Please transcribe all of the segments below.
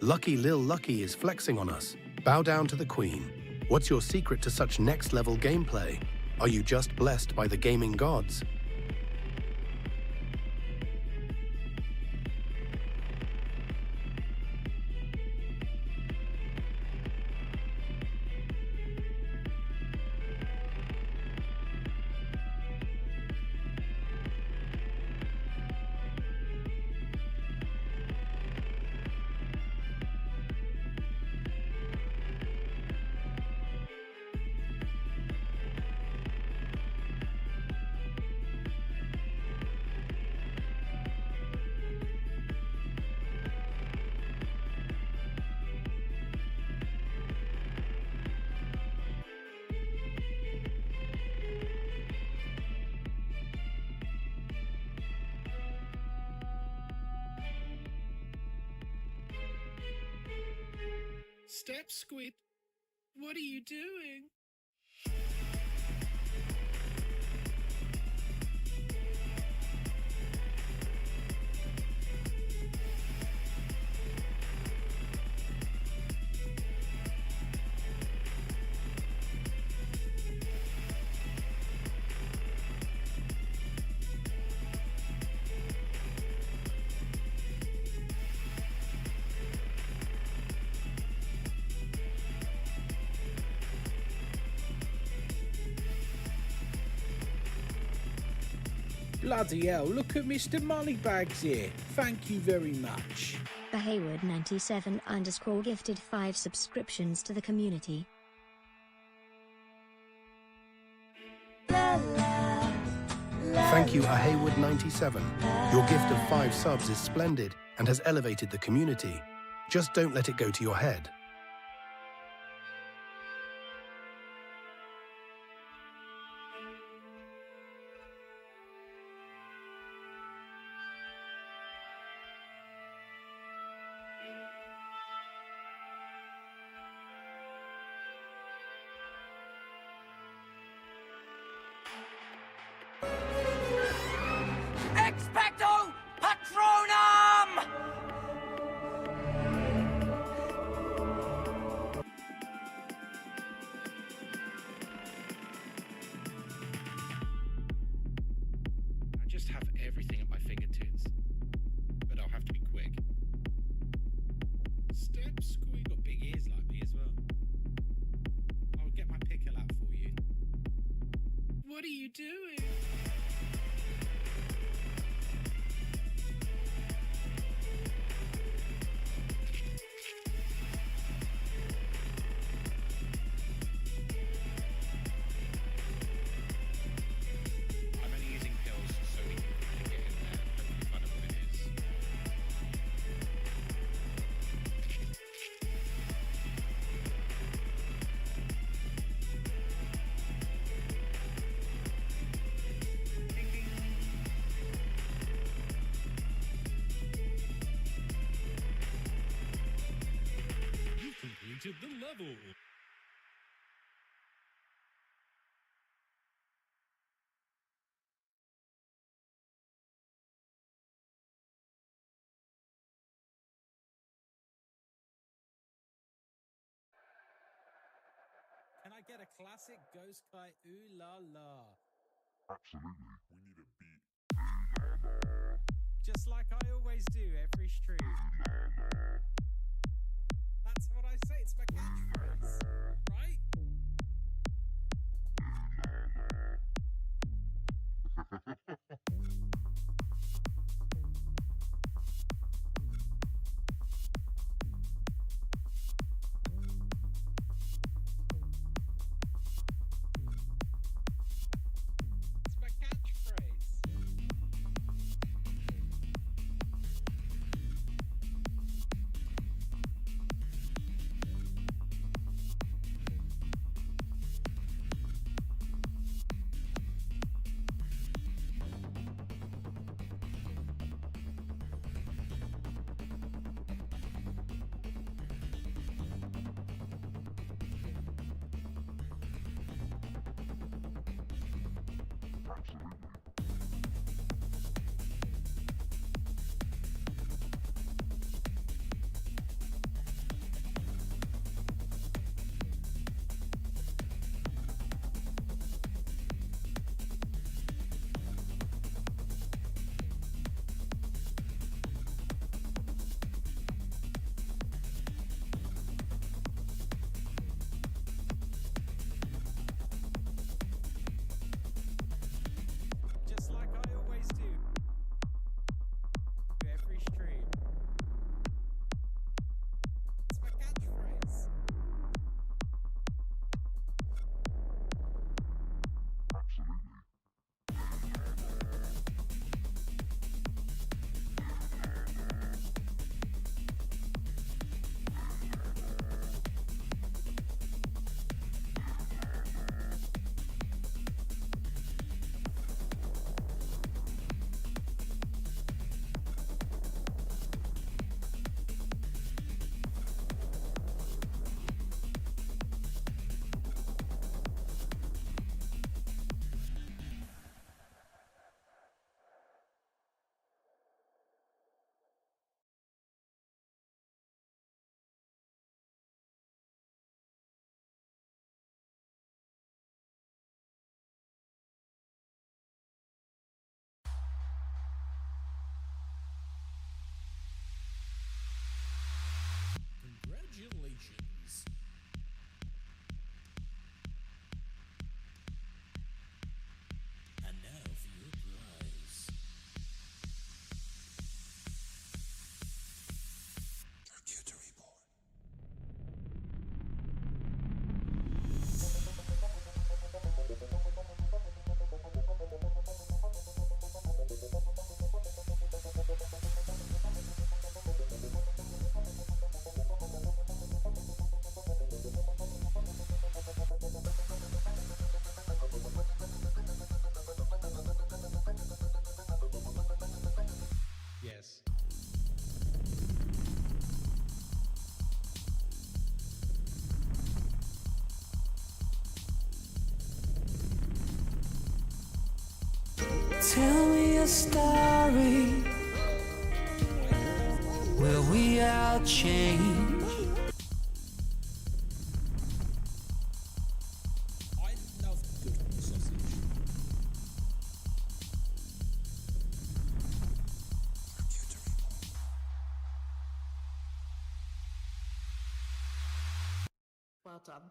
Lucky Lil Lucky is flexing on us. Bow down to the queen. What's your secret to such next-level gameplay? Are you just blessed by the gaming gods? Step Squid, what are you doing? Bloody hell, look at Mr. Moneybags here. Thank you very much. The Hayward97_ gifted 5 subscriptions to the community. Thank you, Haywood97. Your gift of 5 subs is splendid and has elevated the community. Just don't let it go to your head. Expecto Patronum! I just have everything at my fingertips, but I'll have to be quick. Step Squid got big ears like me as well. I'll get my pickle out for you. What are you doing? I'm only using pills so we can quickly get in there and hopefully find out what it is. Ding, ding. You've completed the level. Can I get a classic Ghostkai ooh la la? Absolutely. We need a beat. Just like I always do every stream. That's what I say, it's my catchphrase, right? It's my catchphrase. Tell me a story where we all change. I love good hot sausage. Well done.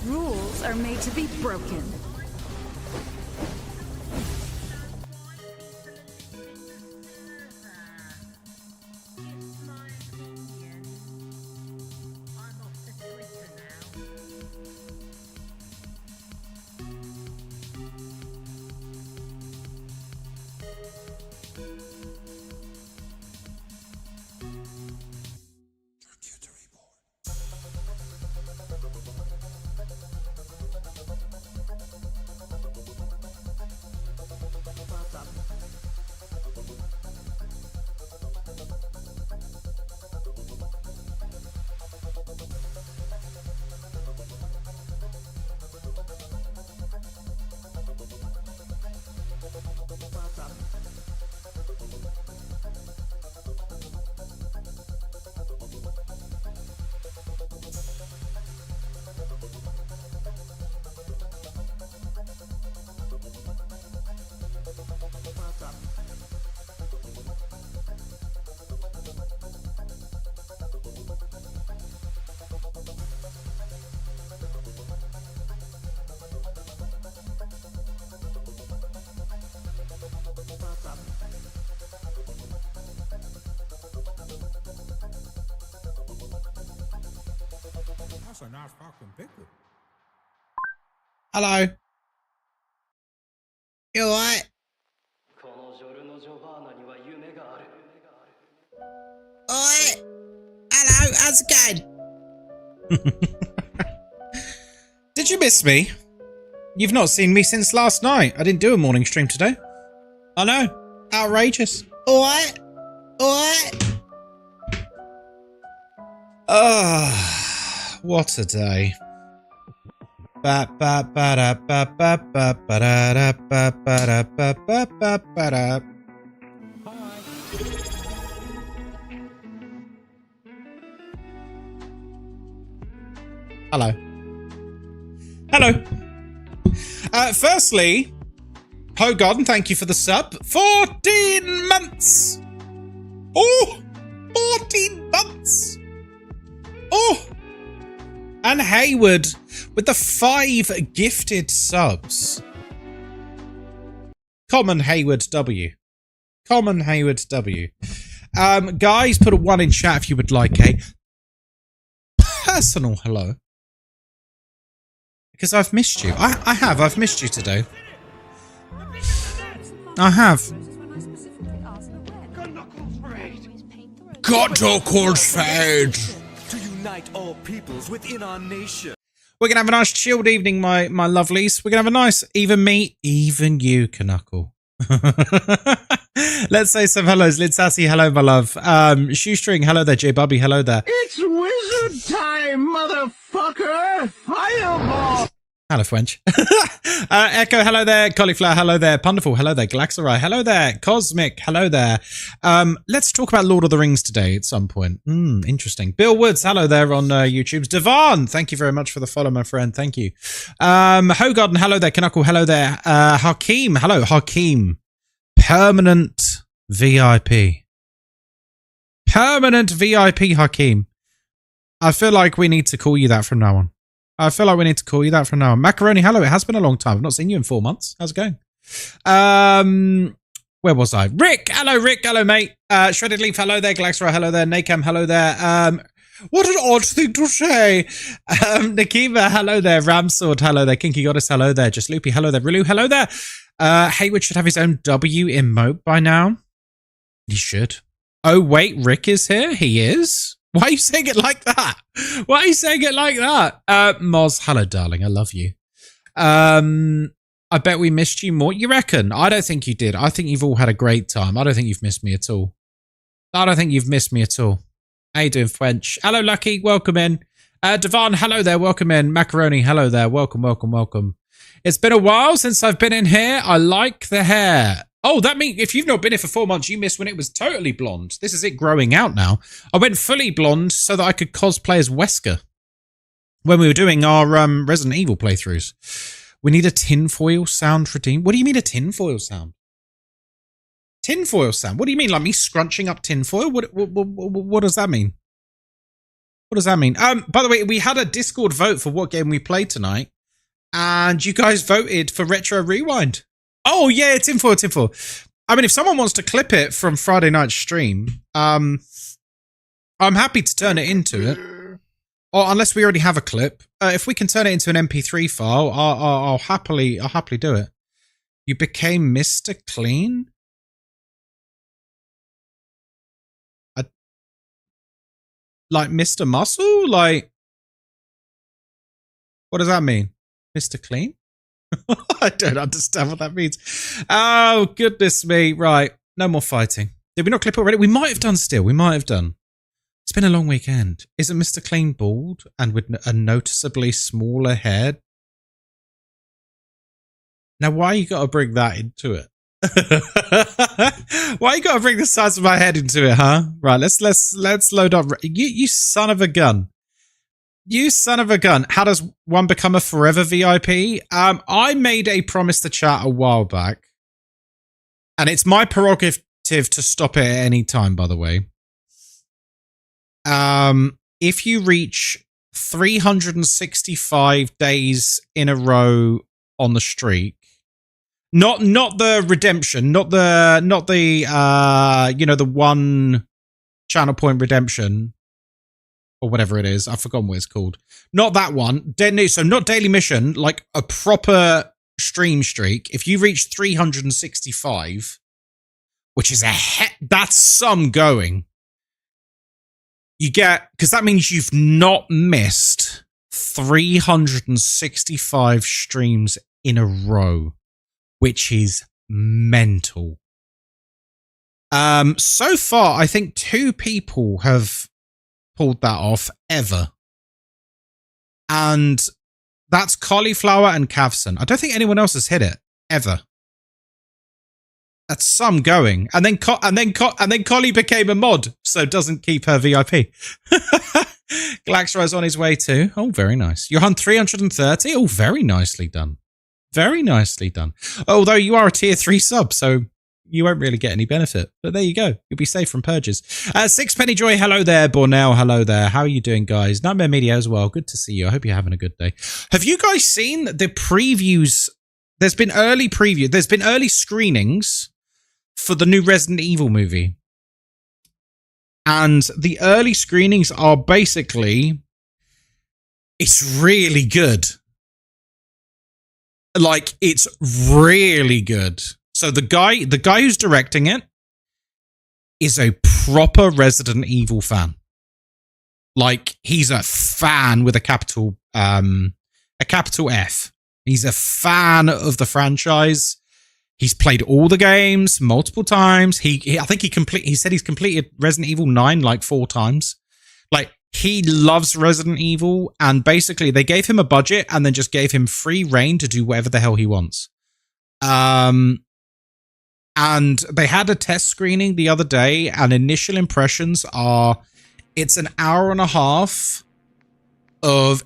Rules are made to be broken. That's a nice fucking pickle. Hello. You alright? Alright. Hello, how's it going? Did you miss me? You've not seen me since last night. I didn't do a morning stream today. I know. Outrageous. Alright. Alright. What a day. Hello. Hello. Firstly, Hogon, thank you for the sub. 14 months. Oh, 14 months. Oh. And Hayward with the 5 gifted subs. Common Hayward W. Common Hayward W. Guys, put a 1 in chat if you would like a personal hello. Because I've missed you. I have. I've missed you today. I have. God, knuckles fade. To unite all peoples within our nation. We're going to have a nice chilled evening, my lovelies. We're going to have a nice, even me, even you, Knuckle. Let's say some hellos. Linsassi, hello, my love. Shoestring, hello there. J Bubby, hello there. It's wizard time, motherfucker! Fireball! Hello, French. Echo, hello there. Cauliflower, hello there. Punderful, hello there. Galaxarai, hello there. Cosmic, hello there. Let's talk about Lord of the Rings today at some point. Interesting. Bill Woods, hello there on YouTube's. Devon, thank you very much for the follow, my friend. Thank you. Hogarden, hello there. Knuckle, hello there. Hakeem, hello. Hakeem. Permanent VIP. Permanent VIP, Hakeem. I feel like we need to call you that from now on. Macaroni, hello. It has been a long time. I've not seen you in 4 months. How's it going? Where was I? Rick, hello, mate. Shredded Leaf, hello there. Galaxra, hello there. Nakam, hello there. What an odd thing to say. Nakiva, hello there. Ramsword, hello there. Kinky Goddess, hello there. Just Loopy, hello there. Rilu, hello there. Hayward should have his own W emote by now. He should. Oh, wait, Rick is here? He is? Why are you saying it like that? Moz, hello, darling. I love you. I bet we missed you more. You reckon? I don't think you did. I think you've all had a great time. I don't think you've missed me at all. How you doing, French? Hello, Lucky. Welcome in. Devon, hello there. Welcome in. Macaroni, hello there. Welcome. It's been a while since I've been in here. I like the hair. Oh, that means if you've not been here for 4 months, you missed when it was totally blonde. This is it growing out now. I went fully blonde so that I could cosplay as Wesker when we were doing our Resident Evil playthroughs. We need a tinfoil sound redeemed. What do you mean a tinfoil sound? Tinfoil sound? What do you mean? Like me scrunching up tinfoil? What does that mean? By the way, we had a Discord vote for what game we played tonight, and you guys voted for Retro Rewind. Oh, yeah, tinfoil. I mean, if someone wants to clip it from Friday night's stream, I'm happy to turn it into it. Or unless we already have a clip. If we can turn it into an MP3 file, I'll happily do it. You became Mr. Clean? Like Mr. Muscle? Like, what does that mean? Mr. Clean? I don't understand what that means. Oh, goodness me. Right. No more fighting. Did we not clip it already? We might have done still. It's been a long weekend. Isn't Mr. Clean bald and with a noticeably smaller head? Now, why you got to bring that into it? Why you got to bring the size of my head into it, huh? Right. Let's load up. You son of a gun. How does one become a forever VIP? I made a promise to chat a while back, and it's my prerogative to stop it at any time, by the way. If you reach 365 days in a row on the streak, not the redemption, not the the one channel point redemption, or whatever it is. I've forgotten what it's called. Not that one. So not daily mission, like a proper stream streak. If you reach 365, which is that's some going. You get, because that means you've not missed 365 streams in a row, which is mental. So far, I think 2 people have pulled that off ever, and that's Cauliflower and Cavson. I don't think anyone else has hit it ever. That's some going, and then Collie became a mod, so doesn't keep her VIP. Glaxra is on his way too. Oh, very nice. You're on 330. Oh, very nicely done. Although you are a tier 3 sub, so you won't really get any benefit. But there you go. You'll be safe from purges. Sixpenny Joy, hello there. Bornell, hello there. How are you doing, guys? Nightmare Media as well. Good to see you. I hope you're having a good day. Have you guys seen the previews? There's been early screenings for the new Resident Evil movie. And the early screenings are basically, it's really good. Like, it's really good. So the guy who's directing it is a proper Resident Evil fan. Like, he's a fan with a capital F. He's a fan of the franchise. He's played all the games multiple times. I think he said he's completed Resident Evil 9 like 4 times. Like, he loves Resident Evil, and basically they gave him a budget and then just gave him free reign to do whatever the hell he wants. And they had a test screening the other day, and initial impressions are it's an hour and a half of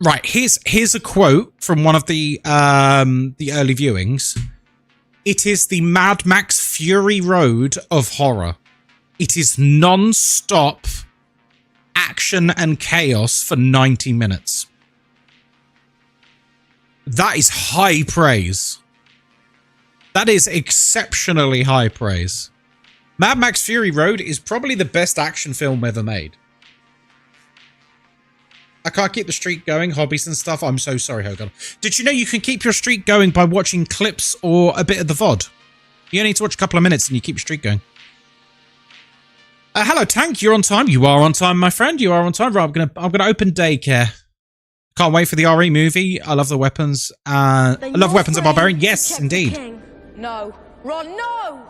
right. Here's a quote from one of the early viewings. It is the Mad Max Fury Road of horror. It is non-stop action and chaos for 90 minutes. That is high praise. That is exceptionally high praise. Mad Max Fury Road is probably the best action film ever made. I can't keep the streak going, hobbies and stuff. I'm so sorry, Hogan. Did you know you can keep your streak going by watching clips or a bit of the VOD? You only need to watch a couple of minutes and you keep your streak going. Hello, Tank. You're on time. You are on time, my friend. You are on time. Right, I'm gonna open daycare. Can't wait for the RE movie. I love the weapons. I love Weapons of Barbarian. Yes, indeed. No. Ron, no!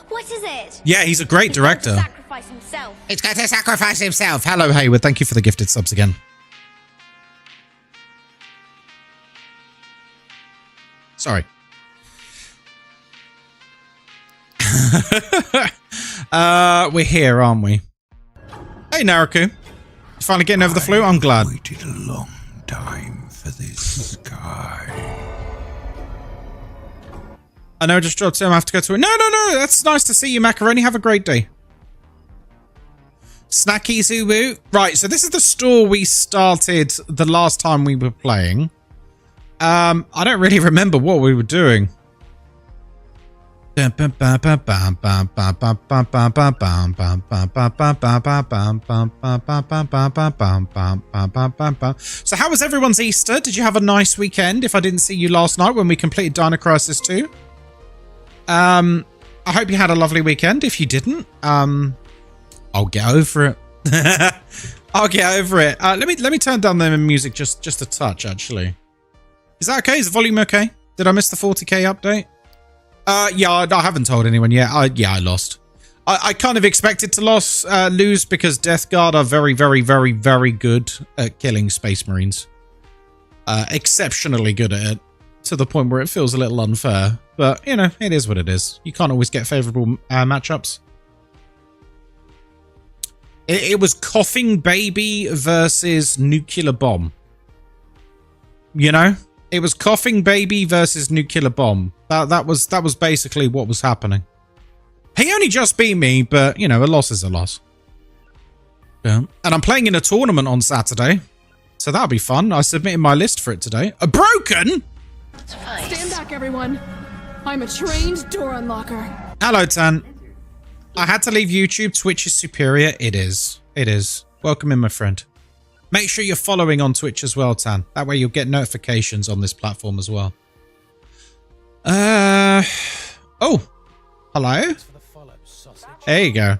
What is it? Yeah, he's a great director. Sacrifice himself. He's going to sacrifice himself. Hello, Hayward. Thank you for the gifted subs again. Sorry. We're here, aren't we? Hey, Naraku. You finally getting over the flu? I'm glad. Waited a long time for this guy. I know, just dropped him. I have to go to it. No. That's nice to see you, Macaroni. Have a great day. Snacky Zubu. Right, so this is the store we started the last time we were playing. I don't really remember what we were doing. So how was everyone's Easter? Did you have a nice weekend? If I didn't see you last night when we completed Dino Crisis 2. I hope you had a lovely weekend. If you didn't, I'll get over it. I'll get over it. Let me turn down the music just a touch, actually. Is that okay? Is the volume okay? Did I miss the 40k update? Yeah, I haven't told anyone yet. I lost. I kind of expected to lose because Death Guard are very, very, very, very good at killing Space Marines. Exceptionally good at it, to the point where it feels a little unfair. But, you know, it is what it is. You can't always get favourable matchups. It was Coughing Baby versus Nuclear Bomb. You know? It was Coughing Baby versus Nuclear Bomb. That was basically what was happening. He only just beat me, but, you know, a loss is a loss. Yeah. And I'm playing in a tournament on Saturday. So that'll be fun. I submitted my list for it today. Broken? Stand back, everyone. I'm a trained door unlocker. Hello, Tan. I had to leave YouTube. Twitch is superior. It is. It is. Welcome in, my friend. Make sure you're following on Twitch as well, Tan. That way you'll get notifications on this platform as well. Oh. Hello? There you go.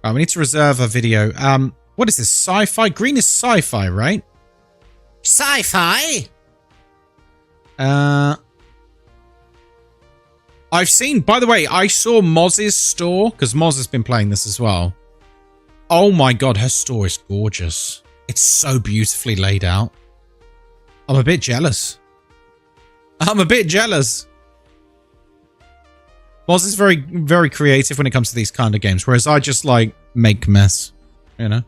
Right, we need to reserve a video. What is this? Sci-fi? Green is sci-fi, right? Sci-fi? I've seen, by the way, I saw Moz's store, because Moz has been playing this as well. Oh my god, her store is gorgeous. It's so beautifully laid out. I'm a bit jealous. I'm a bit jealous. Moz is very, very creative when it comes to these kind of games, whereas I just, like, make mess, you know?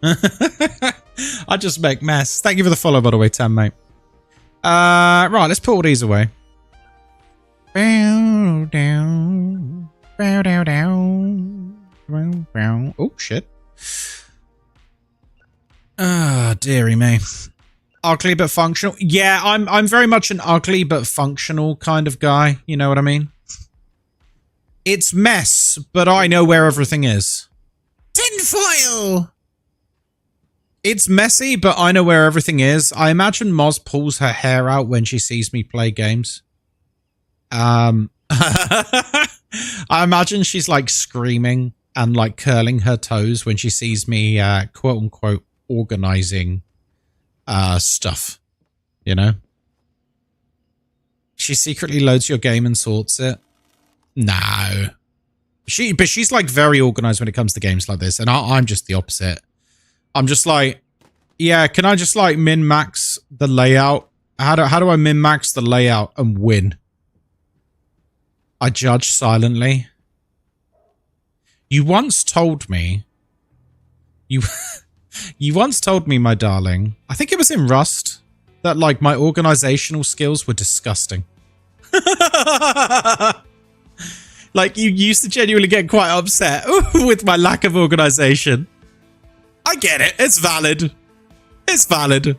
I just make mess. Thank you for the follow, by the way, Tam, mate. Right, let's put all these away. Bow down. Bow down down. Bow, bow. Oh, shit. Ah, dearie me. Ugly but functional. Yeah, I'm very much an ugly but functional kind of guy. You know what I mean? It's mess, but I know where everything is. Tinfoil! It's messy, but I know where everything is. I imagine Moz pulls her hair out when she sees me play games. I imagine she's like screaming and like curling her toes when she sees me, quote unquote, organizing stuff, you know? She secretly loads your game and sorts it. No. But she's like very organized when it comes to games like this. And I'm just the opposite. I'm just like, yeah, can I just like min-max the layout? How do I min-max the layout and win? I judge silently. You once told me, you once told me, my darling, I think it was in Rust, that like my organizational skills were disgusting. Like you used to genuinely get quite upset with my lack of organization. I get it. It's valid. It's valid.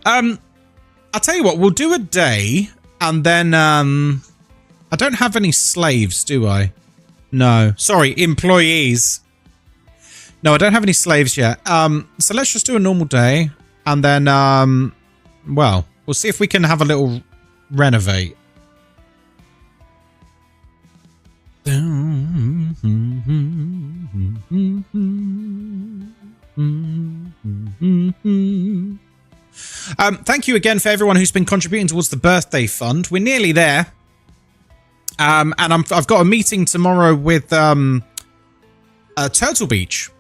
I'll tell you what, we'll do a day and then I don't have any slaves, do I? No. Sorry, employees. No, I don't have any slaves yet. So let's just do a normal day and then well, we'll see if we can have a little renovate. Thank you again for everyone who's been contributing towards the birthday fund. We're nearly there. And I've got a meeting tomorrow with Turtle Beach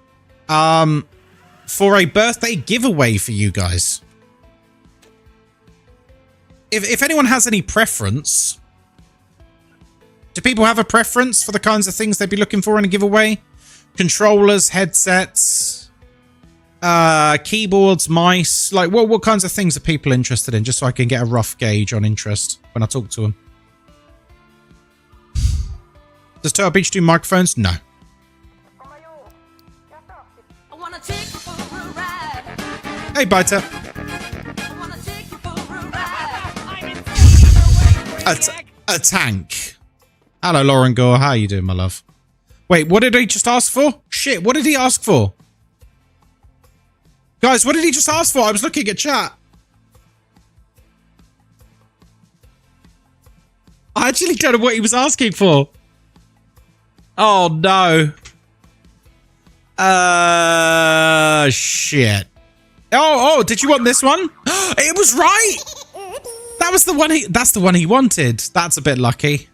for a birthday giveaway for you guys. If anyone has any preference, do people have a preference for the kinds of things they'd be looking for in a giveaway? Controllers, headsets, keyboards, mice, like what kinds of things are people interested in, just so I can get a rough gauge on interest when I talk to them. Does Turtle Beach do microphones? No. Hey, Biter. A tank. Hello, Lauren Gore. How you doing, my love? Wait, what did he just ask for? Shit, what did he ask for? Guys, what did he just ask for? I was looking at chat. I actually don't know what he was asking for. Oh, no. Shit. Oh, did you want this one? It was right. That was the one that's the one he wanted. That's a bit lucky.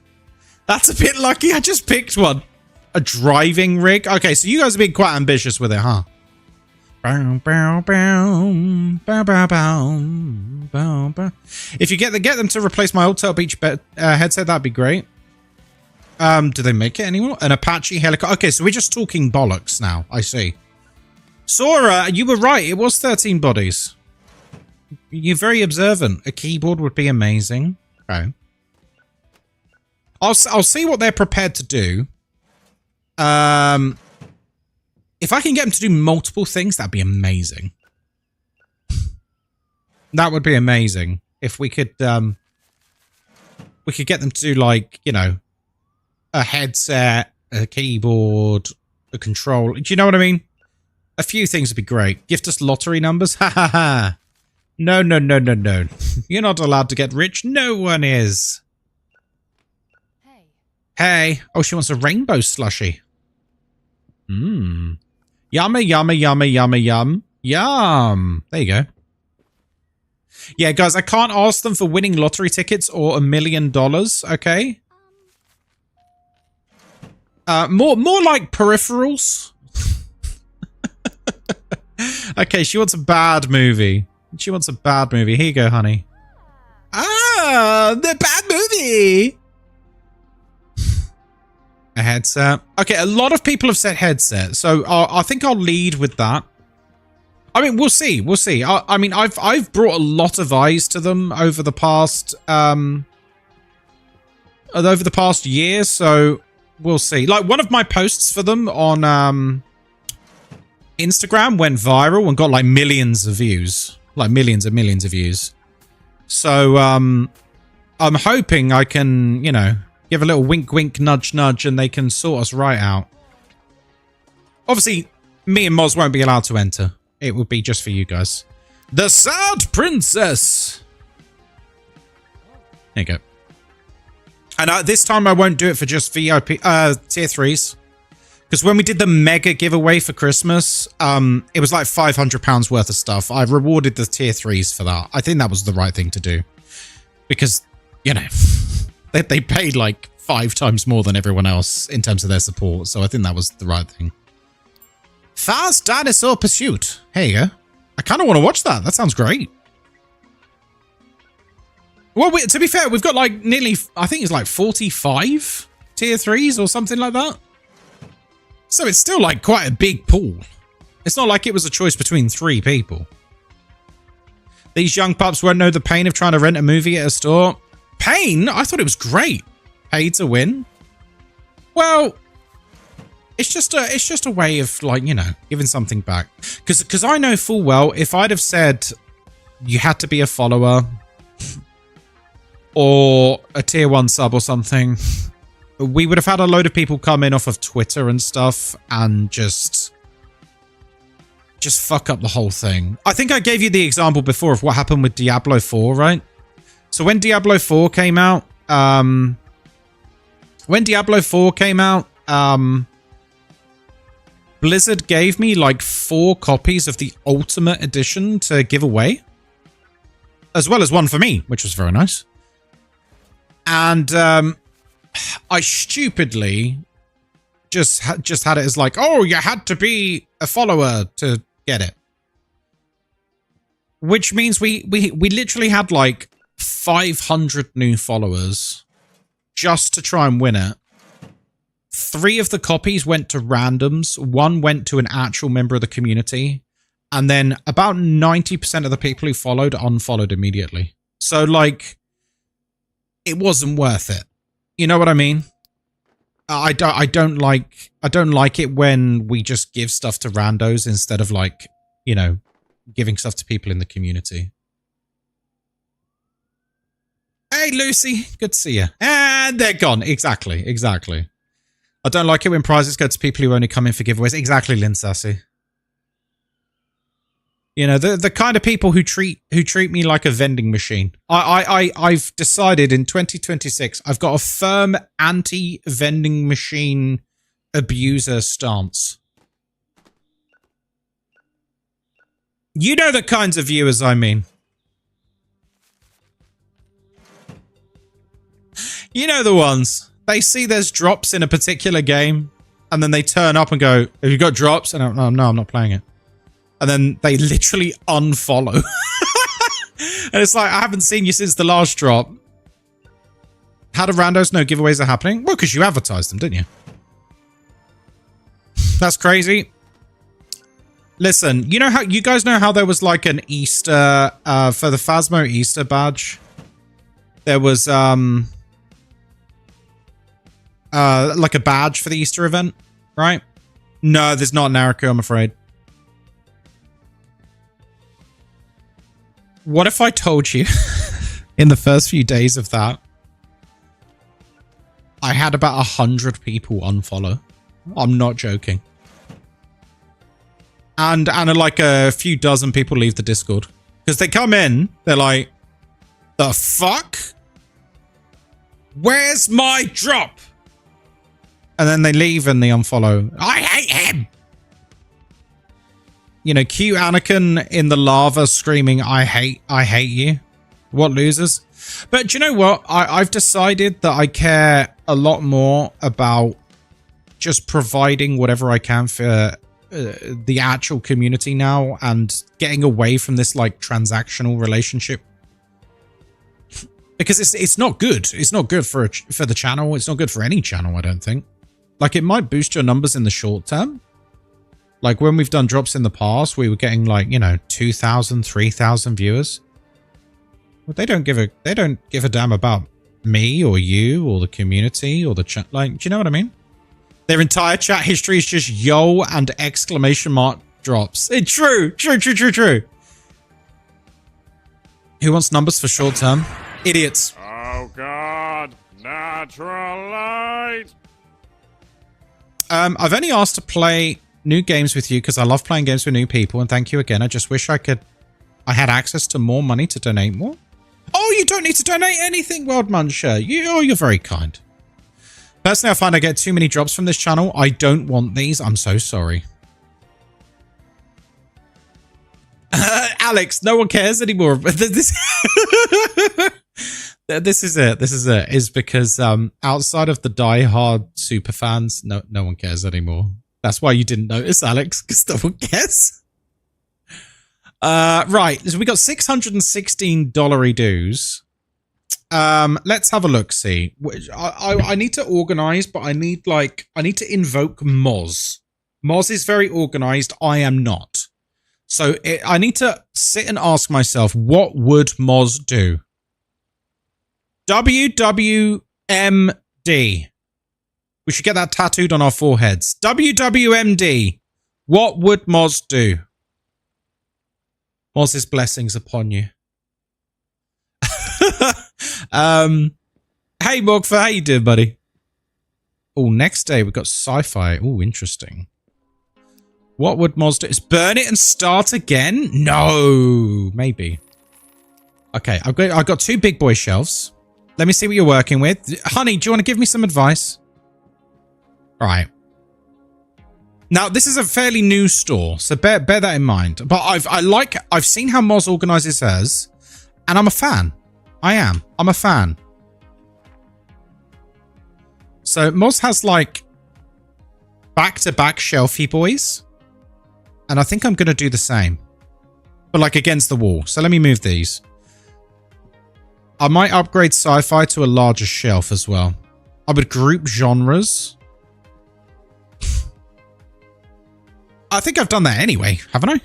That's a bit lucky. I just picked one. A driving rig. Okay, so you guys are being quite ambitious with it, huh? If you get them to replace my old Turtle Beach headset, that'd be great. Do they make it anymore? An Apache helicopter. Okay, so we're just talking bollocks now. I see. Sora, you were right. It was 13 bodies. You're very observant. A keyboard would be amazing. Okay. I'll see what they're prepared to do. If I can get them to do multiple things, that'd be amazing. That would be amazing. If we could get them to do, like, you know, a headset, a keyboard, a controller. Do you know what I mean? A few things would be great. Gift us lottery numbers. Ha ha ha. No. You're not allowed to get rich. No one is. Hey. Oh, she wants a rainbow slushie. Mmm. Yummy. Yum. There you go. Yeah, guys, I can't ask them for winning lottery tickets or $1 million, okay? More like peripherals. Okay, she wants a bad movie. She wants a bad movie. Here you go, honey. Ah, the bad movie. A headset. Okay, a lot of people have said headset, so I think I'll lead with that. I mean, we'll see. We'll see. I mean, I've brought a lot of eyes to them over the past year, so we'll see. Like, one of my posts for them on Instagram went viral and got like millions of views, like millions and millions of views. So I'm hoping I can, you know, give a little wink, wink, nudge, nudge, and they can sort us right out. Obviously, me and Moz won't be allowed to enter. It would be just for you guys. The Sad Princess. There you go. And this time I won't do it for just VIP tier 3s. Because when we did the mega giveaway for Christmas, it was like £500 worth of stuff. I rewarded the tier 3s for that. I think that was the right thing to do. Because you know, they paid like 5 times more than everyone else in terms of their support. So I think that was the right thing. Fast Dinosaur Pursuit. Here you go. I kind of want to watch that. That sounds great. Well, to be fair, we've got like nearly, I think it's like 45 tier 3s or something like that. So it's still like quite a big pool. It's not like it was a choice between 3 people. These young pups won't know the pain of trying to rent a movie at a store. Pain? I thought it was great. Pay to win? Well, it's just a way of, like, you know, giving something back. Because I know full well, if I'd have said you had to be a follower or a tier 1 sub or something, we would have had a load of people come in off of Twitter and stuff and just fuck up the whole thing. I think I gave you the example before of what happened with Diablo 4, right? So when Diablo 4 came out, Blizzard gave me like 4 copies of the Ultimate Edition to give away, as well as one for me, which was very nice. And I stupidly just had it as like, oh, you had to be a follower to get it, which means we literally had like 500 new followers just to try and win it. 3 of the copies went to randoms, 1 went to an actual member of the community, and then about 90% of the people who followed unfollowed immediately. So like, it wasn't worth it. You know what I mean? I don't like it when we just give stuff to randos instead of, like, you know, giving stuff to people in the community. Hey, Lucy. Good to see you. And they're gone. Exactly. I don't like it when prizes go to people who only come in for giveaways. Exactly, Lynn Sassy. You know, the kind of people who treat me like a vending machine. I've decided in 2026 I've got a firm anti-vending machine abuser stance. You know the kinds of viewers I mean. You know the ones. They see there's drops in a particular game, and then they turn up and go, have you got drops? And I'm, no, I'm not playing it. And then they literally unfollow. And it's like, I haven't seen you since the last drop. How do randos know giveaways are happening? Well, because you advertised them, didn't you? That's crazy. Listen, you know how you guys know how there was like an Easter for the Phasmo Easter badge? There was like a badge for the Easter event, right? No, there's not an Nariko, I'm afraid. What if I told you in the first few days of that, I had about 100 people unfollow? I'm not joking. And like a few dozen people leave the Discord. Because they come in, they're like, the fuck? Where's my drop? And then they leave and they unfollow. I hate him! You know, cute Anakin in the lava screaming, I hate you. What losers? But do you know what? I've decided that I care a lot more about just providing whatever I can for the actual community now and getting away from this like transactional relationship. Because it's not good. It's not good for the channel. It's not good for any channel, I don't think. Like, it might boost your numbers in the short term. Like, when we've done drops in the past, we were getting, like, you know, 2,000, 3,000 viewers. But they don't give a damn about me or you or the community or the chat. Like, do you know what I mean? Their entire chat history is just yo and exclamation mark drops. True. Who wants numbers for short term? Idiots. Oh God, natural light. I've only asked to play new games with you because I love playing games with new people, and thank you again. I just wish I had access to more money to donate more. Oh, you don't need to donate anything, World Muncher. You're very kind. Personally, I find I get too many drops from this channel. I don't want these. I'm so sorry. Alex, no one cares anymore. This is it. This is it. Is because outside of the die-hard super fans, no one cares anymore. That's why you didn't notice, Alex, because no one cares. Right. So we got $616 dues. Let's have a look. See, I need to organize, but I need to invoke Moz. Moz is very organized. I am not. So I need to sit and ask myself, what would Moz do? WWMD. We should get that tattooed on our foreheads. WWMD. What would Moz do? Moz's blessings upon you. Hey Mogfa, how you doing, buddy? Oh, next day we've got sci-fi. Oh, interesting. What would Moz do? Is burn it and start again? No, maybe. Okay, I've got 2 big boy shelves. Let me see what you're working with. Honey, do you want to give me some advice? All right. Now, this is a fairly new store, so bear that in mind. But I've seen how Moz organizes hers, and I'm a fan. I'm a fan. So Moz has like back-to-back shelfie boys, and I think I'm going to do the same, but like against the wall. So let me move these. I might upgrade sci-fi to a larger shelf as well. I would group genres. I think I've done that anyway, haven't I?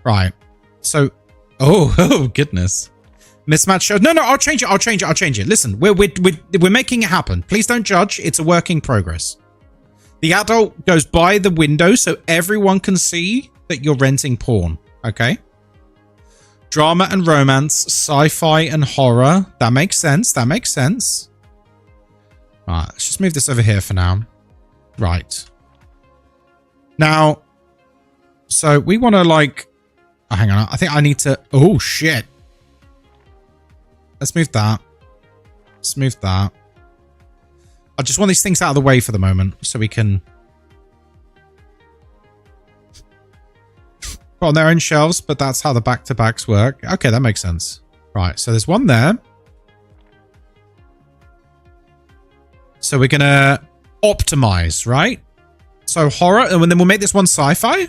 Right. So, oh goodness. Mismatch show. No, I'll change it. Listen, we're making it happen. Please don't judge. It's a work in progress. The adult goes by the window so everyone can see that you're renting porn. Okay? Drama and romance, sci-fi and horror. That makes sense. All right, let's just move this over here for now. Right. Now, so we want to like... Oh, hang on. I think I need to... Oh, shit. Let's move that. I just want these things out of the way for the moment so we can... put on their own shelves, but that's how the back-to-backs work. Okay, that makes sense. Right, so there's one there. So we're going to optimize, right? So horror, and then we'll make this one sci-fi.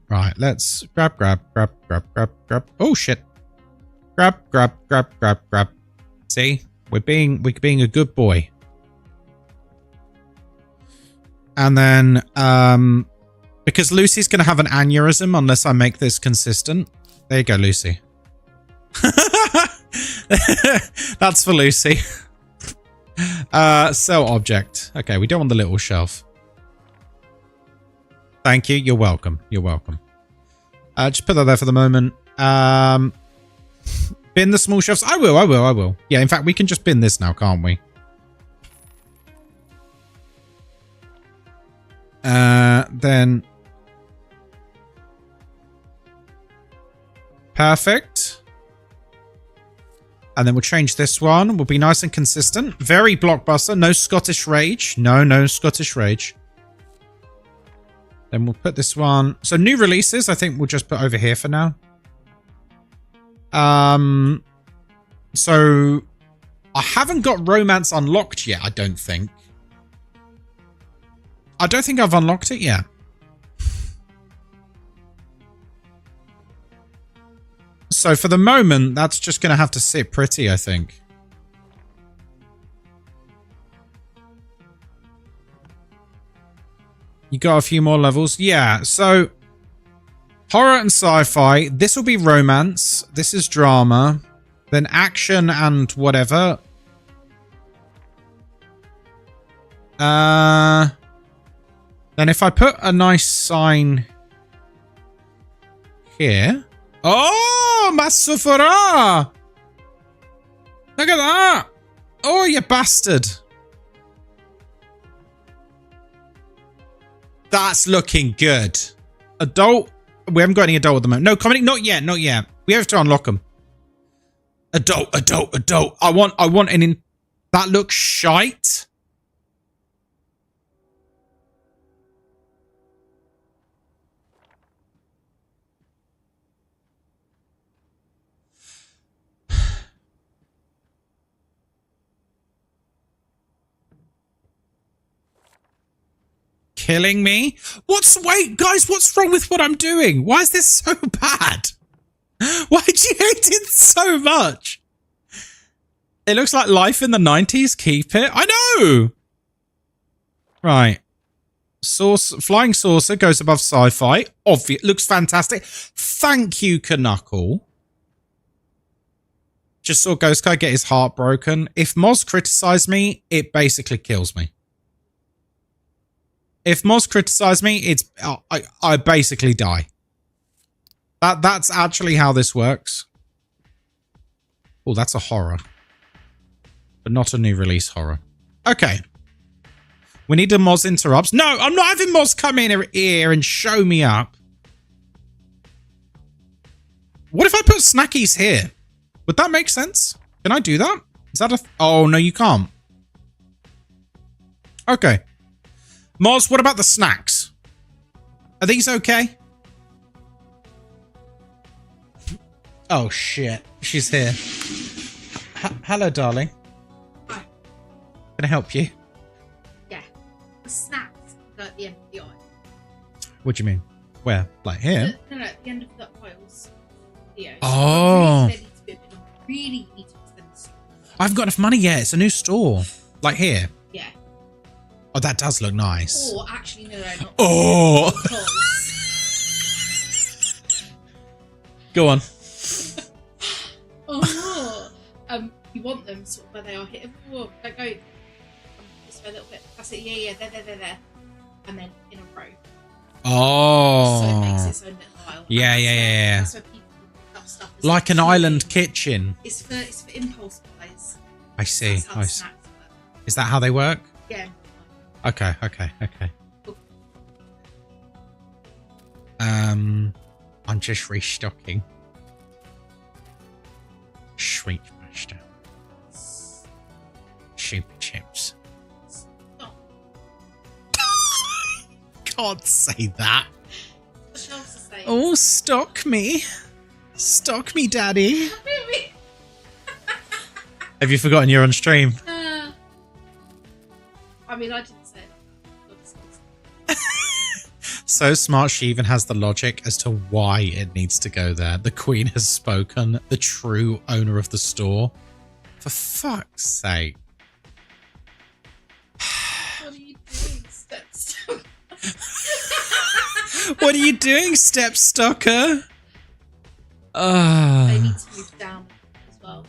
Right, let's grab. Oh shit. Grab. See? We're being a good boy. And then because Lucy's gonna have an aneurysm unless I make this consistent. There you go, Lucy. That's for Lucy. Sell object. Okay, we don't want the little shelf. Thank you. You're welcome. Just put that there for the moment. Bin the small shelves. I will. Yeah, in fact, we can just bin this now, can't we? Then... Perfect. And then we'll change this one. We'll be nice and consistent. Very blockbuster. No Scottish Rage. No Scottish Rage. Then we'll put this one. So new releases, I think we'll just put over here for now. So I haven't got romance unlocked yet, I don't think. I don't think I've unlocked it yet. So for the moment, that's just going to have to sit pretty, I think. You got a few more levels? Yeah, so horror and sci-fi. This will be romance. This is drama. Then action and whatever. Then if I put a nice sign here. Oh, Masufara! Look at that! Oh, you bastard! That's looking good. Adult. We haven't got any adult at the moment. No, comedy. Not yet. We have to unlock them. Adult. I want an that looks shite. killing me. Wait, guys, what's wrong with what I'm doing? Why is this so bad? Why do you hate it so much? It looks like life in the 90s. Keep it. I know. Right. Flying saucer goes above sci-fi. Obvious. Looks fantastic. Thank you, Knuckle. Just saw Ghostkai get his heart broken. If Moz criticized me, it basically kills me. If Moz criticized me, it's I basically die. That's actually how this works. Oh, that's a horror. But not a new release horror. Okay. We need a Moz interrupts. No, I'm not having Moz come in here and show me up. What if I put Snackies here? Would that make sense? Can I do that? Is that a... Oh, no, you can't. Okay. Moz, what about the snacks? Are these okay? Oh, shit. She's here. Hello, darling. Hi. Can I help you? Yeah. The snacks go at the end of the aisle. What do you mean? Where? Like here? No, at the end of the aisles. Yeah. Oh. Really need to extend the store. I haven't got enough money yet. It's a new store. Like here? Yeah. Oh, that does look nice. Or actually, no, not. Oh. Go on. You want them sort of where they are hit. Oh, don't go this way a little bit. That's it. Yeah, there. And then in a row. Oh. So it makes its own little aisle. Yeah. That's where people pick up stuff. Like an island kitchen. It's for impulse buys. I see. That's how the snacks work. Is that how they work? Yeah. Okay. Cool. I'm just restocking. Sweet master. Super chips. Stop. Can't say that. The shelves are saying. Oh, stock me. Stock me, daddy. Have you forgotten you're on stream? I mean, I didn't say that. So smart, she even has the logic as to why it needs to go there. The queen has spoken, the true owner of the store. For fuck's sake. What are you doing, Stepstocker? What are you doing, Stepstocker? They need to move down as well.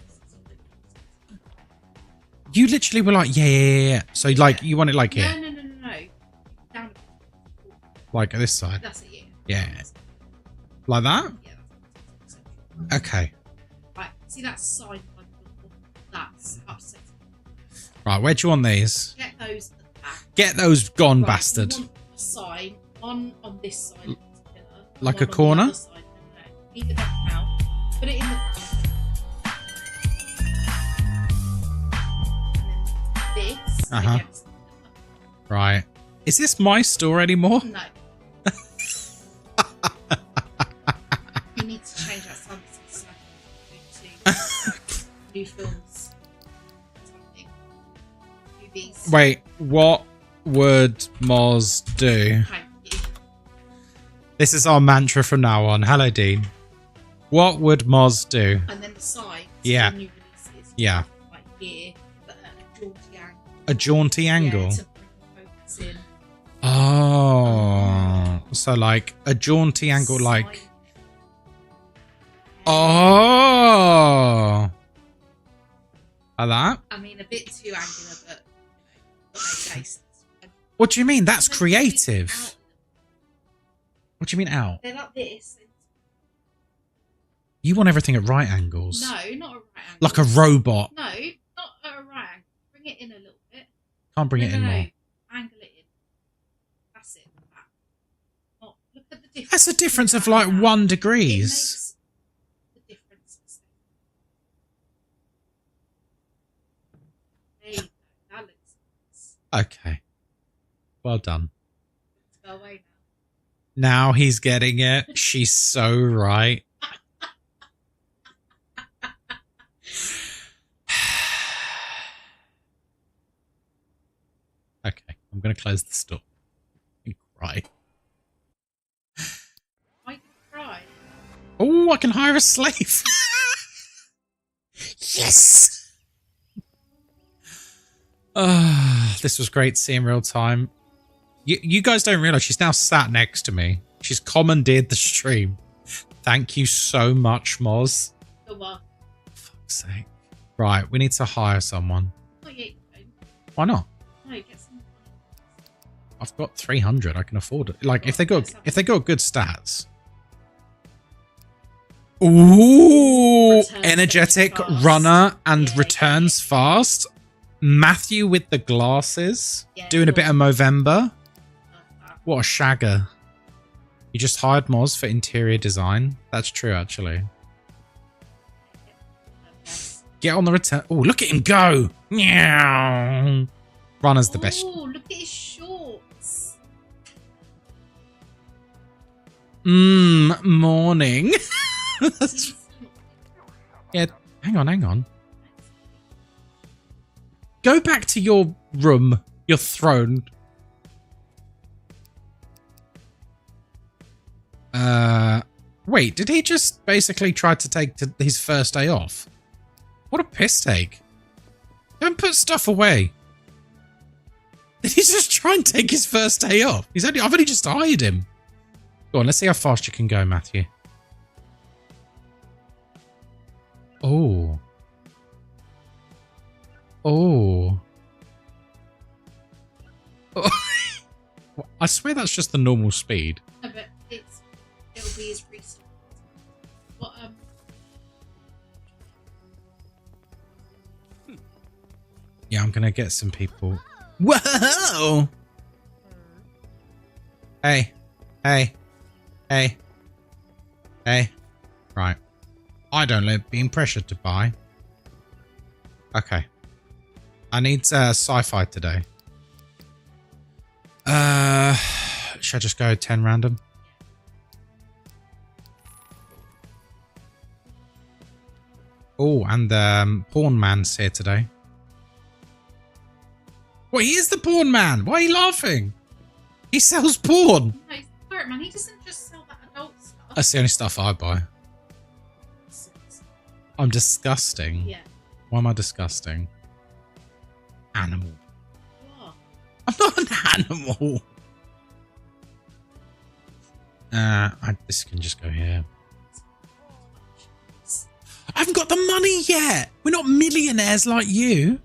You literally were like, yeah. So, like, you want it like here? No. Down. Like this side? That's it, Yeah. Like that? Yeah, that's Okay. Right, see that sign? That's upset. Right, where do you want these? Get those at the back. Get those gone, Right, bastard. You want a sign, one on this side of this pillar. Like one a corner? On the other side. No. Leave it back out. Put it in the back. And then this against the pillar. Right. Is this my store anymore? No. You need to change that sign to new films. Something. Movies. Wait, what would Moz do? Thank you. This is our mantra from now on. Hello, Dean. What would Moz do? And then the sides. Yeah. The new releases. Yeah. Like here, but at a jaunty angle. A jaunty angle? Yeah, to bring the focus in. Oh. So, like, a jaunty angle, like... Side. Oh. Like that? I mean, a bit too angular, but they taste. What do you mean? That's They're creative. out. What do you mean out? They're like this. You want everything at right angles. No, not a right angle. Like a robot. No, not at a right angle. Bring it in a little bit. Can't bring it in more. Angle it in. That's it. That. Not, look at the difference. That's a difference of like 1 degrees. It makes the difference. There you go. That looks nice. Okay. Well done. Let's go away now. Now he's getting it. She's so right. Okay, I'm going to close the store. Oh, I can hire a slave. Yes. This was great to see in real time. You guys don't realize she's now sat next to me. She's commandeered the stream. Thank you so much, Moz. You're welcome. Fuck's sake. Right, we need to hire someone. Oh, yeah, you don't. Why not? No, get some. I've got 300. I can afford it. Like if they got good stats. Ooh, Returns energetic fast. runner and returns fast. Matthew with the glasses, doing a bit of Movember. What a shagger. You just hired Moz for interior design. That's true, actually. Get on the return. Oh, look at him go. Meow. Runner's the best. Oh, look at his shorts. Morning. Yeah, hang on. Go back to your room, your throne. Wait, did he just basically try to take his first day off? What a piss take. Don't put stuff away. Did he just try and take his first day off? I've only just hired him. Go on, let's see how fast you can go, Matthew. Oh. Oh. I swear that's just the normal speed. No, but it'll be his recent. What, Yeah, I'm gonna get some people. Whoa! Hey. Right. I don't like being pressured to buy. Okay. I need sci-fi today. Should I just go 10 random? Oh, and Porn Man's here today. Well, he is the Porn Man. Why are you laughing? He sells porn. no, he's a pirate man. He doesn't just sell that adult stuff. That's the only stuff I buy. I'm disgusting. Yeah. Why am I disgusting? Animal. What? I'm not an animal. This can just go here. I haven't got the money yet. We're not millionaires like you.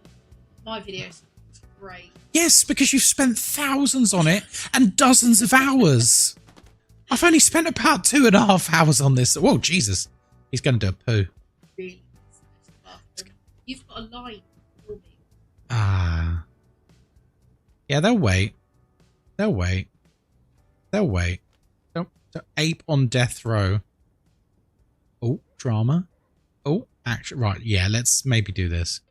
My videos are great. Yes, because you've spent thousands on it and dozens of hours. I've only spent about 2.5 hours on this. Whoa, Jesus. He's going to do a poo. Really. You've got a line for me. Ah. Yeah, they'll wait. They'll wait. Don't ape on death row. Oh, drama. Oh, action. Right, yeah, let's maybe do this.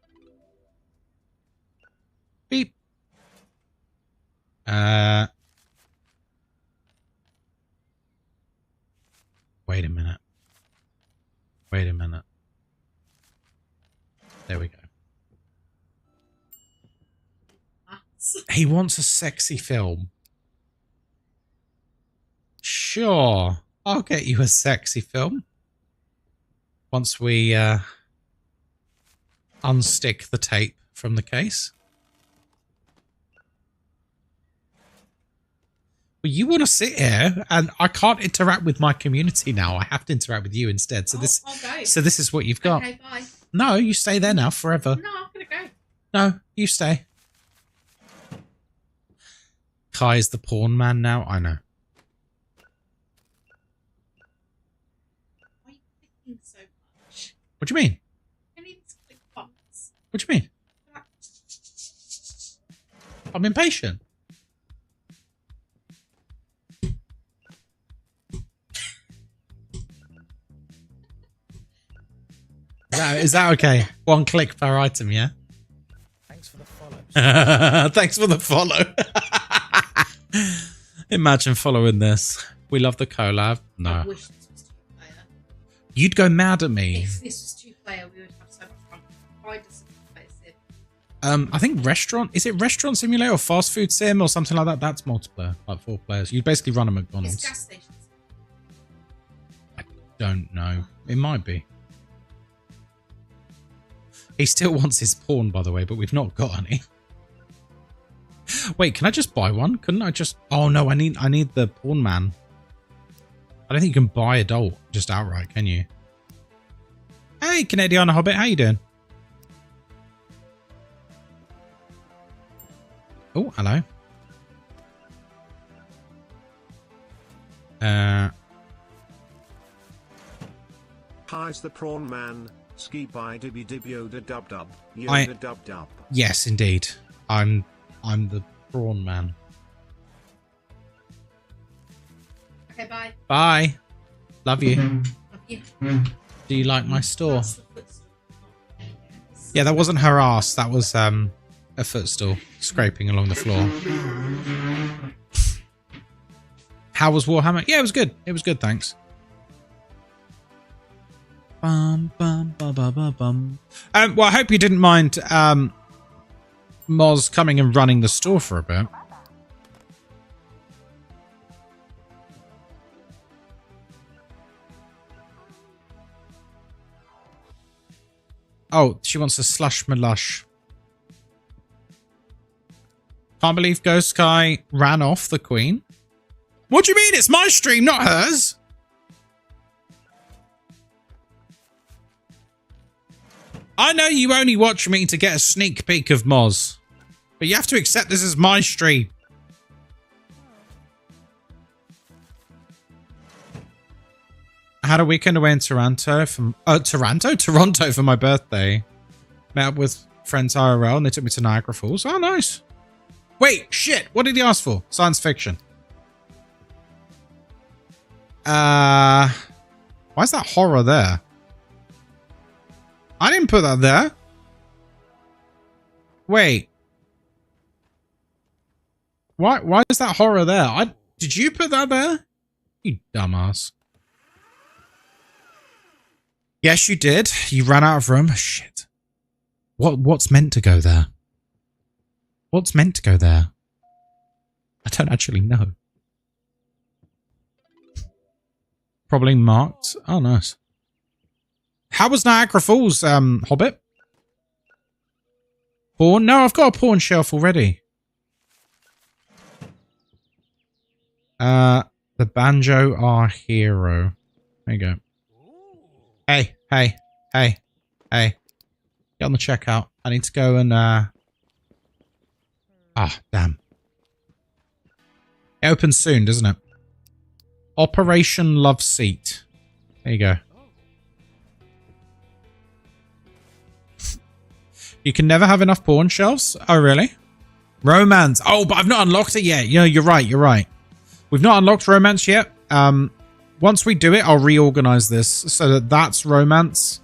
Beep. Wait a minute. There we go. He wants a sexy film. Sure. I'll get you a sexy film. Once we unstick the tape from the case. Well, you want to sit here, and I can't interact with my community now. I have to interact with you instead. So this is what you've got. Okay, bye. No, you stay there now forever. No, I'm gonna go. No, you stay. Kai is the porn man now. I know. Why are you clicking so much? What do you mean? I need to click once. What do you mean? I'm impatient. Is that okay? 1 click per item, yeah? Thanks for the follow. Thanks for the follow. Imagine following this. We love the collab. I No. wish this was 2-player. You'd go mad at me. If this was 2-player, we would have so much fun. Find us a 2-player sim. I think restaurant. Is it restaurant simulator or fast food sim or something like that? That's multiplayer, like 4 players. You basically run a It's McDonald's. gas stations. don't know. It might be. He still wants his pawn, by the way, but we've not got any. Wait, can I just buy one? Couldn't I just... Oh, no, I need the pawn man. I don't think you can buy adult just outright, can you? Hey, Canadiana Hobbit, how you doing? Oh, hello. Hi's the prawn man. Ski by dibby dibby yoda dub dub. Yoda dub dub. Yes, indeed. I'm the prawn man. Okay, bye. Bye. Love you. Love you. Do you like my store? Yeah, that wasn't her ass. That was a footstool scraping along the floor. How was Warhammer? Yeah, it was good. It was good, thanks. Bum, bum, bum, bum, bum, bum. Well, I hope you didn't mind Moz coming and running the store for a bit. Oh, she wants a slush malush. Can't believe Ghostkai ran off the queen. What do you mean? It's my stream, not hers. I know you only watch me to get a sneak peek of Moz, but you have to accept this is my stream. I had a weekend away in Toronto for my birthday. Met up with friends IRL and they took me to Niagara Falls. Oh, nice. Wait, shit. What did he ask for? Science fiction. Why is that horror there? I didn't put that there. Wait. Why is that horror there? Did you put that there? You dumbass. Yes, you did. You ran out of room. Shit. What's meant to go there? What's meant to go there? I don't actually know. Probably marked. Oh, nice. How was Niagara Falls, Hobbit? Pawn? No, I've got a pawn shelf already. The banjo our hero. There you go. Hey. Get on the checkout. I need to go and, Ah, damn. It opens soon, doesn't it? Operation Love Seat. There you go. You can never have enough pawn shelves? Oh, really? Romance. Oh, but I've not unlocked it yet. You know, you're right. We've not unlocked romance yet. Once we do it, I'll reorganize this so that that's romance.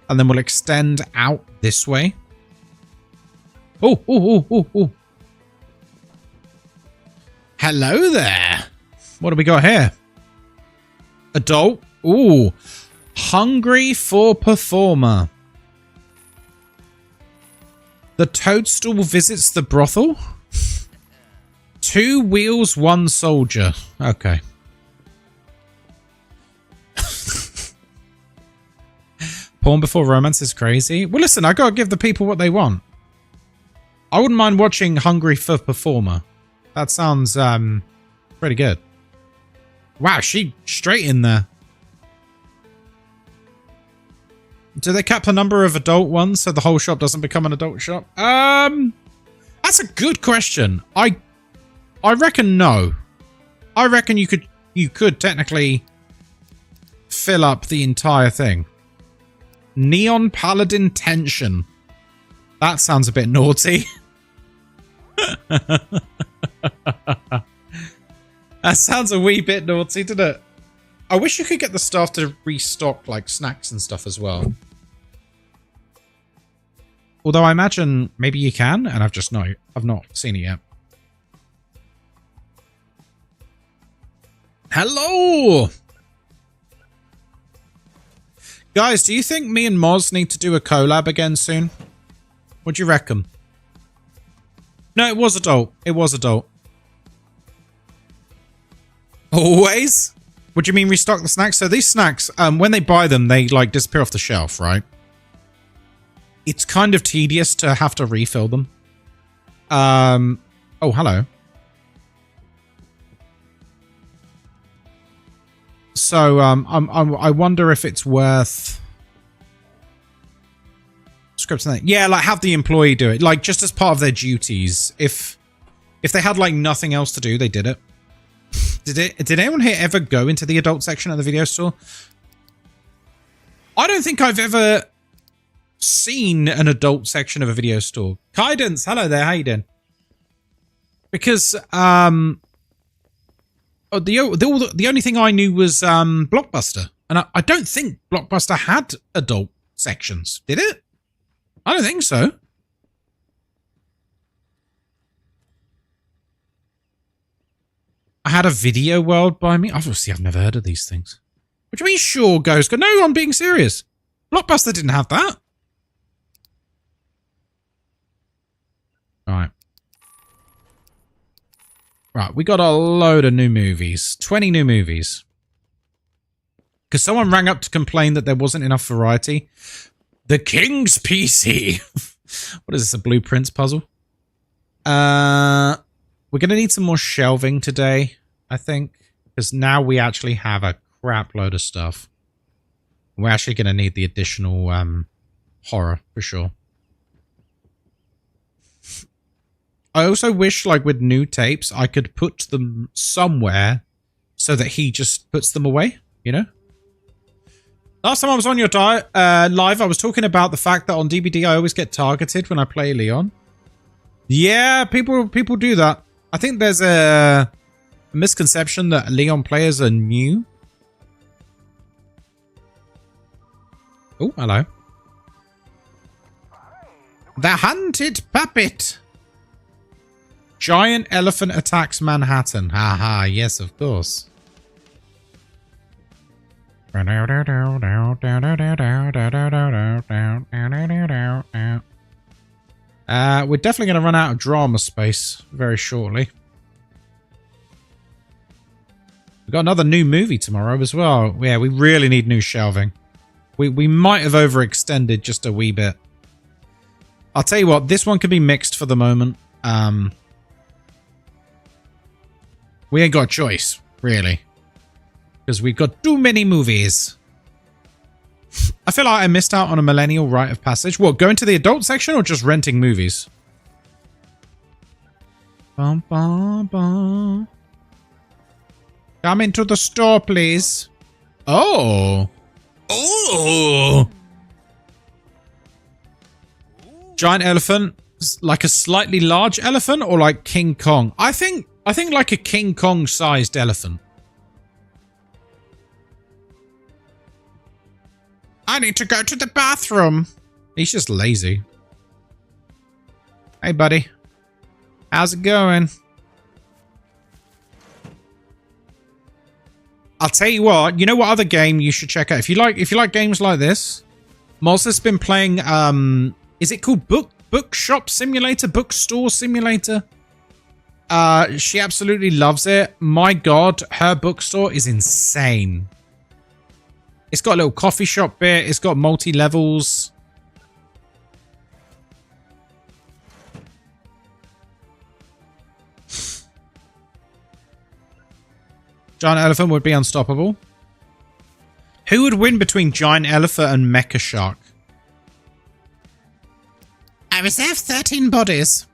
And then we'll extend out this way. Oh. Hello there. What do we got here? Adult. Ooh. Hungry for performer. The toadstool visits the brothel. 2 wheels, 1 soldier. Okay. Porn before romance is crazy. Well, listen, I gotta give the people what they want. I wouldn't mind watching Hungry for Performer. That sounds pretty good. Wow, she straight in there. Do they cap the number of adult ones so the whole shop doesn't become an adult shop? That's a good question. I reckon no. I reckon you could technically fill up the entire thing. Neon Paladin Tension. That sounds a bit naughty. That sounds a wee bit naughty, doesn't it? I wish you could get the staff to restock like snacks and stuff as well. Although I imagine maybe you can, and I've not seen it yet. Hello! Guys, do you think me and Moz need to do a collab again soon? What do you reckon? No, it was adult. It was adult. Always? What do you mean restock the snacks? So these snacks, when they buy them, they like disappear off the shelf, right? It's kind of tedious to have to refill them. Oh, hello. So I wonder if it's worth scripting that. Yeah, like have the employee do it, like just as part of their duties. If they had like nothing else to do, they did it. Did anyone here ever go into the adult section of the video store? I don't think I've ever seen an adult section of a video store. Guidance, hello there, how you doing? Because the only thing I knew was Blockbuster, and I don't think Blockbuster had adult sections. Did it? I don't think so. I had a Video World by me. Obviously, I've never heard of these things. What do you mean, sure, Ghost? No, I'm being serious. Blockbuster didn't have that. Right. Right, we got a load of new movies. 20 new movies. Because someone rang up to complain that there wasn't enough variety. The King's PC. What is this, a Blueprints puzzle? We're going to need some more shelving today, I think. Because now we actually have a crap load of stuff. We're actually going to need the additional horror, for sure. I also wish, like, with new tapes, I could put them somewhere so that he just puts them away, you know? Last time I was on your live, I was talking about the fact that on DBD I always get targeted when I play Leon. Yeah, people do that. I think there's a misconception that Leon players are new. Oh, hello. The Hunted Puppet. Giant elephant attacks Manhattan. Haha, yes, of course. We're definitely going to run out of drama space very shortly. We've got another new movie tomorrow as well. Yeah, we really need new shelving. We might have overextended just a wee bit. I'll tell you what, this one could be mixed for the moment. We ain't got a choice, really. Because we've got too many movies. I feel like I missed out on a millennial rite of passage. What, going to the adult section or just renting movies? Bum, bum, bum. Come into the store, please. Oh. Oh. Giant elephant. Like a slightly large elephant or like King Kong? I think like a King Kong sized elephant. I need to go to the bathroom. He's just lazy. Hey, buddy. How's it going? I'll tell you what. You know what other game you should check out? If you like games like this, Molsa's been playing. Is it called Bookshop Simulator? Bookstore Simulator? She absolutely loves it. My God, her bookstore is insane. It's got a little coffee shop bit. It's got multi-levels. Giant elephant would be unstoppable. Who would win between giant elephant and mecha shark? I reserve 13 bodies.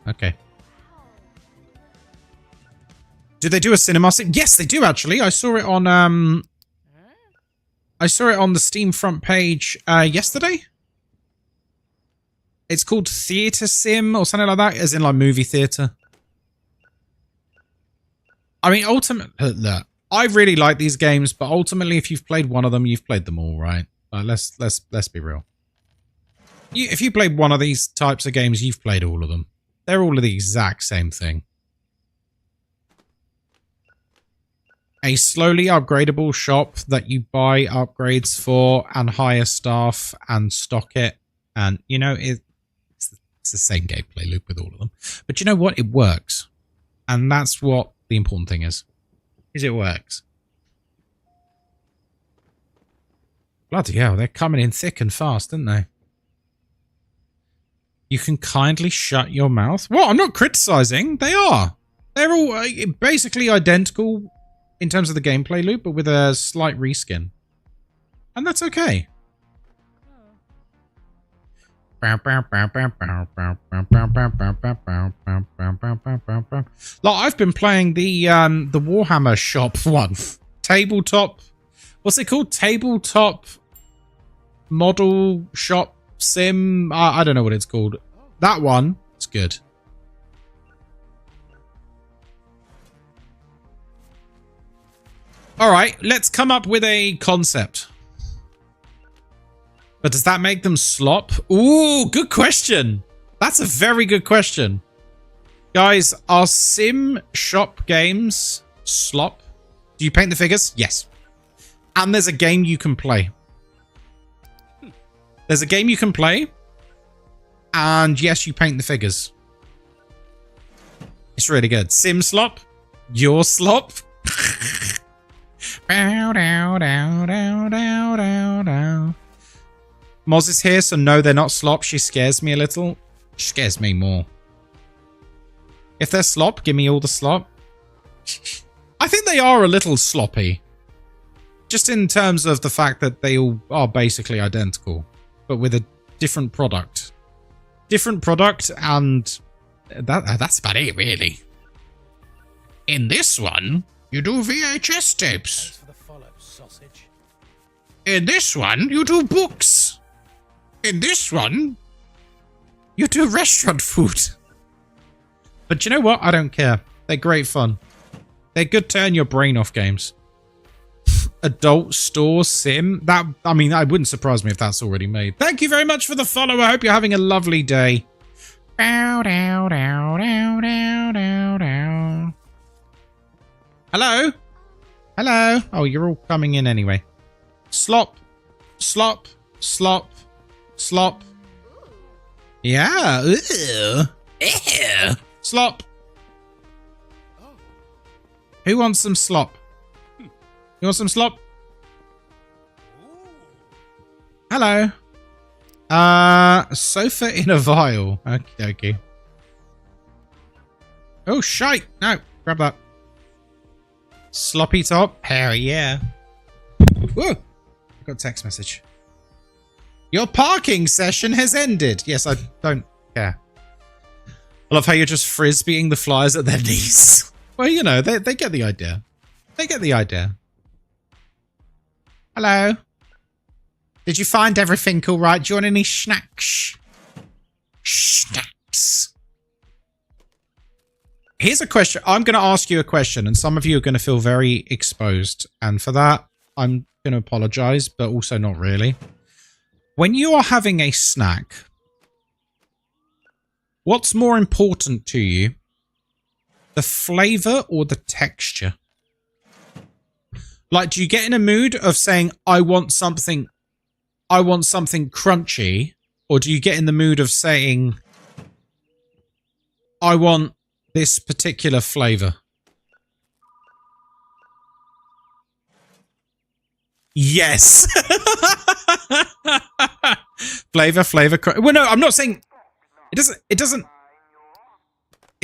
Okay. Do they do a cinema? Yes, they do actually. I saw it on the Steam front page yesterday. It's called Theatre Sim or something like that, as in like movie theatre. I mean, ultimately, look, I really like these games, but ultimately, if you've played one of them, you've played them all, right? Let's be real. If you played one of these types of games, you've played all of them. They're all the exact same thing. A slowly upgradable shop that you buy upgrades for and hire staff and stock it. And, you know, it's the same gameplay loop with all of them. But you know what? It works. And that's what the important thing is it works. Bloody hell, they're coming in thick and fast, aren't they? You can kindly shut your mouth. What? I'm not criticizing. They are. They're all basically identical in terms of the gameplay loop, but with a slight reskin. And that's okay. Like, I've been playing the Warhammer shop one. Tabletop. What's it called? Tabletop model shop sim. I don't know what it's called. That one. It's good. All right, let's come up with a concept. But does that make them slop? Ooh, good question. That's a very good question. Guys, are sim shop games slop? Do you paint the figures? Yes. And there's a game you can play. There's a game you can play. And yes, you paint the figures. It's really good. Sim slop? Your slop? Moz is here, so no, they're not slop. She scares me a little. She scares me more. If they're slop, give me all the slop. I think they are a little sloppy. Just in terms of the fact that they all are basically identical, but with a different product. Different product, and that's about it, really. In this one, you do VHS tapes. Thanks for the follow, sausage. In this one, you do books. In this one, you do restaurant food. But you know what? I don't care. They're great fun. They're good turn your brain off games. Adult store sim. That, I mean, it wouldn't surprise me if that's already made. Thank you very much for the follow. I hope you're having a lovely day. Hello? Hello? Oh, you're all coming in anyway. Slop. Slop. Slop. Slop. Yeah. Ew. Ew. Slop. Who wants some slop? You want some slop? Hello. Sofa in a vial. Okay, okay. Oh, shite. No, grab that. Sloppy top. Hell yeah. Whoa. I got a text message. Your parking session has ended. Yes, I don't care. I love how you're just frisbeeing the flyers at their knees. Well, you know, they get the idea. They get the idea. Hello. Did you find everything all right? Do you want any snacks? Snacks. Here's a question. I'm going to ask you a question, and some of you are going to feel very exposed. And for that, I'm going to apologize, but also not really. When you are having a snack, what's more important to you? The flavor or the texture? Like, do you get in a mood of saying, I want something crunchy? Or do you get in the mood of saying, I want this particular flavor? Yes. Flavor. Well, no, I'm not saying it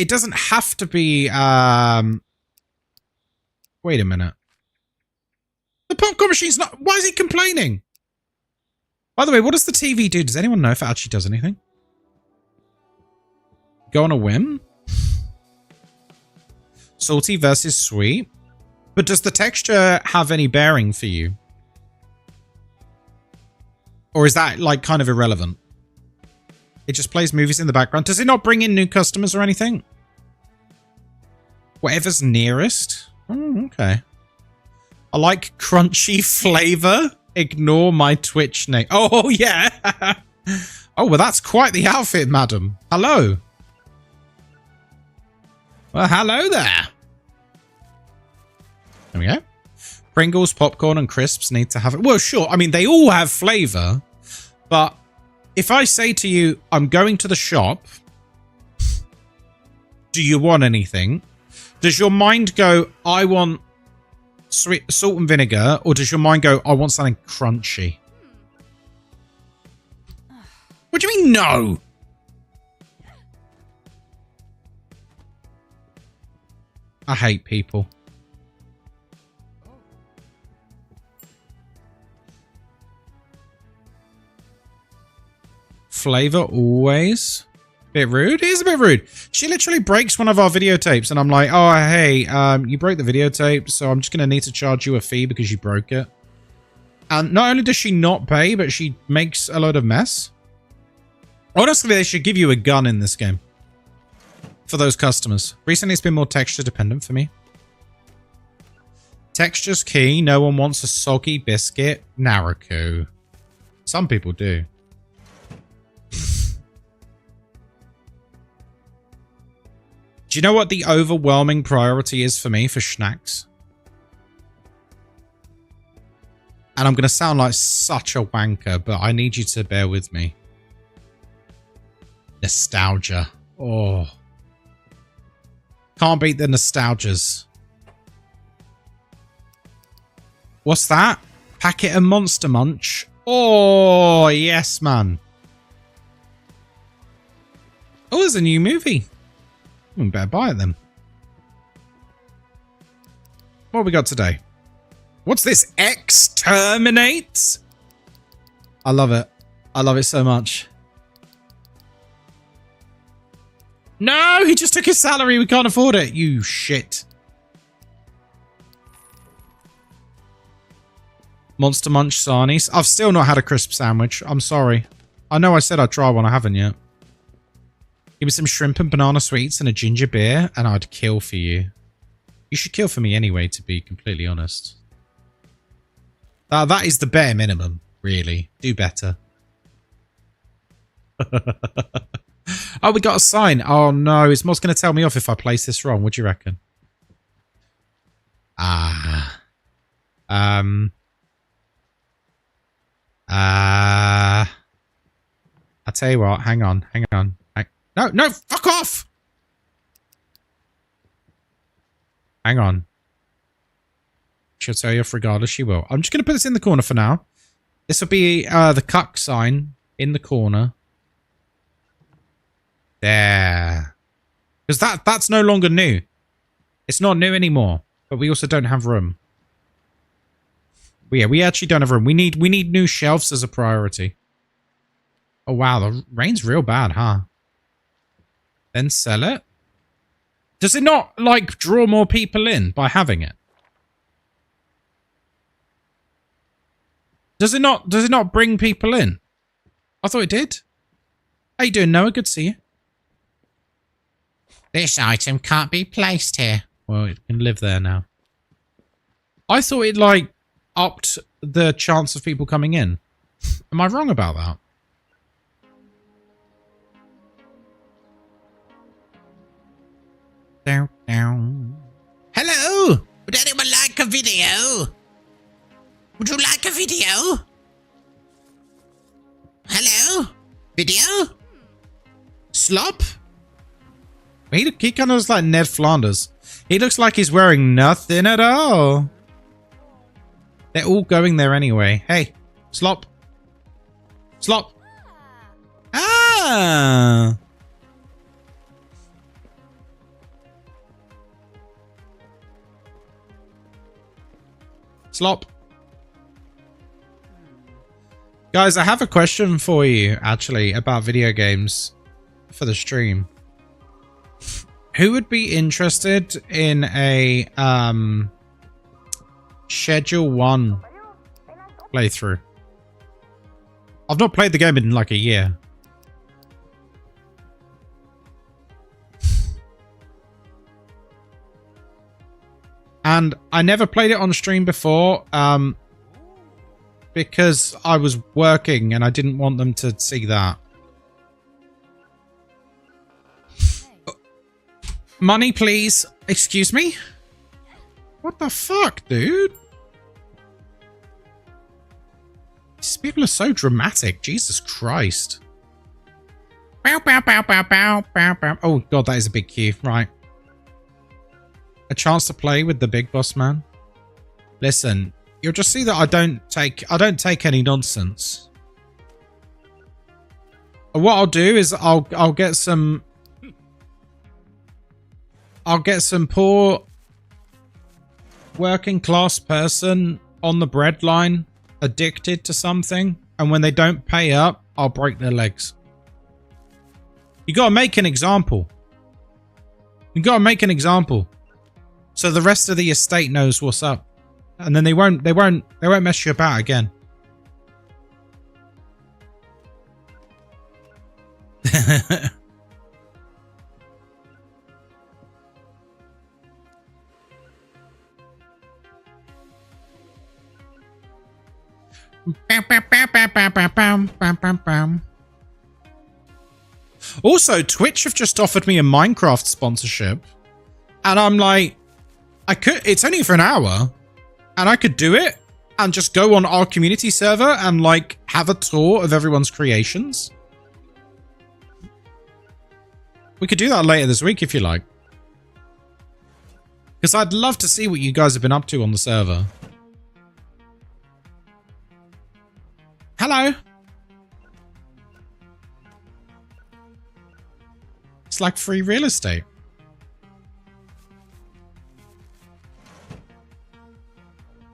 doesn't have to be, wait a minute. The popcorn machine's not, why is he complaining? By the way, what does the TV do? Does anyone know if it actually does anything? Go on a whim? Salty versus sweet. But does the texture have any bearing for you? Or is that, like, kind of irrelevant? It just plays movies in the background. Does it not bring in new customers or anything? Whatever's nearest? Oh, okay. I like crunchy flavor. Ignore my Twitch name. Oh, yeah. Oh, well, that's quite the outfit, madam. Hello. Well, hello there. There we go. Pringles, popcorn, and crisps need to have it. Well, sure. I mean, they all have flavor. But if I say to you, I'm going to the shop, do you want anything? Does your mind go, I want sweet salt and vinegar? Or does your mind go, I want something crunchy? What do you mean, no? I hate people. Flavor always. Bit rude. It is a bit rude. She literally breaks one of our videotapes and I'm like, oh, hey, you broke the videotape, so I'm just going to need to charge you a fee because you broke it. And not only does she not pay, but she makes a load of mess. Honestly, they should give you a gun in this game. For those customers. Recently, it's been more texture dependent for me. Texture's key. No one wants a soggy biscuit. Naruku. Some people do. Do you know what the overwhelming priority is for me for snacks? And I'm going to sound like such a wanker, but I need you to bear with me. Nostalgia. Oh. Can't beat the nostalgias. What's that? Packet of Monster Munch. Oh, yes, man. Oh, there's a new movie. We better buy it then. What have we got today? What's this? Exterminate? I love it. I love it so much. No, he just took his salary. We can't afford it. You shit. Monster Munch Sarnies. I've still not had a crisp sandwich. I'm sorry. I know I said I'd try one. I haven't yet. Give me some shrimp and banana sweets and a ginger beer, and I'd kill for you. You should kill for me anyway, to be completely honest. That is the bare minimum, really. Do better. Oh, we got a sign. Oh, no. Is Moz going to tell me off if I place this wrong? What do you reckon? I tell you what. Hang on. No, fuck off! Hang on. She'll tell you off regardless, she will. I'm just going to put this in the corner for now. This will be the cuck sign in the corner. There. Because that's no longer new. It's not new anymore. But we also don't have room. Yeah, we actually don't have room. We need new shelves as a priority. Oh, wow. The rain's real bad, huh? Then sell it? Does it not, like, draw more people in by having it? Does it not bring people in? I thought it did. How you doing, Noah? Good to see you. This item can't be placed here. Well, it can live there now. I thought it, like, upped the chance of people coming in. Am I wrong about that? Hello! Would anyone like a video? Would you like a video? Hello? Video? Slop? He kind of looks like Ned Flanders. He looks like he's wearing nothing at all. They're all going there anyway. Hey, Slop. Slop. Ah! Slop. Guys, I have a question for you, actually, about video games for the stream. Who would be interested in a Schedule 1 playthrough? I've not played the game in like a year. And I never played it on stream before because I was working and I didn't want them to see that. Money, please. Excuse me? What the fuck, dude? These people are so dramatic. Jesus Christ. Bow, bow, bow, bow, bow, bow, bow. Oh, God, that is a big queue. Right. A chance to play with the big boss man. Listen, you'll just see that I don't take any nonsense. What I'll do is I'll get some poor working class person on the breadline addicted to something, and when they don't pay up, I'll break their legs. You gotta make an example. You gotta make an example, so the rest of the estate knows what's up, and then they won't mess you about again. Also, Twitch have just offered me a Minecraft sponsorship, and I'm like, it's only for an hour, and I could do it and just go on our community server and like have a tour of everyone's creations. We could do that later this week if you like, because I'd love to see what you guys have been up to on the server. Hello. It's like free real estate.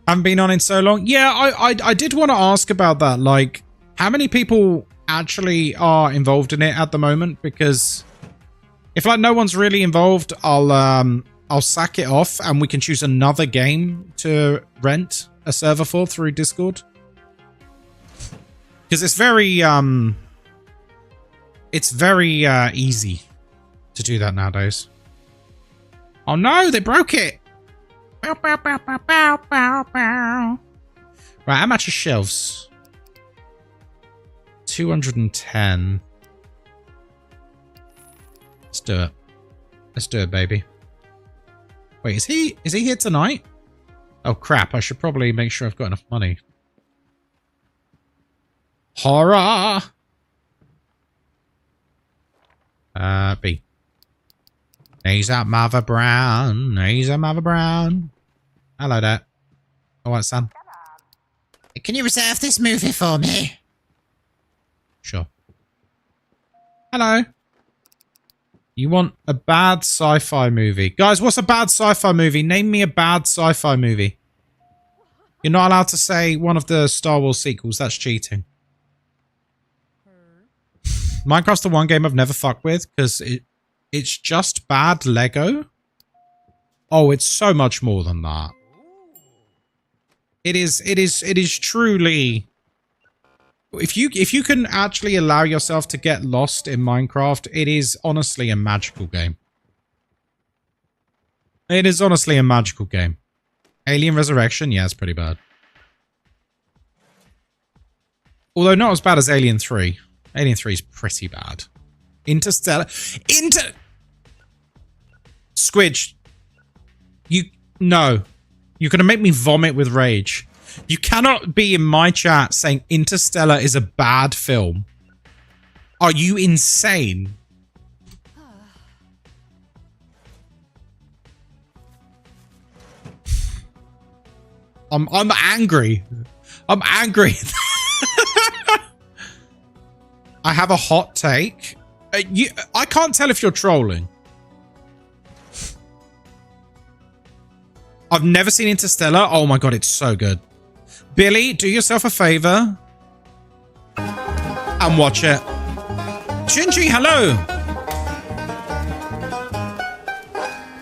Haven't been on in so long. Yeah, I did want to ask about that. Like, how many people actually are involved in it at the moment? Because if like no one's really involved, I'll sack it off and we can choose another game to rent a server for through Discord. Because it's very easy to do that nowadays. Oh no, they broke it. Bow, bow, bow, bow, bow, bow, bow. Right, how much are shelves? 210. Let's do it. Let's do it, baby. Wait, is he here tonight? Oh crap, I should probably make sure I've got enough money. Horror! B. He's at Mother Brown. He's at Mother Brown. Hello there. Alright, son. Can you reserve this movie for me? Sure. Hello. You want a bad sci-fi movie. Guys, what's a bad sci-fi movie? Name me a bad sci-fi movie. You're not allowed to say one of the Star Wars sequels. That's cheating. Minecraft's the one game I've never fucked with because it's just bad Lego. Oh, it's so much more than that. It is truly. If you can actually allow yourself to get lost in Minecraft, it is honestly a magical game. It is honestly a magical game. Alien Resurrection, yeah, it's pretty bad. Although not as bad as Alien 3. Alien 3 is pretty bad. Interstellar. Squidge. No. You're going to make me vomit with rage. You cannot be in my chat saying Interstellar is a bad film. Are you insane? I'm angry. I'm angry. I have a hot take. I can't tell if you're trolling. I've never seen Interstellar. Oh my god, it's so good. Billy, do yourself a favor and watch it. Gingy, hello.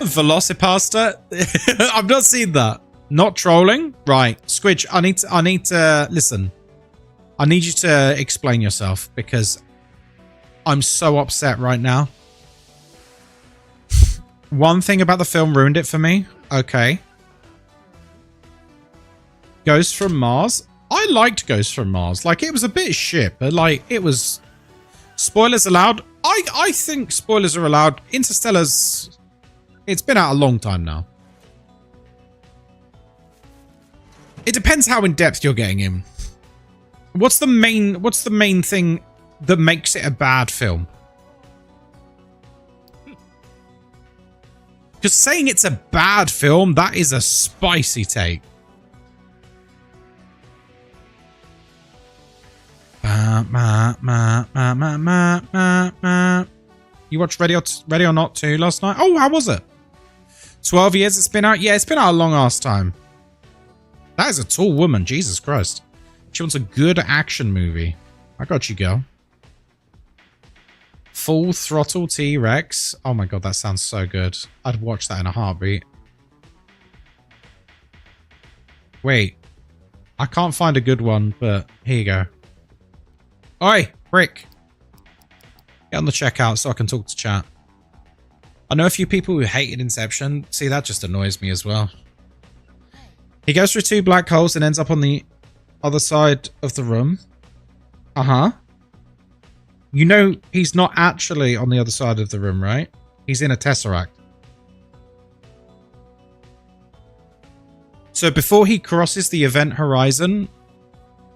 Velocipasta. I've not seen that. Not trolling? Right. Squidge, I need to listen. I need you to explain yourself because I'm so upset right now. One thing about the film ruined it for me. Okay. Ghost from Mars. I liked Ghost from Mars. Like, it was a bit shit, but like, it was... Spoilers allowed? I think spoilers are allowed. Interstellar's... It's been out a long time now. It depends how in depth you're getting in. What's the main thing that makes it a bad film? Because saying it's a bad film, that is a spicy take. You watched Ready or Not 2 last night? Oh, how was it? 12 years it's been out? Yeah, it's been out a long ass time. That is a tall woman. Jesus Christ. She wants a good action movie. I got you, girl. Full Throttle T-Rex. Oh my god, that sounds so good. I'd watch that in a heartbeat. Wait. I can't find a good one, but here you go. Oi, Rick. Get on the checkout so I can talk to chat. I know a few people who hated Inception. See, that just annoys me as well. He goes through 2 black holes and ends up on the other side of the room. Uh-huh. You know he's not actually on the other side of the room, right? He's in a tesseract. So before he crosses the event horizon,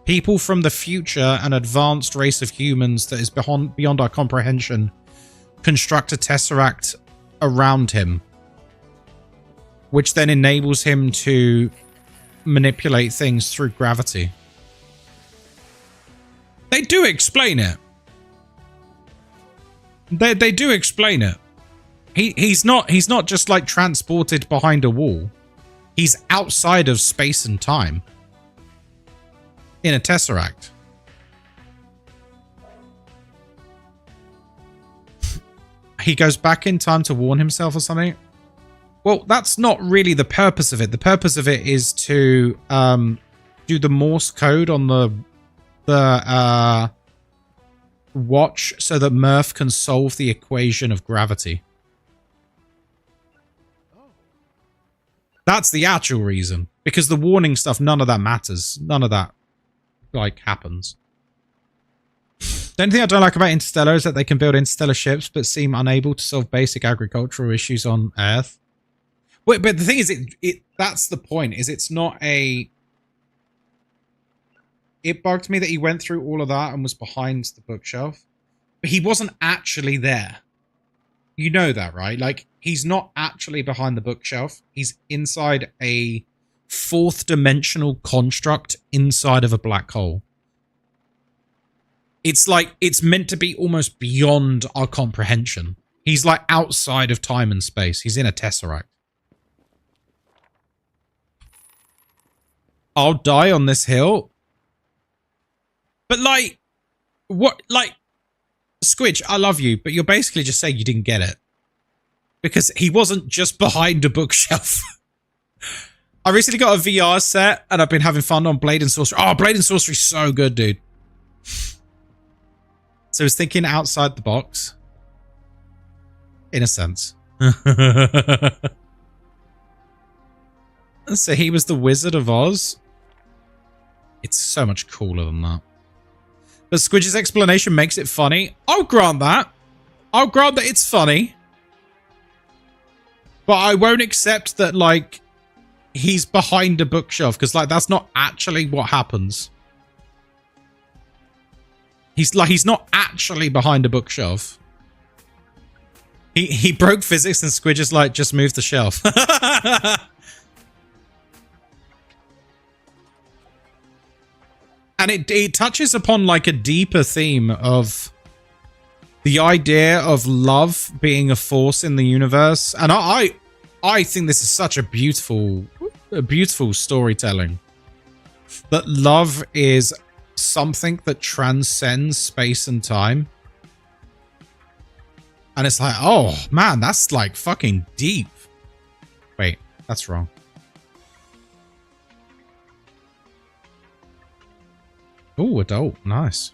people from the future, an advanced race of humans that is beyond our comprehension, construct a tesseract around him, which then enables him to manipulate things through gravity. They do explain it. They do explain it. He's not just like transported behind a wall. He's outside of space and time in a tesseract. He goes back in time to warn himself or something. Well, that's not really the purpose of it. The purpose of it is to do the Morse code on the watch so that Murph can solve the equation of gravity. That's the actual reason. Because the warning stuff, none of that matters. None of that, like, happens. The only thing I don't like about Interstellar is that they can build interstellar ships but seem unable to solve basic agricultural issues on Earth. Wait, but the thing is, that's the point, is it's not a... It bugged me that he went through all of that and was behind the bookshelf. But he wasn't actually there. You know that, right? Like, he's not actually behind the bookshelf. He's inside a 4th dimensional construct inside of a black hole. It's like, it's meant to be almost beyond our comprehension. He's like outside of time and space. He's in a tesseract. I'll die on this hill. But like, what, like, Squidge, I love you, but you're basically just saying you didn't get it. Because he wasn't just behind a bookshelf. I recently got a VR set, and I've been having fun on Blade and Sorcery. Oh, Blade and Sorcery is so good, dude. So I was thinking outside the box. In a sense. So he was the Wizard of Oz. It's so much cooler than that. But Squidge's explanation makes it funny. I'll grant that. I'll grant that it's funny. But I won't accept that, like, he's behind a bookshelf. Because, like, that's not actually what happens. He's not actually behind a bookshelf. He broke physics and Squidge is like, just move the shelf. And it touches upon like a deeper theme of the idea of love being a force in the universe. And I think this is such a beautiful storytelling. That love is something that transcends space and time. And it's like, oh man, that's like fucking deep. Wait, that's wrong. Oh, adult. Nice.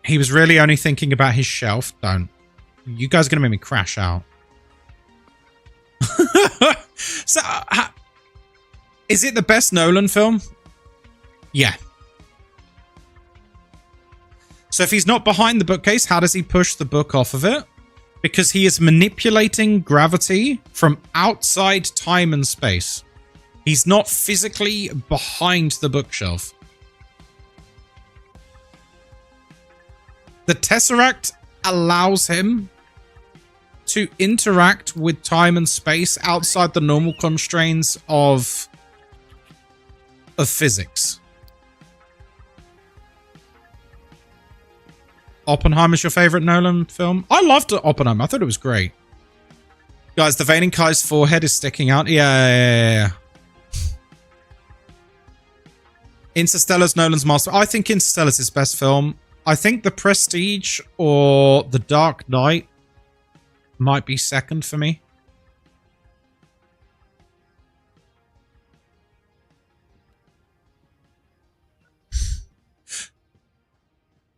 He was really only thinking about his shelf. Don't. You guys are going to make me crash out. So, is it the best Nolan film? Yeah. So if he's not behind the bookcase, how does he push the book off of it? Because he is manipulating gravity from outside time and space. He's not physically behind the bookshelf. The Tesseract allows him to interact with time and space outside the normal constraints of physics. Oppenheimer's your favorite Nolan film? I loved Oppenheimer. I thought it was great. Guys, the vein in Kai's forehead is sticking out. Yeah. Interstellar's Nolan's master. I think Interstellar's his best film. I think The Prestige or The Dark Knight might be second for me.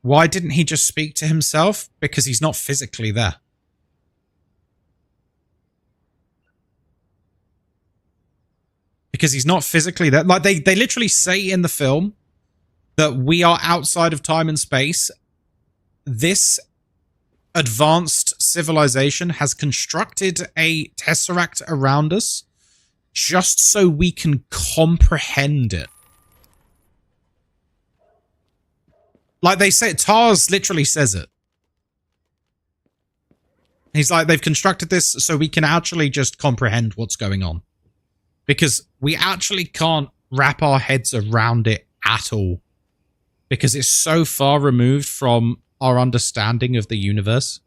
Why didn't he just speak to himself? Because he's not physically there. Because he's not physically there. Like, they literally say in the film that we are outside of time and space. This advanced civilization has constructed a tesseract around us just so we can comprehend it. Like they say, Tars literally says it. He's like, they've constructed this so we can actually just comprehend what's going on. Because we actually can't wrap our heads around it at all. Because it's so far removed from our understanding of the universe.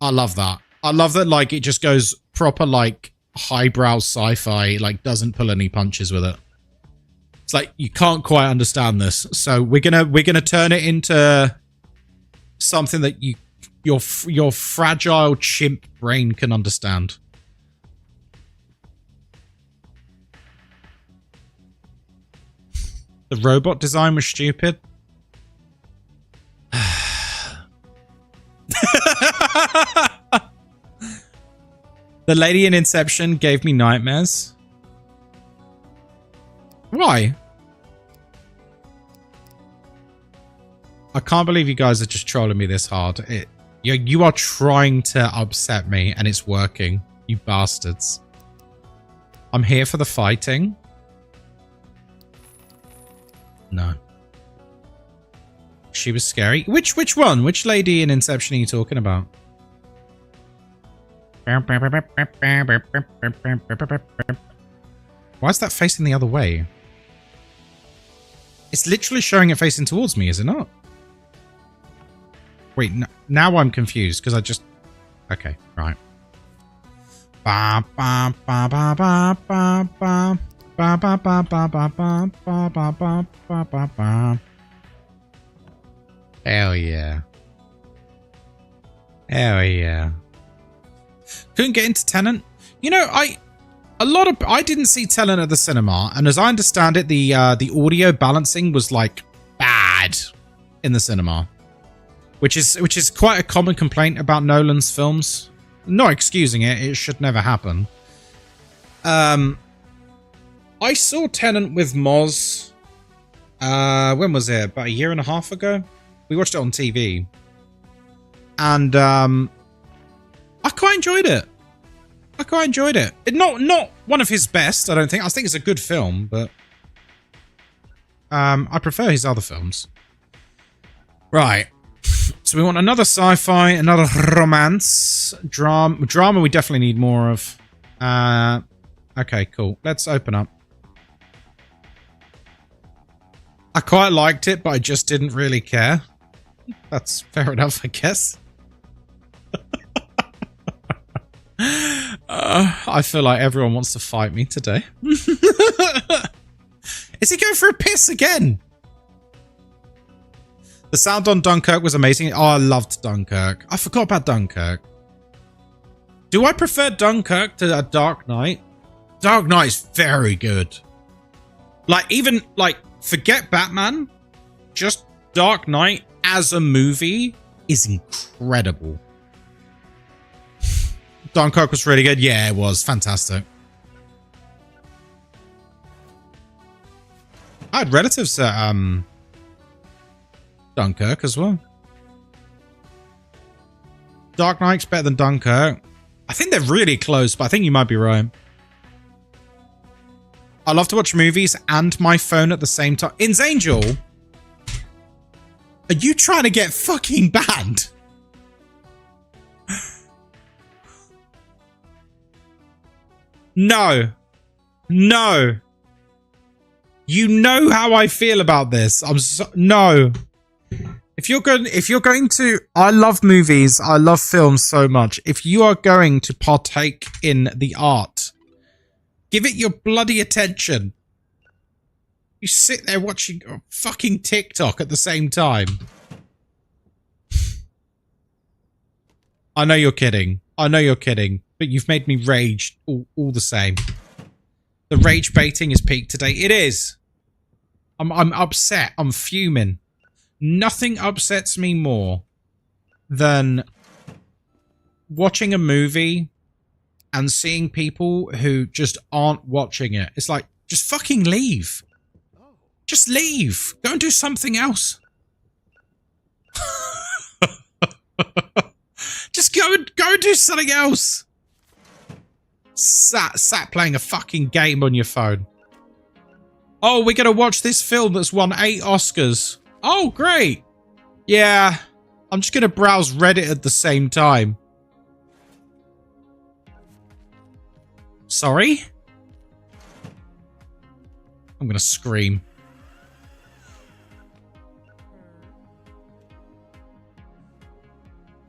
I love that. I love that, like, it just goes proper, like, highbrow sci-fi, like, doesn't pull any punches with it. It's like, you can't quite understand this. So we're gonna turn it into something that your fragile chimp brain can understand. The robot design was stupid. The lady in Inception gave me nightmares. Why? I can't believe you guys are just trolling me this hard. You are trying to upset me, and it's working. You bastards. I'm here for the fighting. No. She was scary. Which one? Which lady in Inception are you talking about? Why is that facing the other way? It's literally showing it facing towards me, is it not? Wait, now I'm confused because I just... Okay, right. Ba ba ba ba ba ba ba ba ba ba ba ba ba ba ba ba ba ba ba. Hell yeah. Hell yeah. Couldn't get into Tenet. You know, I didn't see Tenet at the cinema, and as I understand it, the audio balancing was like bad in the cinema, which is quite a common complaint about Nolan's films. Not excusing it; it should never happen. I saw Tenet with Moz. When was it? About a year and a half ago. We watched it on TV, and I quite enjoyed it. I quite enjoyed it. Not one of his best, I don't think. I think it's a good film, but I prefer his other films. Right. So we want another sci-fi, another romance, drama. We definitely need more of. Okay, cool. Let's open up. I quite liked it, but I just didn't really care. That's fair enough, I guess. I feel like everyone wants to fight me today. Is he going for a piss again? The sound on Dunkirk was amazing. Oh, I loved Dunkirk. I forgot about Dunkirk. Do I prefer Dunkirk to Dark Knight? Dark Knight is very good. Like, even, like, forget Batman. Just Dark Knight as a movie is incredible. Dunkirk was really good. Yeah, it was. Fantastic. I had relatives at Dunkirk as well. Dark Knight's better than Dunkirk. I think they're really close, but I think you might be right. I love to watch movies and my phone at the same time. In's Angel? Are you trying to get fucking banned? No. No. You know how I feel about this. No. If you're going to, I love movies, I love films so much. If you are going to partake in the art, give it your bloody attention. You sit there watching fucking TikTok at the same time. I know you're kidding. I know you're kidding, but you've made me rage all the same. The rage baiting is peaked today. It is. I'm upset. I'm fuming. Nothing upsets me more than watching a movie and seeing people who just aren't watching it. It's like, just fucking leave. Just leave. Go and do something else. Just go and do something else. Sat playing a fucking game on your phone. Oh, we're gonna watch this film that's won 8 Oscars. Oh, great. Yeah, I'm just gonna browse Reddit at the same time. Sorry? I'm gonna scream.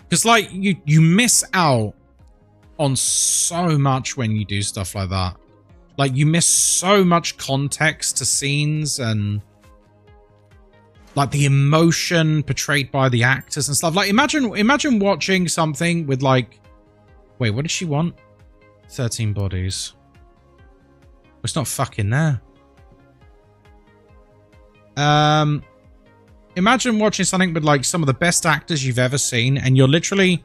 Because, like, you miss out on so much when you do stuff like that. Like, you miss so much context to scenes and, like, the emotion portrayed by the actors and stuff. Like, imagine watching something with, like... Wait, what did she want? 13 bodies. It's not fucking there. Imagine watching something with, like, some of the best actors you've ever seen, and you're literally...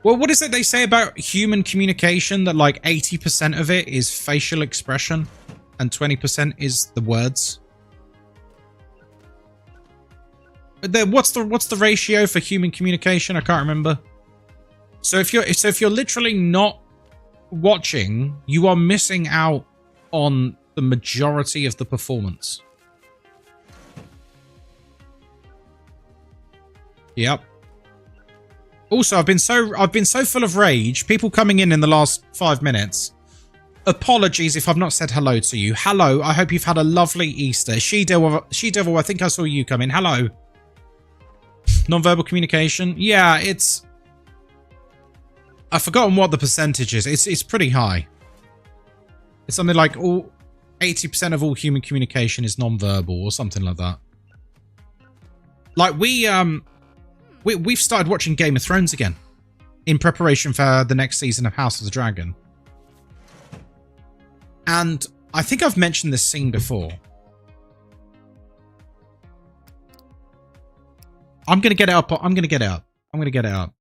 Well, what is it they say about human communication? That, like, 80% of it is facial expression, and 20% is the words. What's the ratio for human communication? I can't remember. So if you're literally not watching, you are missing out on the majority of the performance. Yep. Also, I've been so full of rage. People coming in the last 5 minutes. Apologies if I've not said hello to you. Hello. I hope you've had a lovely Easter. She-Devil, I think I saw you come in. Hello. Non-verbal communication. Yeah, it's... I've forgotten what the percentage is. It's pretty high. It's something like 80% of all human communication is non-verbal or something like that. Like, we've started watching Game of Thrones again in preparation for the next season of House of the Dragon. And I think I've mentioned this scene before. I'm going to get it up. I'm going to get it up. I'm going to get it up.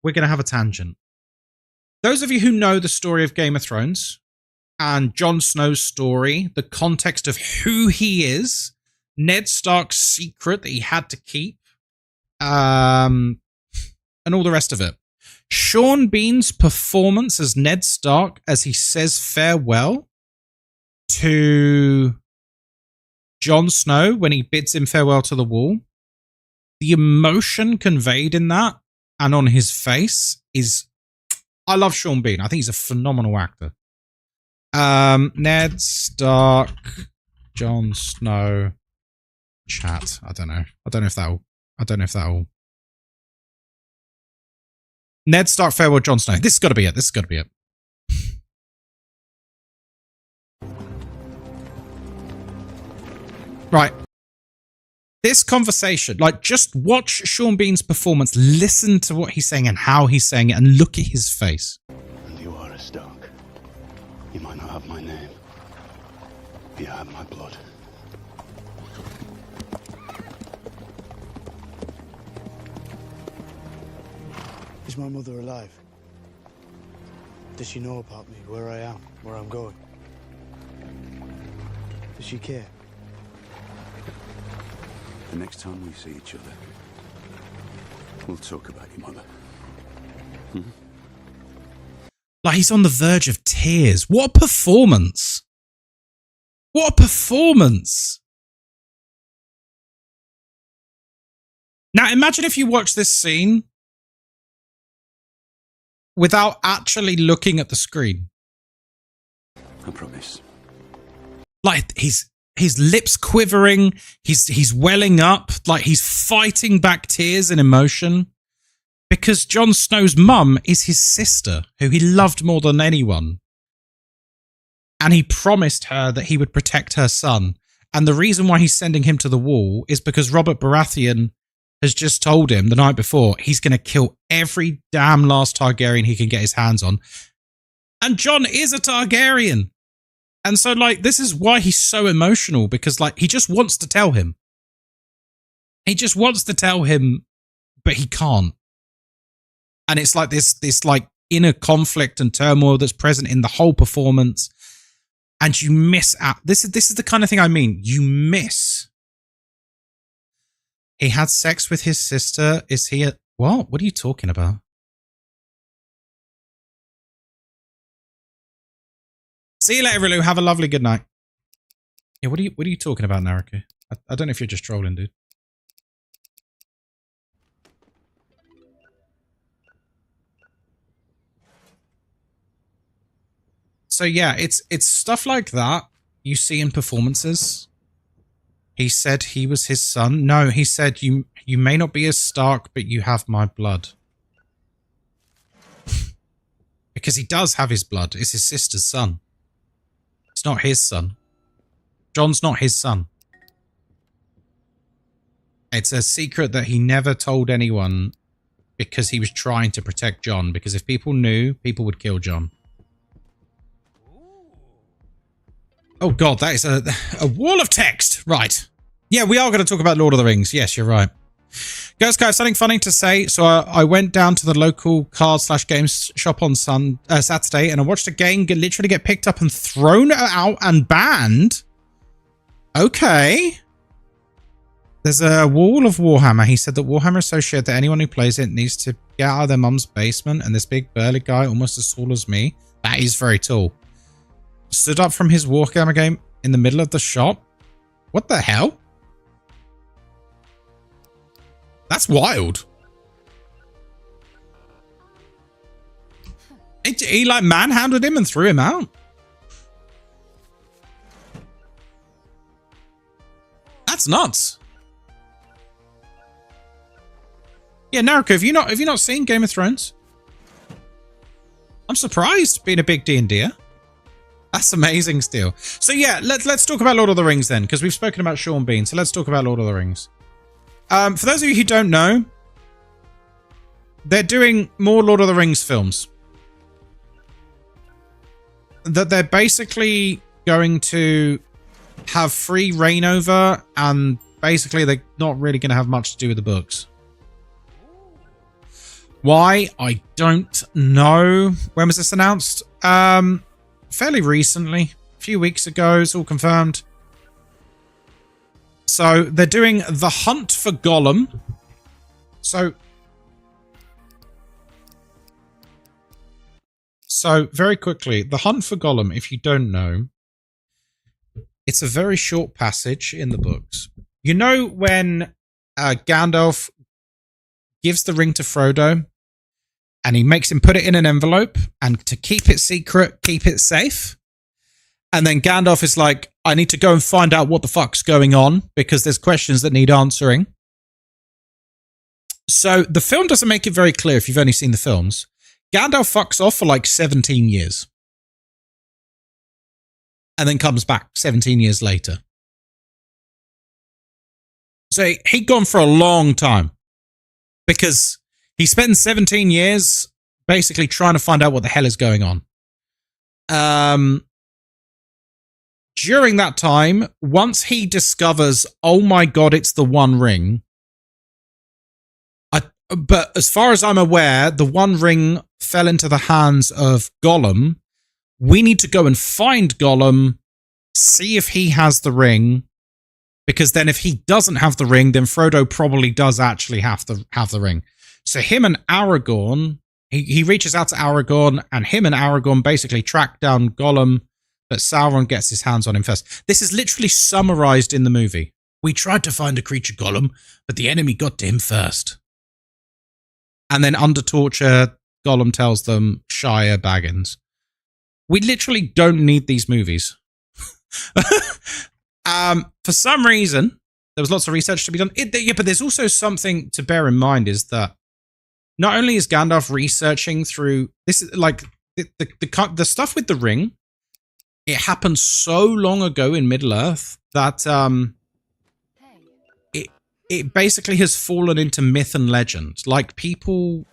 We're going to have a tangent. Those of you who know the story of Game of Thrones and Jon Snow's story, the context of who he is, Ned Stark's secret that he had to keep, and all the rest of it. Sean Bean's performance as Ned Stark as he says farewell to Jon Snow when he bids him farewell to the wall. The emotion conveyed in that and on his face is... I love Sean Bean. I think he's a phenomenal actor. Ned Stark, Jon Snow, chat. I don't know if that'll... Ned Stark, farewell, Jon Snow. This has got to be it. Right. This conversation, like, just watch Sean Bean's performance, listen to what he's saying and how he's saying it, and look at his face. And you are a Stark. You might not have my name, but you have my blood. Is my mother alive? Does she know about me, where I am, where I'm going? Does she care? The next time we see each other, we'll talk about your mother. Hmm? Like, he's on the verge of tears. What a performance! What a performance! Now, imagine if you watch this scene without actually looking at the screen. I promise. Like, his his lips quivering. He's welling up, like he's fighting back tears and emotion. Because Jon Snow's mum is his sister, who he loved more than anyone. And he promised her that he would protect her son. And the reason why he's sending him to the wall is because Robert Baratheon has just told him the night before he's going to kill every damn last Targaryen he can get his hands on. And Jon is a Targaryen. And so, like, this is why he's so emotional, because, like, he just wants to tell him. He just wants to tell him, but he can't. And it's like this like inner conflict and turmoil that's present in the whole performance. And you miss out. This is the kind of thing I mean. You miss. He had sex with his sister. Is he a what? What are you talking about? See you later, Rilu. Have a lovely good night. Yeah, what are you talking about, Naruki? I don't know if you're just trolling, dude. So yeah, it's stuff like that you see in performances. He said he was his son. No, he said you may not be as Stark, but you have my blood. Because he does have his blood. It's his sister's son. It's not his son. Jon's not his son. It's a secret that he never told anyone because he was trying to protect Jon. Because if people knew, people would kill Jon. Oh god, that is a wall of text. Right. Yeah, we are going to talk about Lord of the Rings. Yes, you're right. Ghostkai, I have something funny to say. So I went down to the local card/games shop on Saturday, and I watched a game literally get picked up and thrown out and banned. Okay. There's a wall of Warhammer. He said that Warhammer is so shit that anyone who plays it needs to get out of their mum's basement, and this big burly guy, almost as tall as me, that is very tall, stood up from his Warhammer game in the middle of the shop. What the hell? That's wild. He like manhandled him and threw him out. That's nuts. Yeah, Naruko, have you not seen Game of Thrones? I'm surprised, being a big D&D'er. That's amazing still. So yeah, let's talk about Lord of the Rings then, because we've spoken about Sean Bean, so let's talk about Lord of the Rings. For those of you who don't know, they're doing more Lord of the Rings films. That they're basically going to have free reign over, and basically they're not really going to have much to do with the books. Why? I don't know. When was this announced? Fairly recently. A few weeks ago. It's all confirmed. So they're doing The Hunt for Gollum. So very quickly, The Hunt for Gollum, if you don't know, it's a very short passage in the books. You know when Gandalf gives the ring to Frodo and he makes him put it in an envelope and to keep it secret, keep it safe? And then Gandalf is like, I need to go and find out what the fuck's going on because there's questions that need answering. So the film doesn't make it very clear if you've only seen the films. Gandalf fucks off for like 17 years. And then comes back 17 years later. So he'd gone for a long time. Because he spent 17 years basically trying to find out what the hell is going on. During that time, once he discovers, oh my god, it's the One Ring. But as far as I'm aware, the One Ring fell into the hands of Gollum. We need to go and find Gollum, see if he has the ring. Because then if he doesn't have the ring, then Frodo probably does actually have the ring. So him and Aragorn, he reaches out to Aragorn, and him and Aragorn basically track down Gollum, but Sauron gets his hands on him first. This is literally summarized in the movie. We tried to find a creature Gollum, but the enemy got to him first. And then under torture, Gollum tells them, Shire Baggins. We literally don't need these movies. For some reason, there was lots of research to be done. Yeah, but there's also something to bear in mind is that not only is Gandalf researching through this, like the stuff with the ring, it happened so long ago in Middle Earth that it basically has fallen into myth and legend. Like people,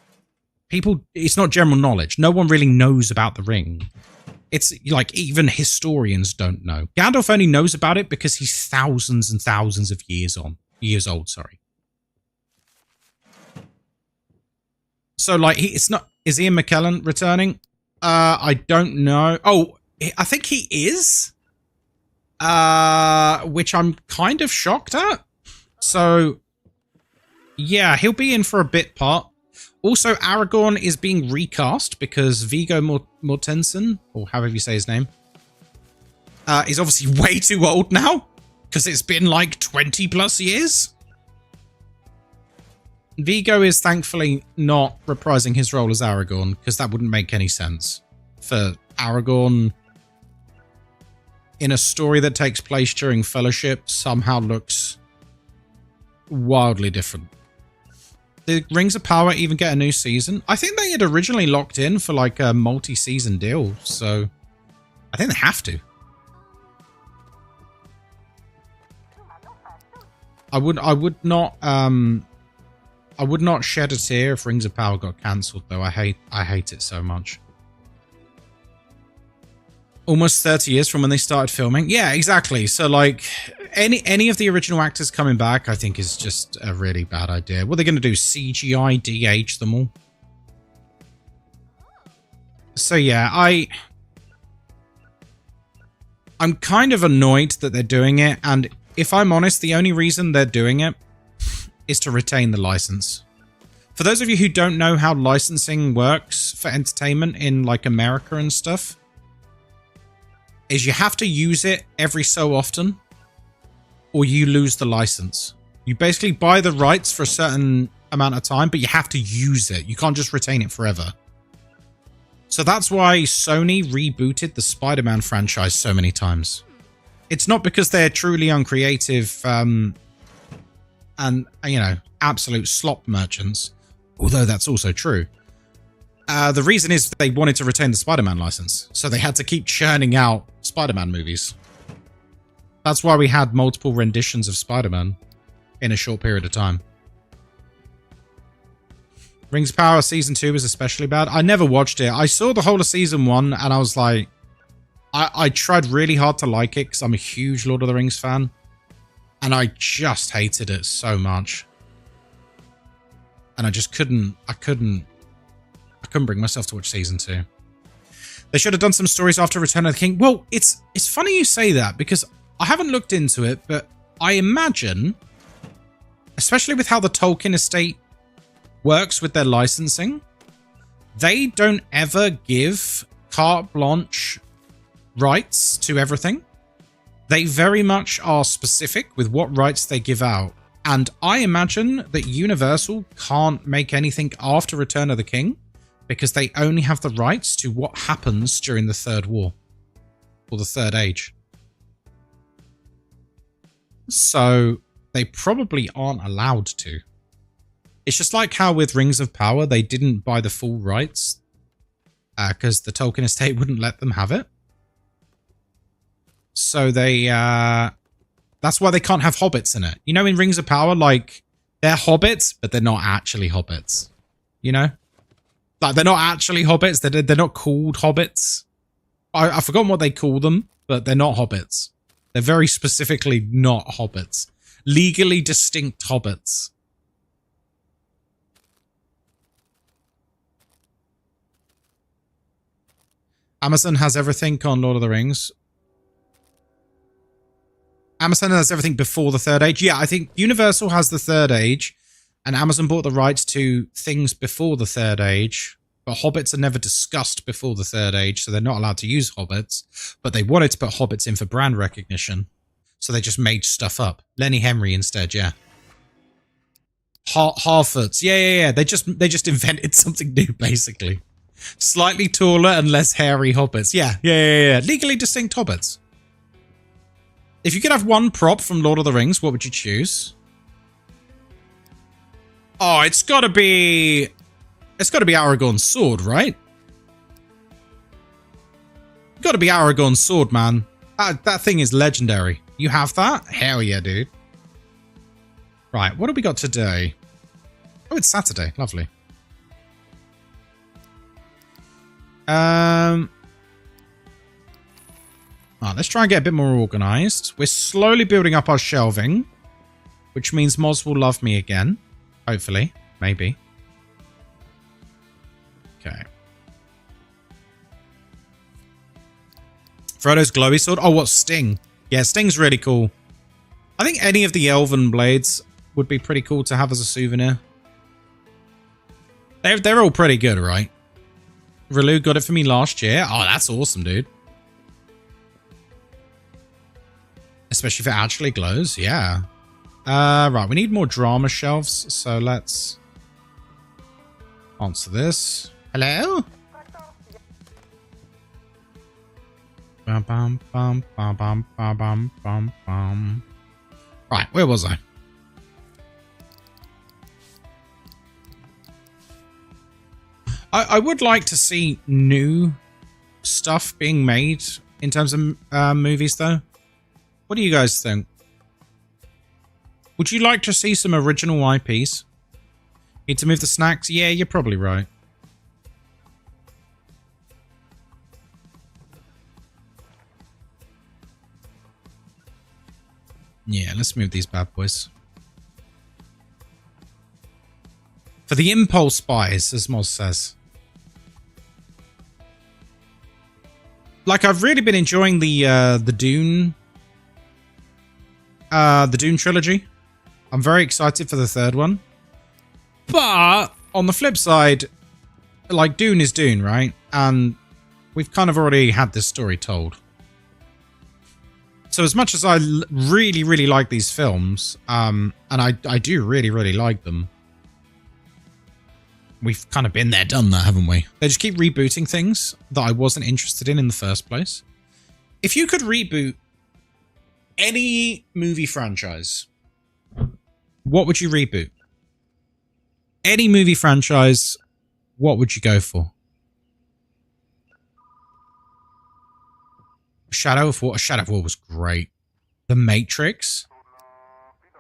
it's not general knowledge. No one really knows about the ring. It's like even historians don't know. Gandalf only knows about it because he's thousands and thousands of years old. Sorry. So like it's not. Is Ian McKellen returning? I don't know. Oh, I think he is. Which I'm kind of shocked at. So, yeah, he'll be in for a bit part. Also, Aragorn is being recast because Viggo Mortensen, or however you say his name, is obviously way too old now because it's been like 20 plus years. Viggo is thankfully not reprising his role as Aragorn because that wouldn't make any sense for Aragorn in a story that takes place during Fellowship somehow looks wildly different. Did Rings of Power even get a new season? I think they had originally locked in for like a multi-season deal, so I think they have to. I would not shed a tear if Rings of Power got cancelled though. I hate it so much. Almost 30 years from when they started filming. Yeah, exactly. So like any of the original actors coming back, I think is just a really bad idea. What are they going to do? CGI DH them all? So yeah, I'm kind of annoyed that they're doing it. And if I'm honest, the only reason they're doing it is to retain the license. For those of you who don't know how licensing works for entertainment in like America and stuff, is you have to use it every so often or you lose the license. You basically buy the rights for a certain amount of time, but you have to use it. You can't just retain it forever. So that's why Sony rebooted the Spider-Man franchise so many times. It's not because they're truly uncreative and, you know, absolute slop merchants, although that's also true. The reason is they wanted to retain the Spider-Man license, so they had to keep churning out Spider-Man movies. That's why we had multiple renditions of Spider-Man in a short period of time. Rings of Power Season 2 was especially bad. I never watched it. I saw the whole of Season 1 and I was like... I tried really hard to like it because I'm a huge Lord of the Rings fan. And I just hated it so much. And I just couldn't bring myself to watch Season 2. They should have done some stories after Return of the King. Well, it's funny you say that because I haven't looked into it, but I imagine, especially with how the Tolkien estate works with their licensing, they don't ever give carte blanche rights to everything. They very much are specific with what rights they give out. And I imagine that Universal can't make anything after Return of the King because they only have the rights to what happens during the Third War or the Third Age. So they probably aren't allowed to. It's just like how with Rings of Power, they didn't buy the full rights because the Tolkien estate wouldn't let them have it. So they, that's why they can't have hobbits in it. You know, in Rings of Power, like, they're hobbits, but they're not actually hobbits. You know? Like, they're not actually hobbits. They're not called hobbits. I've forgotten what they call them, but they're not hobbits. They're very specifically not hobbits. Legally distinct hobbits. Amazon has everything on Lord of the Rings. Amazon has everything before the Third Age. Yeah, I think Universal has the Third Age, and Amazon bought the rights to things before the Third Age. But hobbits are never discussed before the Third Age, so they're not allowed to use hobbits. But they wanted to put hobbits in for brand recognition, so they just made stuff up. Lenny Henry instead, yeah. Harfoots, yeah. They just invented something new, basically. Slightly taller and less hairy hobbits. Yeah. Legally distinct hobbits. If you could have one prop from Lord of the Rings, what would you choose? Oh, it's got to be Aragorn's sword, right? Got to be Aragorn's sword, man. That thing is legendary. You have that? Hell yeah, dude. Right, what have we got today? Oh, it's Saturday. Lovely. Right, let's try and get a bit more organized. We're slowly building up our shelving, which means Moz will love me again. Hopefully. Maybe. Okay. Frodo's glowy sword. Oh, what Sting? Yeah, Sting's really cool. I think any of the elven blades would be pretty cool to have as a souvenir. They're all pretty good, right? Relu got it for me last year. Oh, that's awesome, dude. Especially if it actually glows. Yeah. Right, we need more drama shelves. So let's answer this. Hello? Bum, bum, bum, bum, bum, bum, bum, bum. Right, where was I? I would like to see new stuff being made in terms of movies, though. What do you guys think? Would you like to see some original IPs? Need to move the snacks? Yeah, you're probably right. Yeah, let's move these bad boys. For the impulse buys, as Moz says. Like, I've really been enjoying the Dune trilogy. I'm very excited for the third one. But on the flip side, like, Dune is Dune, right? And we've kind of already had this story told. So as much as I really, really like these films, and I do really, really like them, we've kind of been there, done that, haven't we? They just keep rebooting things that I wasn't interested in the first place. If you could reboot any movie franchise, what would you reboot? Any movie franchise, what would you go for? Shadow of War. Shadow of War was great. The Matrix.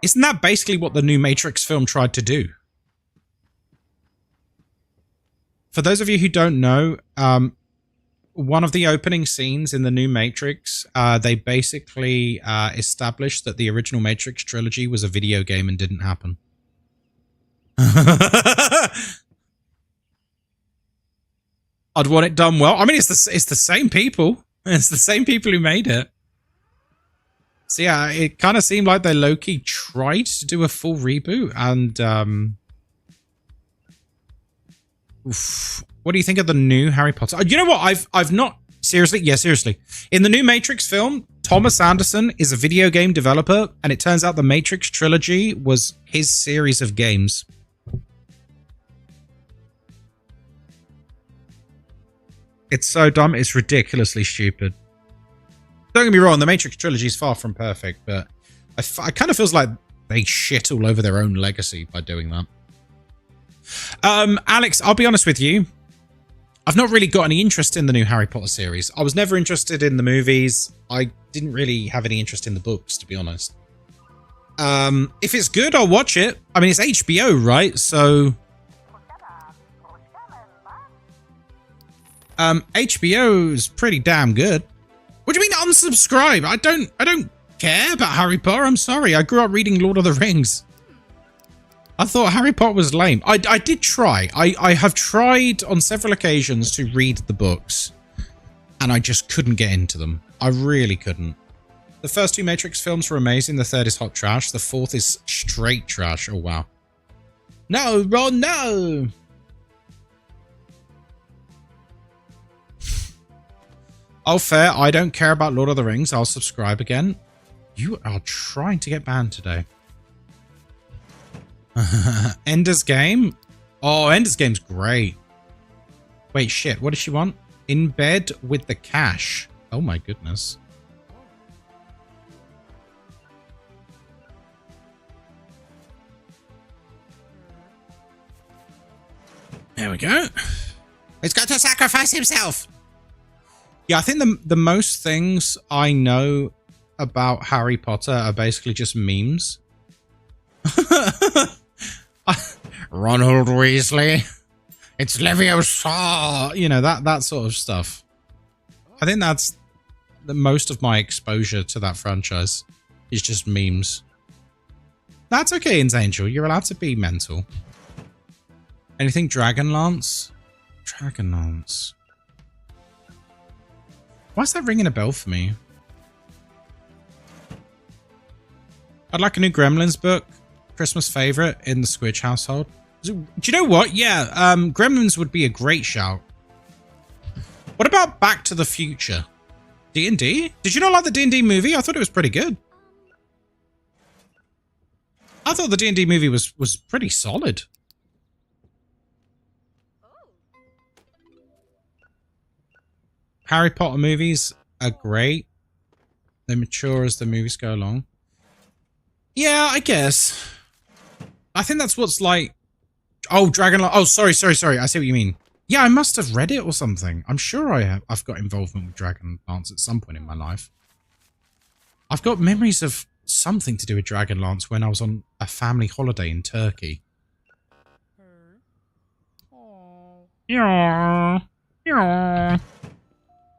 Isn't that basically what the new Matrix film tried to do? For those of you who don't know, one of the opening scenes in the new Matrix, they basically established that the original Matrix trilogy was a video game and didn't happen. I'd want it done well. I mean, it's the same people. It's the same people who made it. So yeah, it kind of seemed like they low-key tried to do a full reboot, and oof. What do you think of the new Harry Potter? You know what? I've not seriously. Yeah, seriously. In the new Matrix film, Thomas Anderson is a video game developer, and it turns out the Matrix trilogy was his series of games. It's so dumb. It's ridiculously stupid. Don't get me wrong. The Matrix trilogy is far from perfect, but I kind of feels like they shit all over their own legacy by doing that. Alex, I'll be honest with you. I've not really got any interest in the new Harry Potter series. I was never interested in the movies. I didn't really have any interest in the books, to be honest. If it's good, I'll watch it. I mean, it's HBO, right? So HBO is pretty damn good. What do you mean unsubscribe? I don't care about Harry Potter. I'm sorry. I grew up reading Lord of the Rings. I thought Harry Potter was lame. I did try. I have tried on several occasions to read the books, and I just couldn't get into them. I really couldn't. The first two Matrix films were amazing. The third is hot trash. The fourth is straight trash. Oh, wow. No, Ron, no! Oh, fair. I don't care about Lord of the Rings. I'll subscribe again. You are trying to get banned today. Ender's Game? Oh, Ender's Game's great. Wait, shit. What does she want? In bed with the cash. Oh, my goodness. There we go. He's got to sacrifice himself. Yeah, I think the most things I know about Harry Potter are basically just memes. Ronald Weasley. It's Leviosa. You know, that sort of stuff. I think that's the most of my exposure to that franchise is just memes. That's okay, Angel. You're allowed to be mental. Anything Dragonlance? Dragonlance. Why is that ringing a bell for me? I'd like a new Gremlins book. Christmas favorite in the Squidge household. Do you know what? Yeah, Gremlins would be a great shout. What about Back to the Future? D&D? Did you not like the D&D movie? I thought it was pretty good. I thought the D&D movie was pretty solid. Harry Potter movies are great. They mature as the movies go along. Yeah, I guess. I think that's what's like... Oh, Dragonlance. Oh, sorry. I see what you mean. Yeah, I must have read it or something. I'm sure I've got involvement with Dragonlance at some point in my life. I've got memories of something to do with Dragonlance when I was on a family holiday in Turkey. Yeah.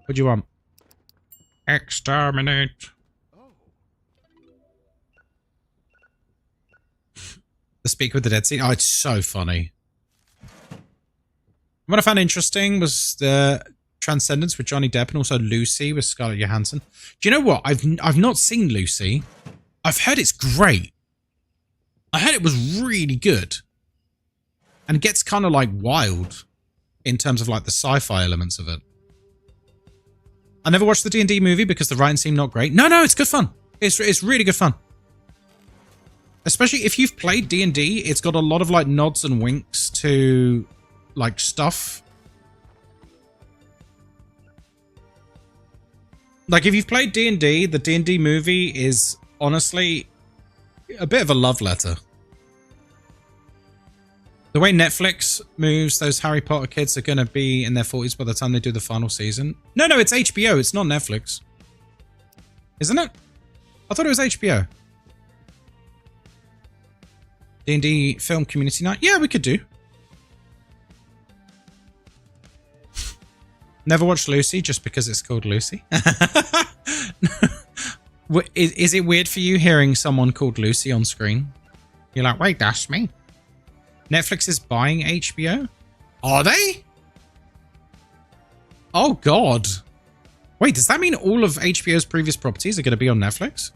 What do you want? Exterminate. The Speaker with the Dead Scene. Oh, it's so funny. What I found interesting was the Transcendence with Johnny Depp and also Lucy with Scarlett Johansson. Do you know what? I've not seen Lucy. I've heard it's great. I heard it was really good. And it gets kind of like wild in terms of like the sci-fi elements of it. I never watched the D&D movie because the writing seemed not great. No, it's good fun. It's really good fun. Especially if you've played D&D, it's got a lot of like nods and winks to like stuff. Like if you've played D&D, the D&D movie is honestly a bit of a love letter. The way Netflix moves, those Harry Potter kids are going to be in their 40s by the time they do the final season. No, it's HBO. It's not Netflix. Isn't it? I thought it was HBO. D&D film community night? Yeah, we could do. Never watched Lucy just because it's called Lucy. Is it weird for you hearing someone called Lucy on screen? You're like, wait, that's me. Netflix is buying HBO? Are they? Oh, God. Wait, does that mean all of HBO's previous properties are going to be on Netflix?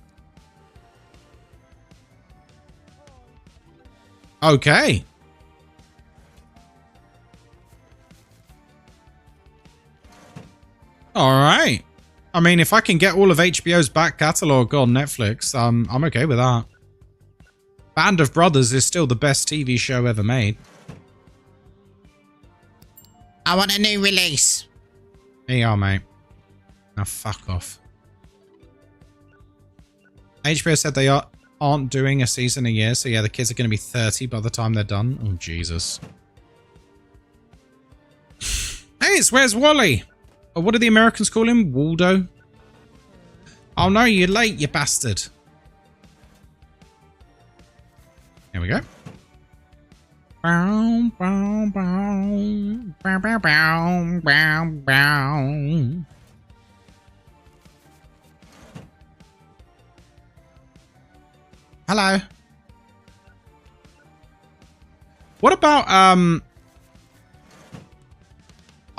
Okay. All right. I mean, if I can get all of HBO's back catalogue on Netflix, I'm okay with that. Band of Brothers is still the best TV show ever made. I want a new release. Here you are, mate. Now fuck off. HBO said they aren't doing a season a year, so yeah, the kids are going to be 30 by the time they're done. Oh, Jesus. Hey, it's Where's Wally? Or what do the Americans call him? Waldo? Oh no, you're late, you bastard. Here we go. Bow, bow, bow. Bow, bow, bow, bow, bow. Hello. What about, I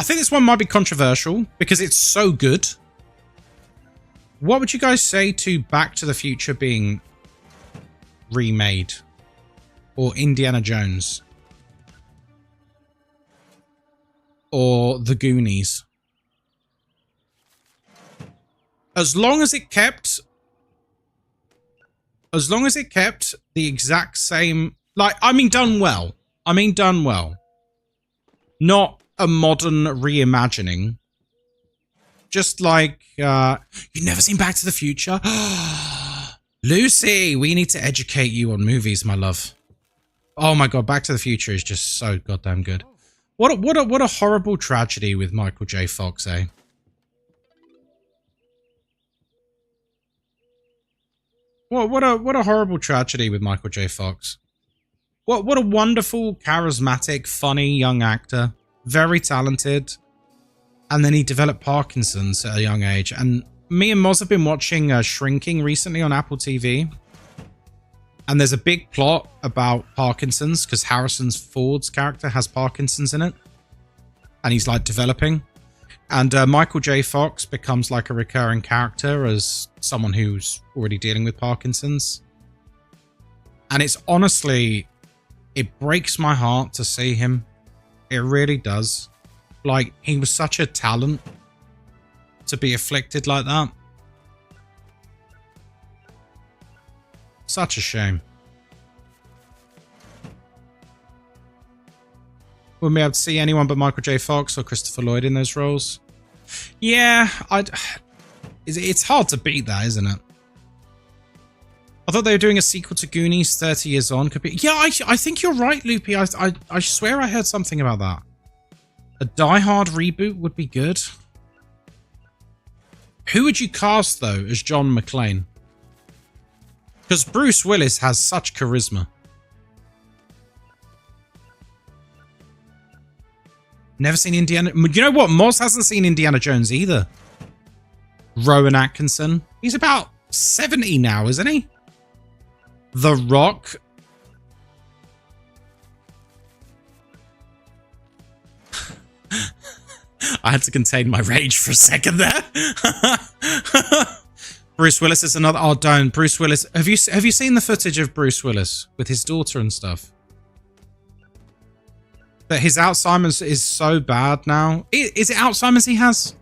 think this one might be controversial because it's so good. What would you guys say to Back to the Future being remade? Or Indiana Jones? Or The Goonies? As long as it kept the exact same, like, I mean done well. Not a modern reimagining. Just like, you've never seen Back to the Future? Lucy, we need to educate you on movies, my love. Oh my god, Back to the Future is just so goddamn good. What a horrible tragedy with Michael J. Fox, eh? What a horrible tragedy with Michael J. Fox. What a wonderful, charismatic, funny young actor, very talented, and then he developed Parkinson's at a young age. And me and Moz have been watching Shrinking recently on Apple TV, and there's a big plot about Parkinson's because Harrison Ford's character has Parkinson's in it, and he's like developing. And Michael J. Fox becomes like a recurring character as someone who's already dealing with Parkinson's. And it's honestly, it breaks my heart to see him. It really does. Like, he was such a talent to be afflicted like that. Such a shame. Wouldn't be able to see anyone but Michael J. Fox or Christopher Lloyd in those roles. Yeah, it's hard to beat that, isn't it? I thought they were doing a sequel to Goonies 30 years on. Could be. Yeah, I think you're right, Loopy. I swear I heard something about that. A Die Hard reboot would be good. Who would you cast, though, as John McClane? Because Bruce Willis has such charisma. Never seen Indiana... You know what? Moz hasn't seen Indiana Jones either. Rowan Atkinson. He's about 70 now, isn't he? The Rock. I had to contain my rage for a second there. Bruce Willis is another... Oh, don't. Bruce Willis. Have you seen the footage of Bruce Willis with his daughter and stuff? That his Alzheimer's is so bad now. Is it Alzheimer's he has?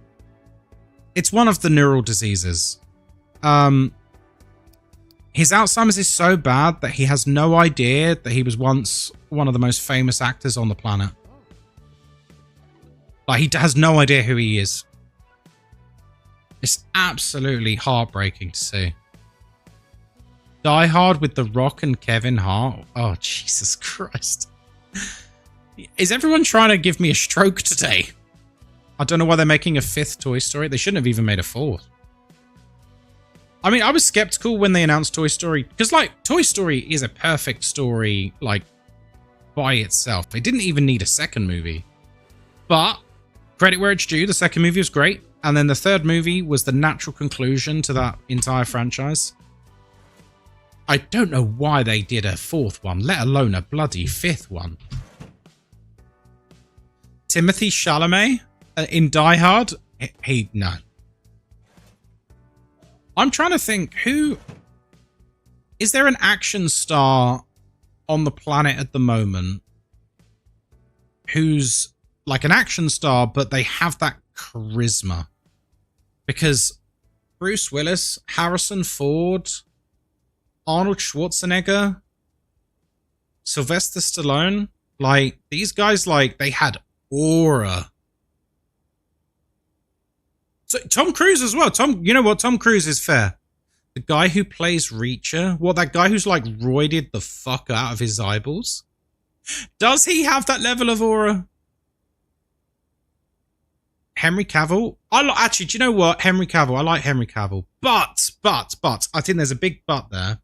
It's one of the neural diseases. His Alzheimer's is so bad that he has no idea that he was once one of the most famous actors on the planet. Like, he has no idea who he is. It's absolutely heartbreaking to see. Die Hard with The Rock and Kevin Hart. Oh, Jesus Christ. Is everyone trying to give me a stroke today? I don't know why they're making a 5th Toy Story. They shouldn't have even made a 4th. I mean, I was skeptical when they announced Toy Story. Because, like, Toy Story is a perfect story, like, by itself. They didn't even need a second movie. But, credit where it's due, the second movie was great. And then the third movie was the natural conclusion to that entire franchise. I don't know why they did a 4th one, let alone a bloody 5th one. Timothy Chalamet in Die Hard? No. I'm trying to think, who... Is there an action star on the planet at the moment who's like an action star, but they have that charisma? Because Bruce Willis, Harrison Ford, Arnold Schwarzenegger, Sylvester Stallone, like, these guys, like, they had aura. So Tom Cruise as well. You know what? Tom Cruise is fair. The guy who plays Reacher, that guy who's like roided the fuck out of his eyeballs. Does he have that level of aura? Henry Cavill? Actually, do you know what? Henry Cavill. I like Henry Cavill. But, I think there's a big but there.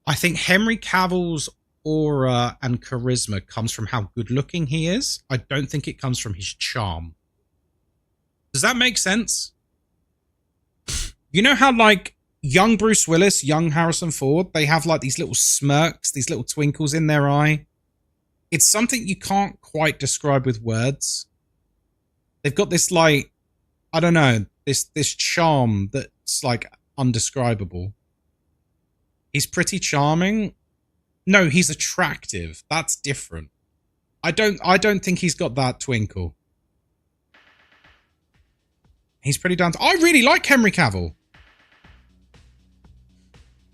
I think Henry Cavill's aura and charisma comes from how good looking he is. I don't think it comes from his charm. Does that make sense? You know how, like, young Bruce Willis, young Harrison Ford, they have like these little smirks, these little twinkles in their eye. It's something you can't quite describe with words. They've got this, like, I don't know, this charm that's like undescribable. He's pretty charming. No, he's attractive. That's different. I don't think he's got that twinkle. He's pretty down to... I really like Henry Cavill.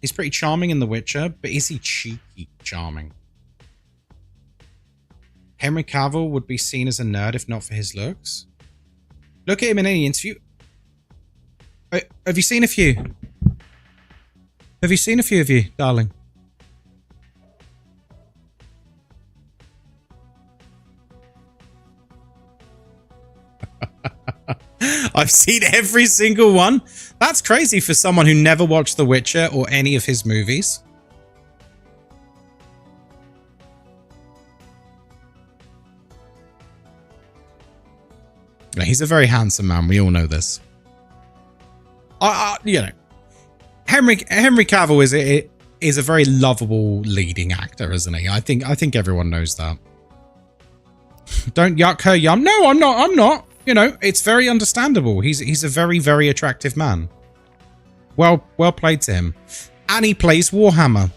He's pretty charming in The Witcher, but is he cheeky charming? Henry Cavill would be seen as a nerd if not for his looks. Look at him in any interview. Have you seen a few? Have you seen a few of you, darling? I've seen every single one. That's crazy for someone who never watched The Witcher or any of his movies. He's a very handsome man. We all know this. You know, Henry Cavill is a very lovable leading actor, isn't he? I think everyone knows that. Don't yuck her yum. No, I'm not. You know, it's very understandable. He's a very, very attractive man. Well played to him. And he plays Warhammer.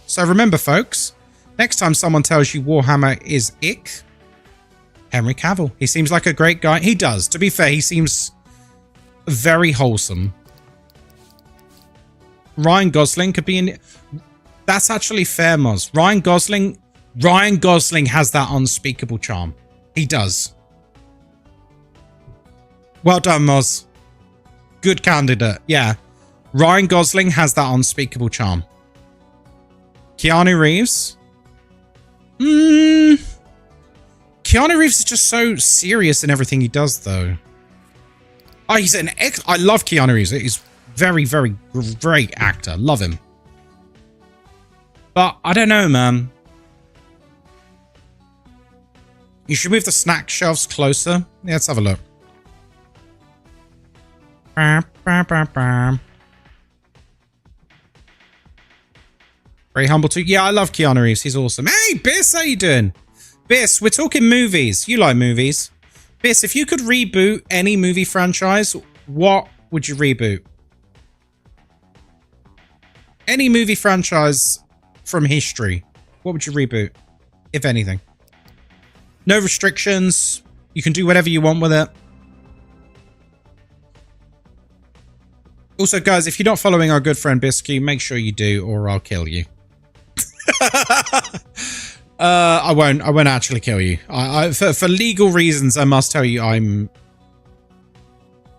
So remember, folks, next time someone tells you Warhammer is ick, Henry Cavill. He seems like a great guy. He does. To be fair, he seems very wholesome. Ryan Gosling could be in... That's actually fair, Moz. Ryan Gosling has that unspeakable charm. He does. Well done, Moz. Good candidate. Yeah. Ryan Gosling has that unspeakable charm. Keanu Reeves? Keanu Reeves is just so serious in everything he does, though. Oh, he's an I love Keanu Reeves. He's very, very great actor. Love him. But I don't know, man. You should move the snack shelves closer. Yeah, let's have a look. Very humble too. Yeah, I love Keanu Reeves. He's awesome. Hey, Biss, how you doing? Biss, we're talking movies. You like movies. Biss, if you could reboot any movie franchise, what would you reboot? Any movie franchise from history, what would you reboot, if anything? No restrictions. You can do whatever you want with it. Also, guys, if you're not following our good friend Bisky, make sure you do, or I'll kill you. I won't actually kill you. For legal reasons, I must tell you I'm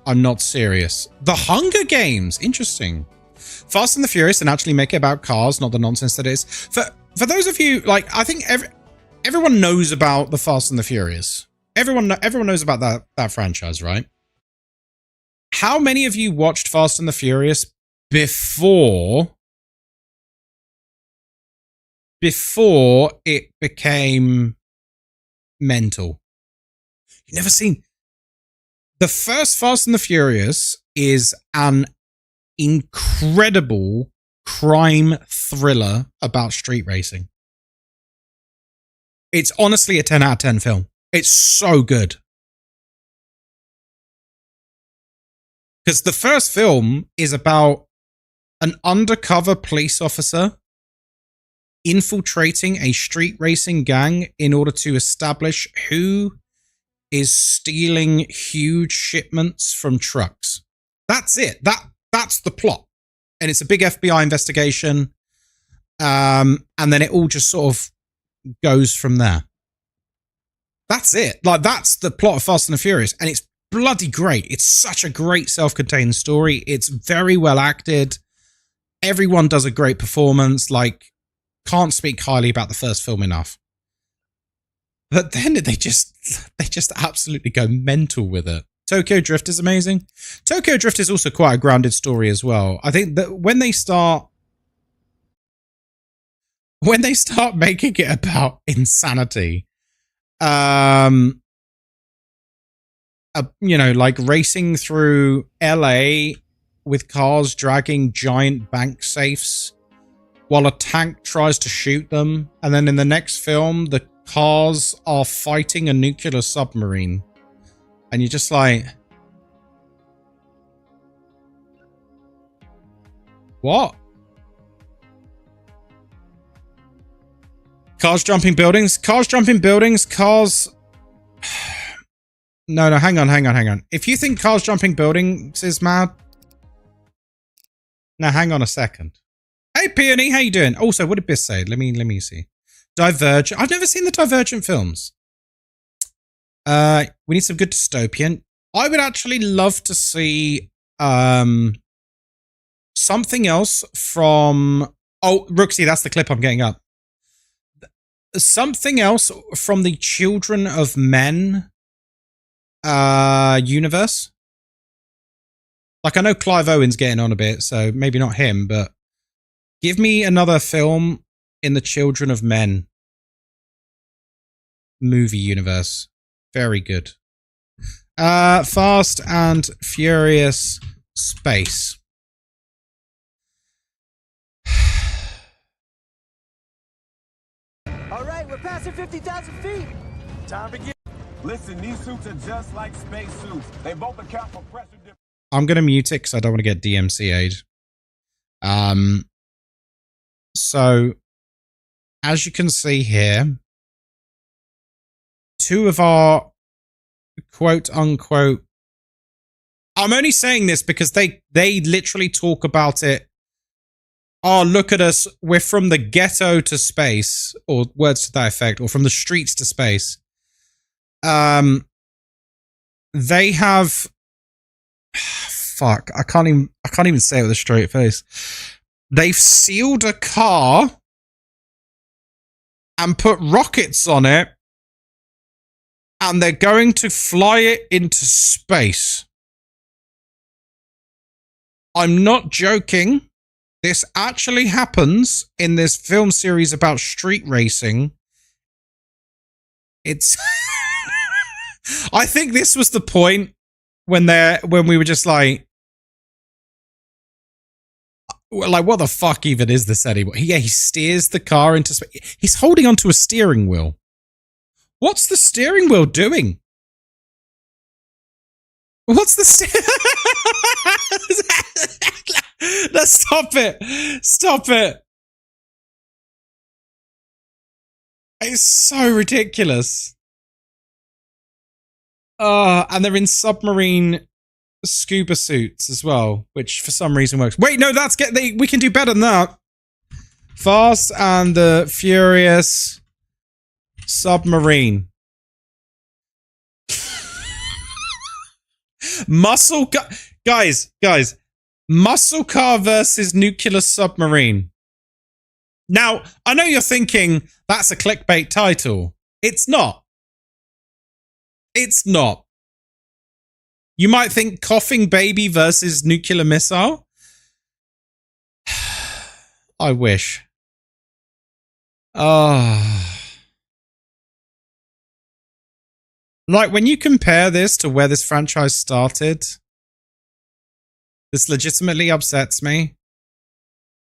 not serious. The Hunger Games. Interesting. Fast and the Furious and actually make it about cars, not the nonsense that is. For those of you, like, I think everyone knows about the Fast and the Furious. Everyone knows about that franchise, right? How many of you watched Fast and the Furious before it became mental? You never seen... The first Fast and the Furious is an incredible crime thriller about street racing. It's honestly a 10 out of 10 film. It's so good. Because the first film is about an undercover police officer infiltrating a street racing gang in order to establish who is stealing huge shipments from trucks. That's it. That's the plot. And it's a big FBI investigation. And then it all just sort of goes from there. That's it. Like, that's the plot of Fast and the Furious. And it's bloody great. It's such a great self-contained story. It's very well acted. Everyone does a great performance. Like, can't speak highly about the first film enough. But then they just absolutely go mental with it. Tokyo Drift is amazing. Tokyo Drift is also quite a grounded story as well. I think that when they start making it about insanity, you know, like racing through LA with cars dragging giant bank safes while a tank tries to shoot them, and then in the next film the cars are fighting a nuclear submarine, and you're just like, what? Cars jumping buildings, cars... No, hang on. If you think cars jumping buildings is mad, now hang on a second. Hey, Peony, how you doing? Also, what did Biss say? Let me see. Divergent. I've never seen the Divergent films. We need some good dystopian. I would actually love to see something else from... Oh, Rooksy, that's the clip I'm getting up. Something else from the Children of Men universe. Like, I know Clive Owen's getting on a bit, so maybe not him, but give me another film in the Children of Men movie universe. Very good. Fast and Furious Space. All right, we're passing 50,000 feet. Time to get. Listen, these suits are just like space suits. They both account for pressure. I'm going to mute it because I don't want to get DMCA'd. So, as you can see here, two of our quote unquote, I'm only saying this because they literally talk about it. Oh, look at us. We're from the ghetto to space, or words to that effect, or from the streets to space. They have, fuck, I can't even say it with a straight face. They've sealed a car and put rockets on it, and they're going to fly it into space. I'm not joking. This actually happens in this film series about street racing. It's I think this was the point when we were just like, what the fuck even is this anymore? Yeah, he steers the car into space. He's holding onto a steering wheel. What's the steering wheel doing? What's the No, stop it. Stop it. It's so ridiculous. And they're in submarine scuba suits as well, which for some reason works. Wait, no, we can do better than that. Fast and the Furious submarine. Guys, muscle car versus nuclear submarine. Now, I know you're thinking that's a clickbait title. It's not. It's not. You might think coughing baby versus nuclear missile. I wish. Like, when you compare this to where this franchise started, this legitimately upsets me.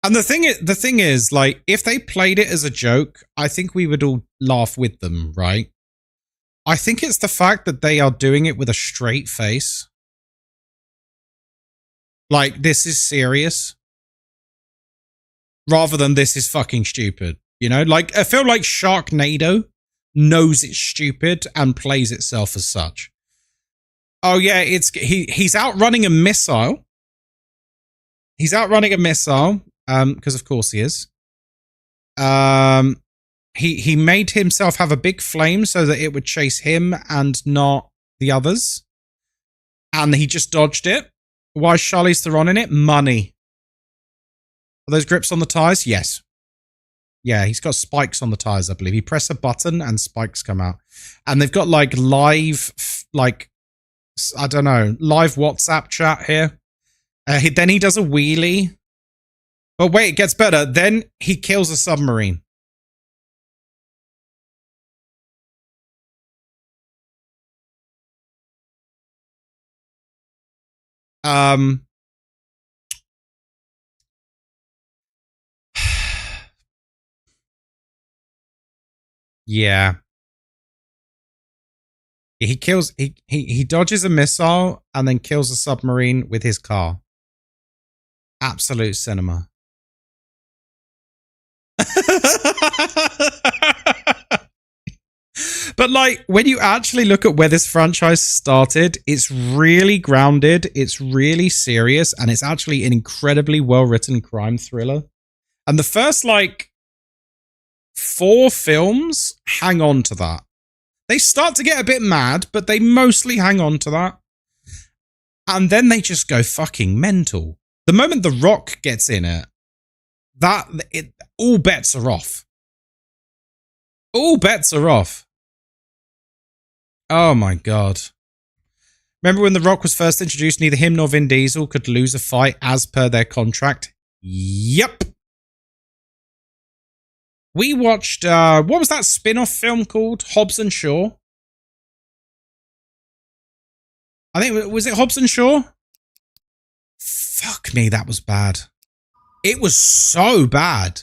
And the thing is, like, if they played it as a joke, I think we would all laugh with them, right? I think it's the fact that they are doing it with a straight face. Like, this is serious. Rather than this is fucking stupid. You know, like, I feel like Sharknado knows it's stupid and plays itself as such. Oh yeah, he's outrunning a missile. He's outrunning a missile, because of course he is. He made himself have a big flame so that it would chase him and not the others. And he just dodged it. Why is Charlize Theron in it? Money. Are those grips on the tires? Yes. Yeah, he's got spikes on the tires, I believe. He press a button and spikes come out. And they've got like live, like, I don't know, live WhatsApp chat here. Then he does a wheelie. But wait, it gets better. Then he kills a submarine. Yeah. He dodges a missile and then kills a submarine with his car. Absolute cinema. But like, when you actually look at where this franchise started, it's really grounded, it's really serious, and it's actually an incredibly well-written crime thriller. And the first, like, 4 films hang on to that. They start to get a bit mad, but they mostly hang on to that. And then they just go fucking mental. The moment The Rock gets in it, all bets are off. All bets are off. Oh my God. Remember when The Rock was first introduced, neither him nor Vin Diesel could lose a fight as per their contract? Yep. We watched, what was that spin-off film called? Hobbs and Shaw? I think, was it Hobbs and Shaw? Fuck me, that was bad. It was so bad.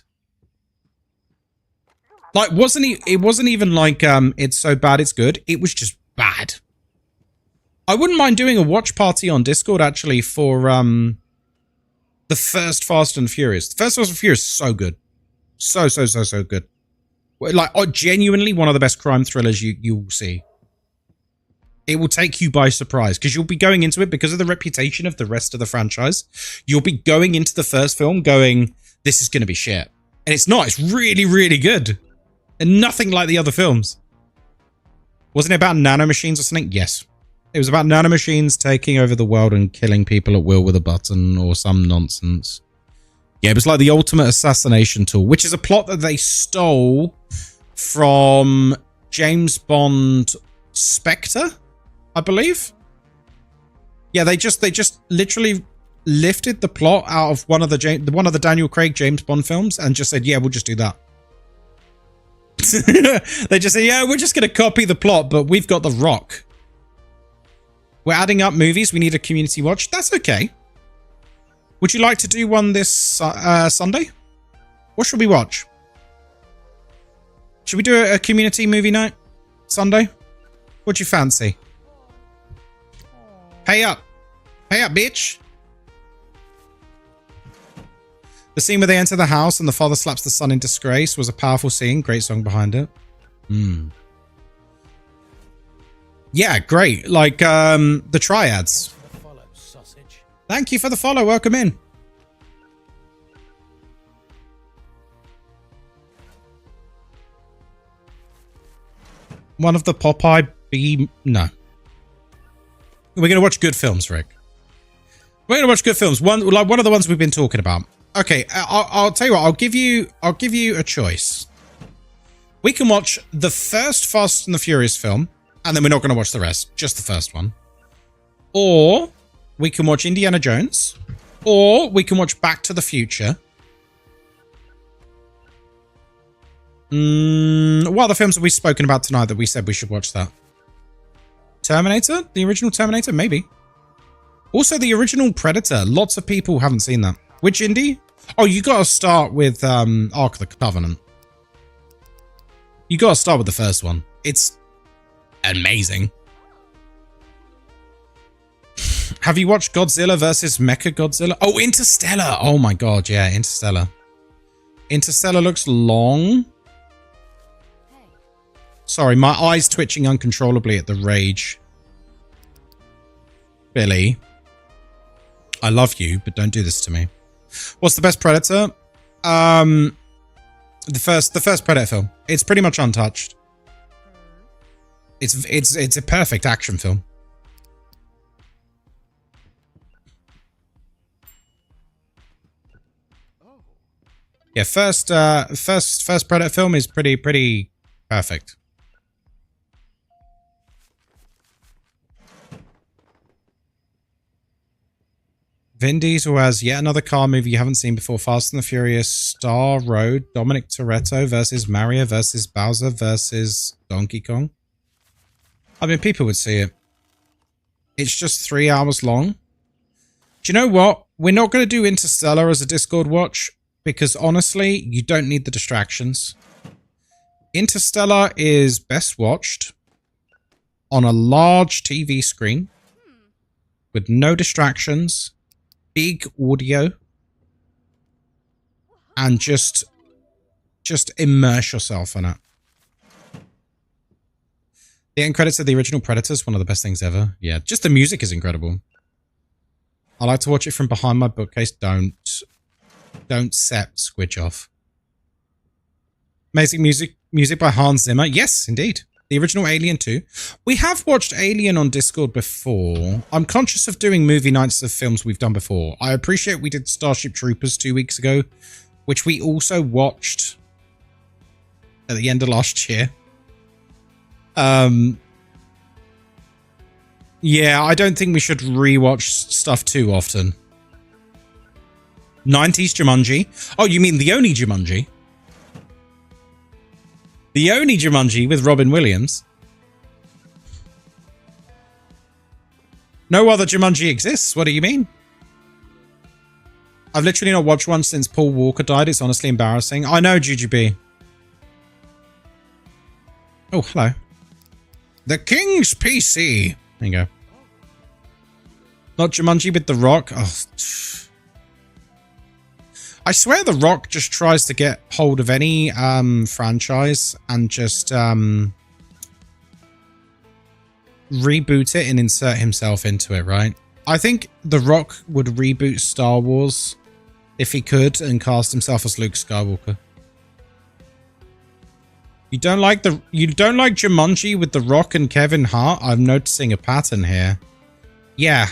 Like, it wasn't even like, it's so bad it's good. It was just bad. I wouldn't mind doing a watch party on Discord, actually, for, the first Fast and Furious. The first Fast and Furious is so good. So good. Like, genuinely one of the best crime thrillers you will see. It will take you by surprise, because you'll be going into it because of the reputation of the rest of the franchise. You'll be going into the first film going, this is going to be shit. And it's not. It's really, really good. And nothing like the other films. Wasn't it about nanomachines or something? Yes. It was about nanomachines taking over the world and killing people at will with a button or some nonsense. Yeah, it was like the ultimate assassination tool, which is a plot that they stole from James Bond Spectre, I believe. Yeah, they just literally lifted the plot out of one of the Daniel Craig James Bond films and just said, yeah, we'll just do that. They just said, yeah, we're just going to copy the plot, but we've got The Rock. We're adding up movies. We need a community watch. That's okay. Would you like to do one this Sunday? What should we watch? Should we do a community movie night Sunday? What do you fancy? Pay up. Pay up, bitch. The scene where they enter the house and the father slaps the son in disgrace was a powerful scene. Great song behind it. Yeah, great. Like, the triads. Thank you for the follow. Welcome in. One of the Popeye B... No. We're going to watch good films, Rick. We're going to watch good films. One of the ones we've been talking about. Okay, I'll tell you what. I'll give you a choice. We can watch the first Fast and the Furious film, and then we're not going to watch the rest. Just the first one. Or we can watch Indiana Jones. Or we can watch Back to the Future. What other films have we spoken about tonight that we said we should watch that? Terminator? The original Terminator? Maybe. Also, the original Predator. Lots of people haven't seen that. Which indie? Oh, you got to start with Ark of the Covenant. You got to start with the first one. It's amazing. Have you watched Godzilla versus Mechagodzilla? Oh, Interstellar. Oh my god, yeah, Interstellar. Interstellar looks long. Sorry, my eyes twitching uncontrollably at the rage. Billy. I love you, but don't do this to me. What's the best Predator? The first Predator film. It's pretty much untouched. It's a perfect action film. Yeah, first Predator film is pretty perfect. Vin Diesel has yet another car movie you haven't seen before. Fast and the Furious, Star Road, Dominic Toretto versus Mario versus Bowser versus Donkey Kong. I mean, people would see it. It's just 3 hours long. Do you know what? We're not going to do Interstellar as a Discord watch because honestly, you don't need the distractions. Interstellar is best watched on a large TV screen with no distractions. Big audio and just immerse yourself in it. The end credits of the original Predator is one of the best things ever. Yeah, just the music is incredible. I like to watch it from behind my bookcase. Don't set Squidge off. Amazing music by Hans Zimmer. Yes, indeed. The original Alien 2. We have watched Alien on Discord before. I'm conscious of doing movie nights of films we've done before. I appreciate we did Starship Troopers 2 weeks ago, which we also watched at the end of last year. Yeah, Yeah, I don't think we should rewatch stuff too often. 90s Jumanji. Oh, you mean the only Jumanji? The only Jumanji with Robin Williams. No other Jumanji exists. What do you mean? I've literally not watched one since Paul Walker died. It's honestly embarrassing. I know, GGB. Oh, hello. The King's PC. There you go. Not Jumanji with The Rock. Oh, I swear The Rock just tries to get hold of any franchise and just reboot it and insert himself into it, right? I think The Rock would reboot Star Wars if he could and cast himself as Luke Skywalker. You don't like Jumanji with The Rock and Kevin Hart? I'm noticing a pattern here. Yeah,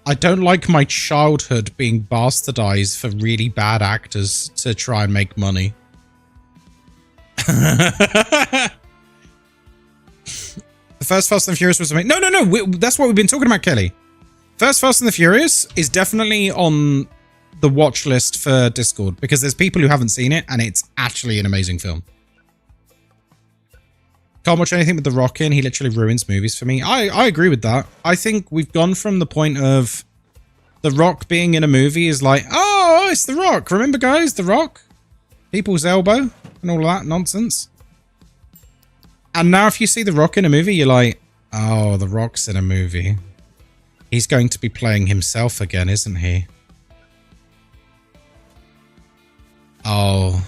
I don't like my childhood being bastardized for really bad actors to try and make money. The first Fast and the Furious was amazing. No. That's what we've been talking about, Kelly. First Fast and the Furious is definitely on the watch list for Discord because there's people who haven't seen it and it's actually an amazing film. Can't watch anything with The Rock in. He literally ruins movies for me. I agree with that. I think we've gone from the point of The Rock being in a movie is like, oh, it's The Rock. Remember, guys, The Rock? People's Elbow and all that nonsense. And now if you see The Rock in a movie, you're like, oh, The Rock's in a movie. He's going to be playing himself again, isn't he? Oh.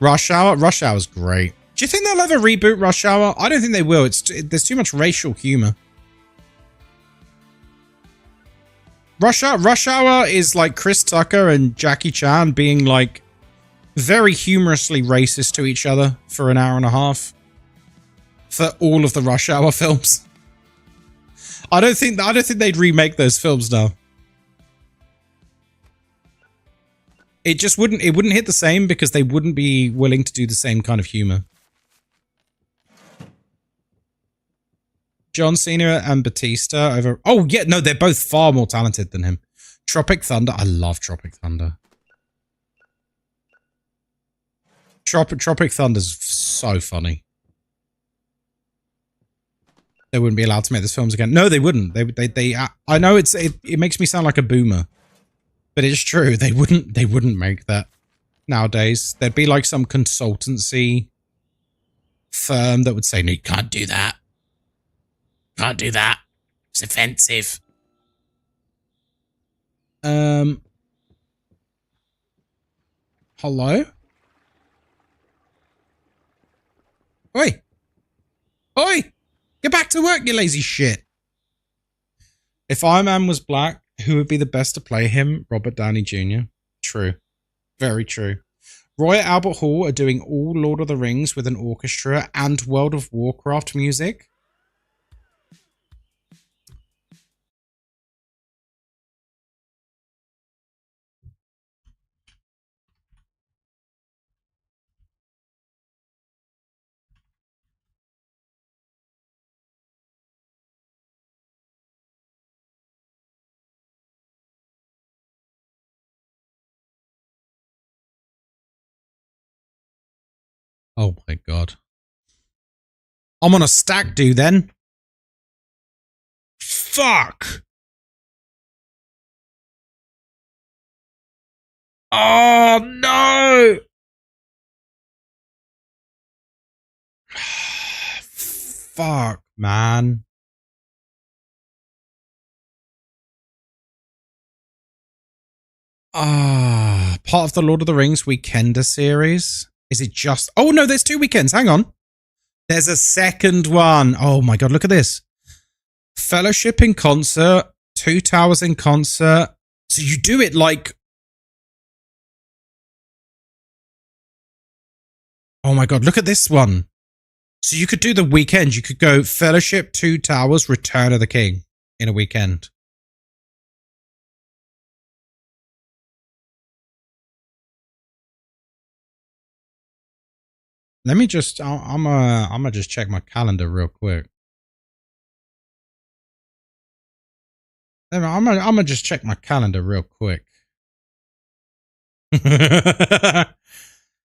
Rush Hour? Rush Hour's great. Do you think they'll ever reboot Rush Hour? I don't think they will. There's too much racial humor. Rush Hour is like Chris Tucker and Jackie Chan being like very humorously racist to each other for an hour and a half. For all of the Rush Hour films. I don't think they'd remake those films now. It just wouldn't hit the same because they wouldn't be willing to do the same kind of humor. John Cena and Batista over... Oh, yeah, no, they're both far more talented than him. Tropic Thunder. I love Tropic Thunder. Tropic Thunder's so funny. They wouldn't be allowed to make those films again. No, they wouldn't. They I know it makes me sound like a boomer. But it's true. They wouldn't make that nowadays. There'd be like some consultancy firm that would say, no, you can't do that. Can't do that. It's offensive. Hello? Oi! Oi! Get back to work, you lazy shit. If Iron Man was black, who would be the best to play him? Robert Downey Jr. True. Very true. Roy at Albert Hall are doing all Lord of the Rings with an orchestra and World of Warcraft music. Oh my god. I'm on a stack do then. Fuck. Oh no. Fuck, man. Part of the Lord of the Rings Weekender series. Is it just... Oh, no, there's 2 weekends. Hang on. There's a second one. Oh, my God. Look at this. Fellowship in concert. 2 Towers in concert. So you do it like... Oh, my God. Look at this one. So you could do the weekend. You could go Fellowship, 2 Towers, Return of the King in a weekend. Let me just, I'm gonna just check my calendar real quick. I'm gonna just check my calendar real quick.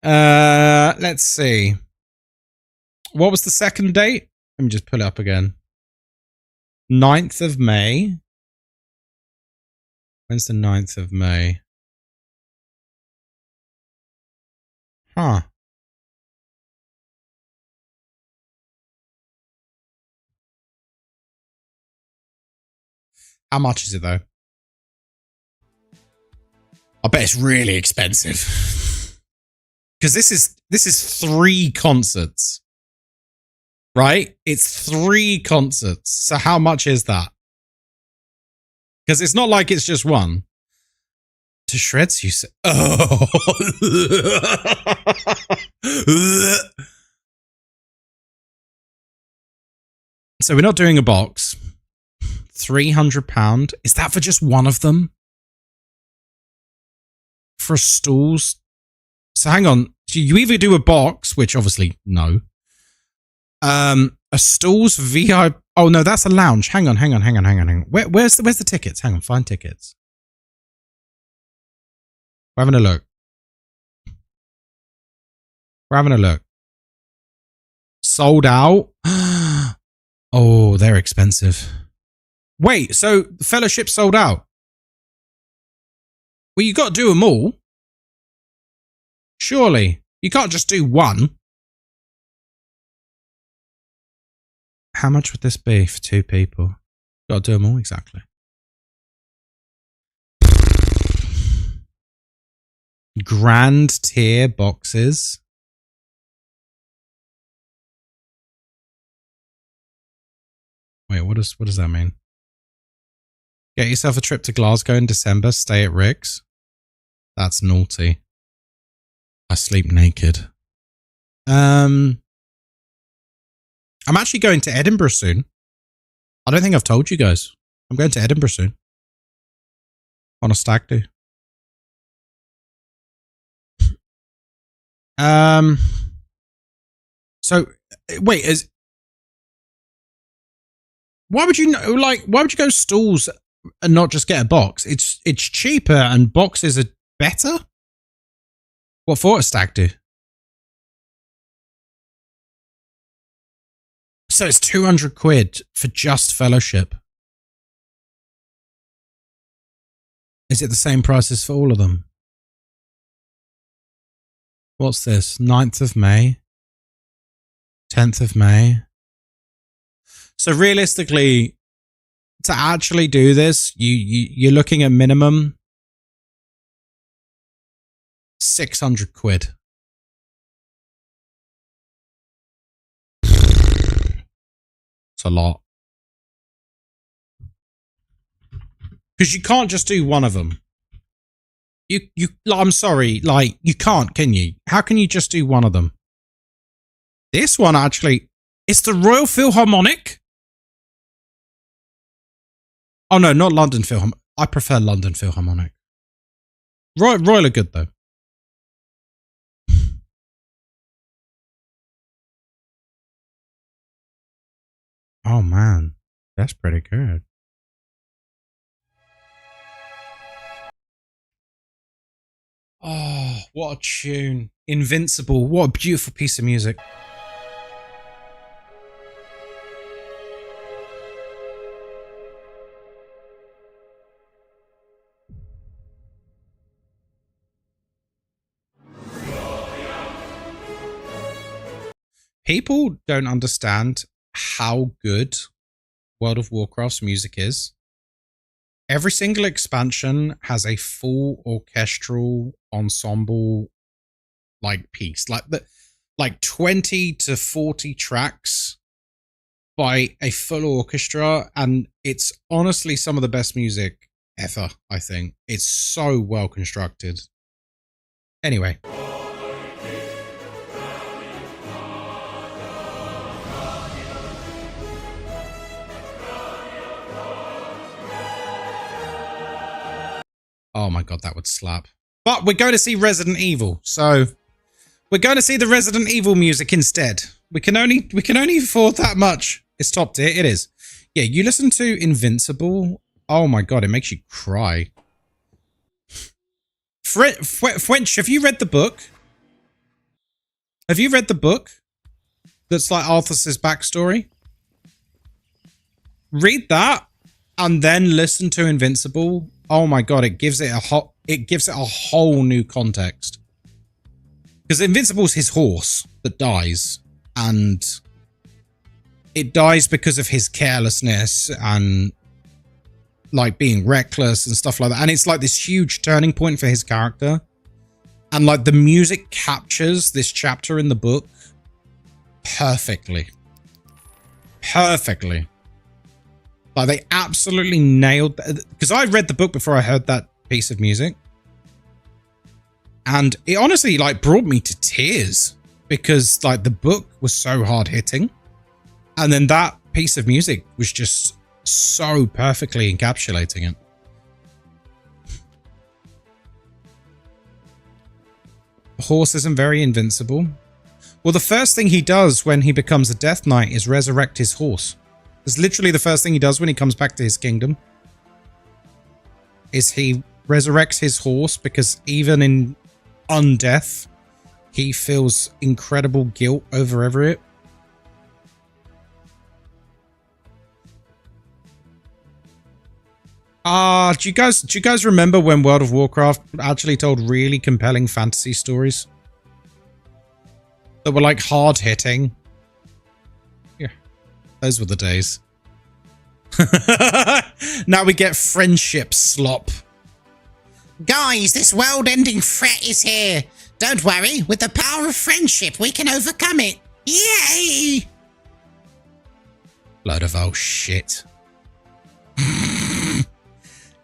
Let's see. What was the second date? Let me just pull it up again. 9th of May. When's the 9th of May? Huh. How much is it though? I bet it's really expensive. Because this is 3 concerts. Right? It's 3 concerts. So how much is that? Because it's not like it's just one. To shreds, you say? Oh. So we're not doing a box. £300. Is that for just one of them? For stalls? So hang on. You either do a box, which obviously no. A stalls VIP. Oh no, that's a lounge. Hang on. Where's the tickets? Hang on, find tickets. We're having a look. Sold out. Oh, they're expensive. Wait, so the fellowship sold out? Well, you got to do them all. Surely. You can't just do one. How much would this be for 2 people? Got to do them all, exactly. Grand tier boxes. Wait, what does that mean? Get yourself a trip to Glasgow in December. Stay at Rick's. That's naughty. I sleep naked. I'm actually going to Edinburgh soon. I don't think I've told you guys. I'm going to Edinburgh soon. On a stag do. So wait, why would you go stalls and not just get a box? It's cheaper and boxes are better. What for a stag do? So it's 200 quid for just fellowship. Is it the same prices for all of them? What's this? 9th of May? 10th of May? So realistically, to actually do this, you're looking at minimum 600 quid. It's a lot. Because you can't just do one of them. I'm sorry, like, you can't, can you? How can you just do one of them? This one actually, it's the Royal Philharmonic. Oh no, not London Philharmonic. I prefer London Philharmonic. Royal are good though. Oh man, that's pretty good. Oh, what a tune. Invincible. What a beautiful piece of music. People don't understand how good World of Warcraft's music is. Every single expansion has a full orchestral ensemble like piece, like 20 to 40 tracks by a full orchestra, and it's honestly some of the best music ever, I think. It's so well constructed. Anyway. Oh my god, that would slap. But we're going to see Resident Evil, so We're going to see the Resident Evil music instead. We can only afford that much. It's top tier. It is. Yeah, you listen to Invincible. Oh my god, it makes you cry. French, have you read the book? Have you read the book? That's like Arthur's backstory. Read that and then listen to Invincible. Oh my god, it gives it a whole new context. Because Invincible's his horse that dies, and it dies because of his carelessness and like being reckless and stuff like that. And it's like this huge turning point for his character. And like the music captures this chapter in the book perfectly. Perfectly. Like they absolutely nailed that. Because I read the book before I heard that piece of music. And it honestly like brought me to tears. Because like the book was so hard hitting. And then that piece of music was just so perfectly encapsulating it. The horse isn't very invincible. Well, the first thing he does when he becomes a Death Knight is resurrect his horse. It's literally the first thing he does when he comes back to his kingdom. Is he resurrects his horse because even in undeath, he feels incredible guilt over it. Do you guys remember when World of Warcraft actually told really compelling fantasy stories? That were like hard hitting. Yeah. Those were the days. Now we get friendship slop. Guys, this world-ending threat is here. Don't worry, with the power of friendship, we can overcome it. Yay! Load of old shit.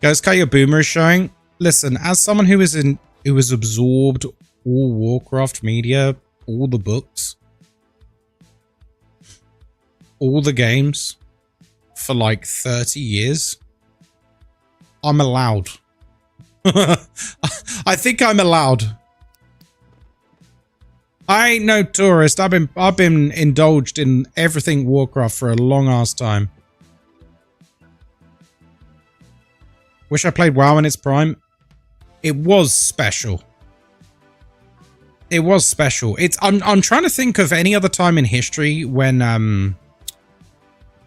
Ghostkai, your boomer is showing. Listen, as someone who has absorbed all Warcraft media, all the books, all the games for like 30 years, I'm allowed. I think I'm allowed. I ain't no tourist. I've been indulged in everything Warcraft for a long ass time. Wish I played WoW in its prime. It was special. It was special. I'm trying to think of any other time in history when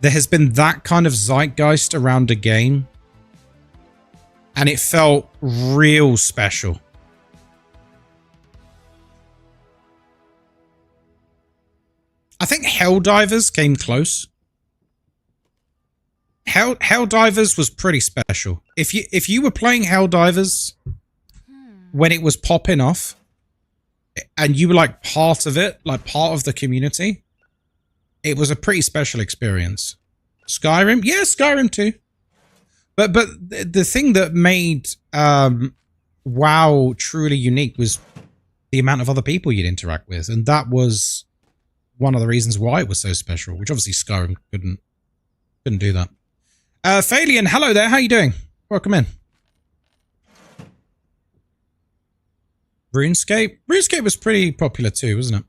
there has been that kind of zeitgeist around a game. And it felt real special. I think Helldivers came close. Helldivers was pretty special. If you were playing Helldivers when it was popping off, and you were like part of it, like part of the community, it was a pretty special experience. Skyrim, yeah, Skyrim too. But the thing that made WoW truly unique was the amount of other people you'd interact with, and that was one of the reasons why it was so special. Which obviously Skyrim couldn't do that. Phalian, hello there. How you doing? Welcome in. RuneScape. RuneScape was pretty popular too, wasn't it?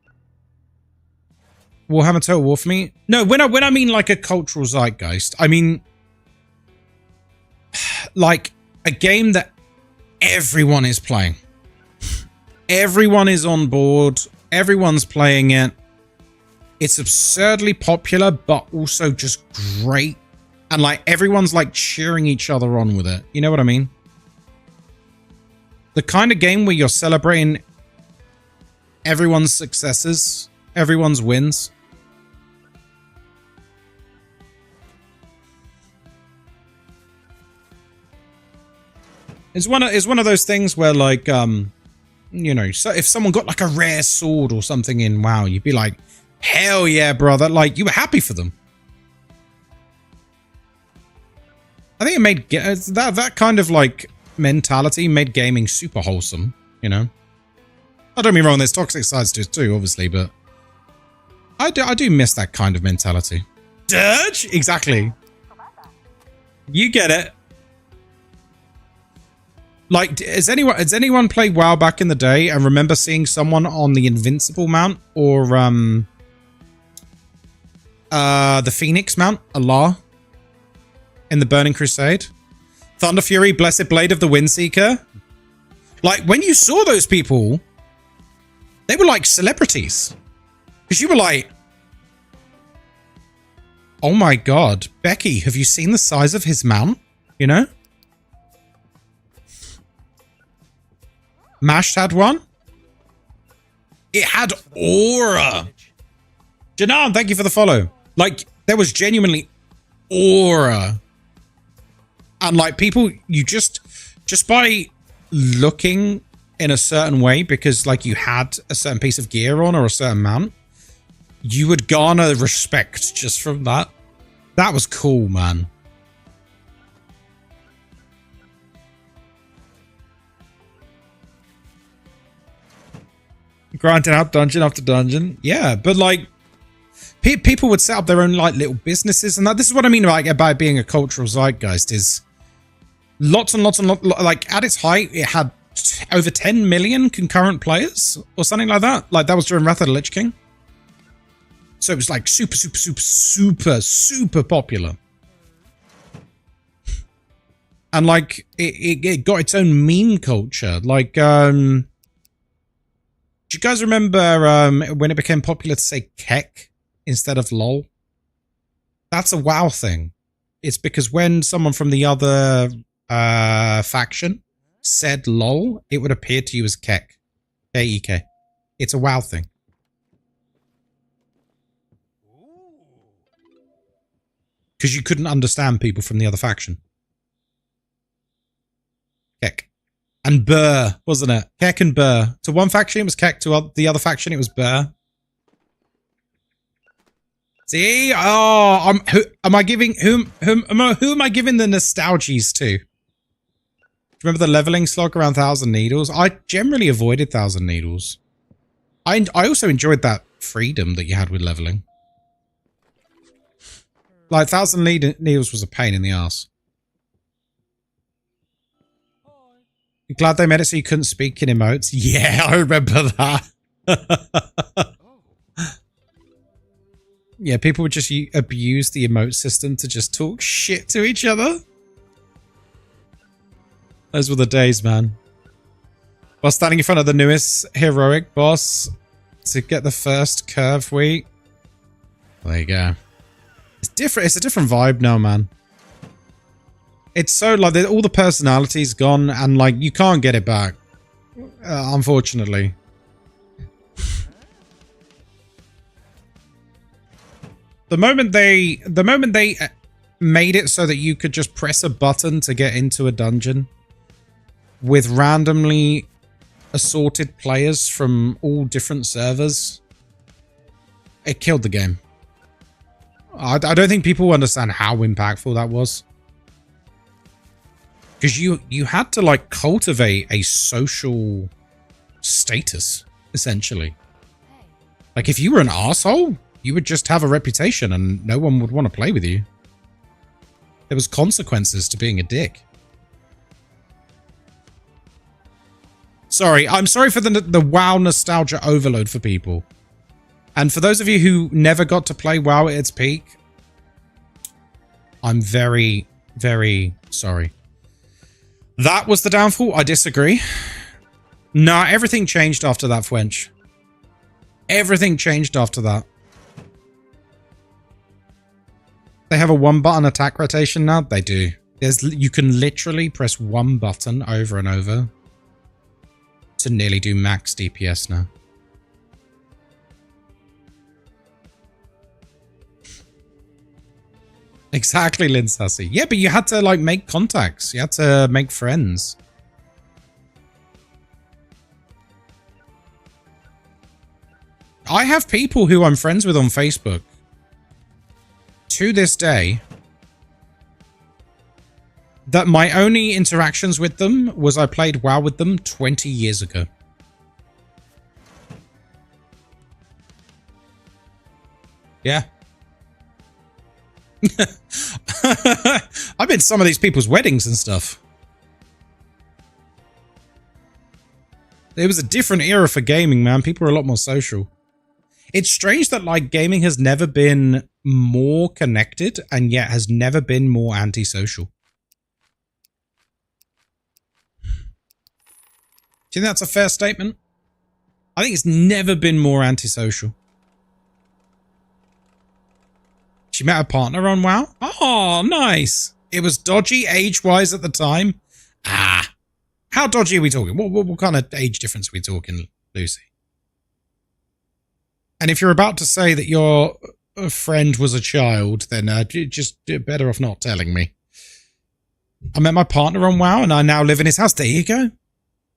Warhammer Total War for me. No, when I mean like a cultural zeitgeist, I mean like a game that everyone is playing. Everyone is on board. Everyone's playing it. It's absurdly popular, but also just great. And like everyone's like cheering each other on with it. You know what I mean? The kind of game where you're celebrating everyone's successes, everyone's wins. It's one of those things where like you know, so if someone got like a rare sword or something in WoW, you'd be like, hell yeah, brother. Like you were happy for them. I think it made that kind of like mentality made gaming super wholesome, you know. I don't get me wrong, there's toxic sides to it too, obviously, but I do miss that kind of mentality. Dirge? Exactly. You get it. Like, has anyone played WoW back in the day and remember seeing someone on the Invincible mount or the Phoenix mount, Allah, in the Burning Crusade? Thunder Fury, Blessed Blade of the Windseeker. Like, when you saw those people, they were like celebrities. Because you were like, oh my god, Becky, have you seen the size of his mount? You know? Mashed had one. It had aura. Janan, thank you for the follow. Like, there was genuinely aura. And like people, you just by looking in a certain way, because like you had a certain piece of gear on or a certain mount, you would garner respect just from that. That was cool, man. Grinding out dungeon after dungeon. Yeah, but like people would set up their own like little businesses, and that. This is what I mean about being a cultural zeitgeist. Is lots and lots and lots. Like at its height, it had over 10 million concurrent players or something like that. Like that was during Wrath of the Lich King. So it was like super popular. And like it got its own meme culture. Like do you guys remember when it became popular to say kek instead of lol? That's a WoW thing. It's because when someone from the other faction said lol, it would appear to you as kek. K-E-K. It's a WoW thing. Because you couldn't understand people from the other faction. Kek. And Burr, wasn't it? Kek and Burr. To one faction it was Kek, to the other faction it was Burr. See? Oh, who am I giving the nostalgies to? Do you remember the leveling slog around 1,000 Needles? I generally avoided 1,000 Needles. I also enjoyed that freedom that you had with leveling. Like 1,000 Needles was a pain in the ass. Glad they made it so you couldn't speak in emotes. Yeah, I remember that. Yeah, people would just abuse the emote system to just talk shit to each other. Those were the days, man. While standing in front of the newest heroic boss to get the first curve week. There you go. It's different. It's a different vibe now, man. It's so like all the personality's gone, and like you can't get it back, unfortunately. The moment they made it so that you could just press a button to get into a dungeon with randomly assorted players from all different servers, it killed the game. I don't think people understand how impactful that was. Because you had to like cultivate a social status, essentially. Like if you were an arsehole, you would just have a reputation and no one would want to play with you. There was consequences to being a dick. Sorry, I'm sorry for the WoW nostalgia overload for people. And for those of you who never got to play WoW at its peak, I'm very, very sorry. That was the downfall? I disagree. Nah, everything changed after that, Fwench. Everything changed after that. They have a one-button attack rotation now? They do. You can literally press one button over and over to nearly do max DPS now. Exactly, Lynn Sassy. Yeah, but you had to like make contacts. You had to make friends. I have people who I'm friends with on Facebook to this day that my only interactions with them was I played WoW with them 20 years ago. Yeah. I've been to some of these people's weddings and stuff. It was a different era for gaming, man. People were a lot more social. It's strange that like gaming has never been more connected and yet has never been more antisocial. Do you think that's a fair statement? I think it's never been more antisocial. She met her partner on WoW? Oh, nice. It was dodgy age-wise at the time. Ah. How dodgy are we talking? What kind of age difference are we talking, Lucy? And if you're about to say that your friend was a child, then just better off not telling me. I met my partner on WoW and I now live in his house. There you go.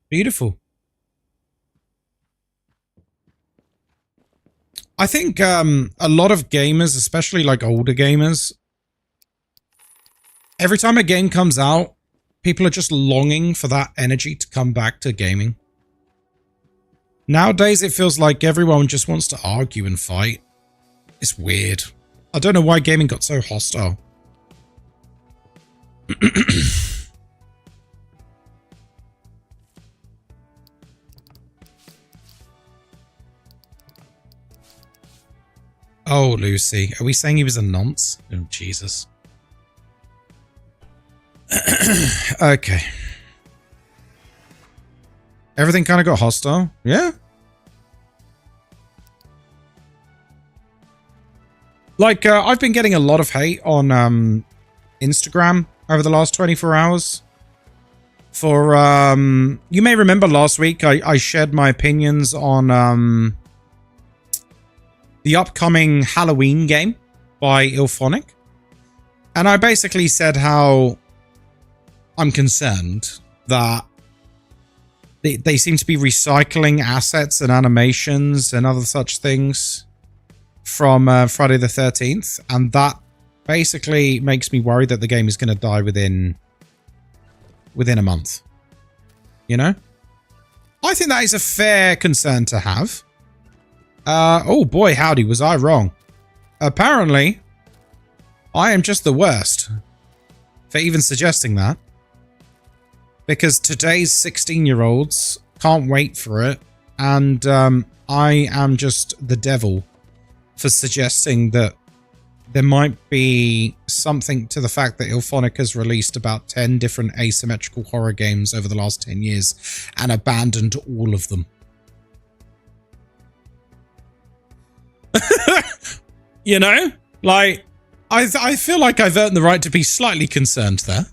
Beautiful. I think a lot of gamers, especially like older gamers, every time a game comes out, people are just longing for that energy to come back to gaming. Nowadays, it feels like everyone just wants to argue and fight. It's weird. I don't know why gaming got so hostile. Oh, Lucy. Are we saying he was a nonce? Oh, Jesus. Okay. Everything kind of got hostile. Yeah. Like, I've been getting a lot of hate on Instagram over the last 24 hours. For, you may remember last week I shared my opinions on the upcoming Halloween game by Ilphonic. And I basically said how I'm concerned that they seem to be recycling assets and animations and other such things from Friday the 13th. And that basically makes me worried that the game is going to die within a month. You know? I think that is a fair concern to have. Oh boy, howdy, was I wrong. Apparently, I am just the worst for even suggesting that. Because today's 16-year-olds can't wait for it. And I am just the devil for suggesting that there might be something to the fact that Ilphonic has released about 10 different asymmetrical horror games over the last 10 years and abandoned all of them. You know? Like, I feel like I've earned the right to be slightly concerned there.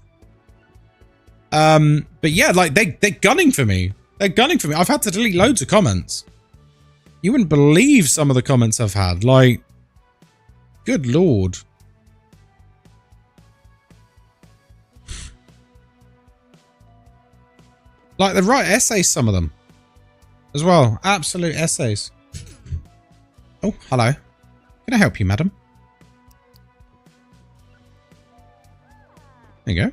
But yeah, like, they're gunning for me. They're gunning for me. I've had to delete loads of comments. You wouldn't believe some of the comments I've had. Like, good lord. Like, they write essays, some of them. As well. Absolute essays. Oh, hello. Can I help you, madam? There you go.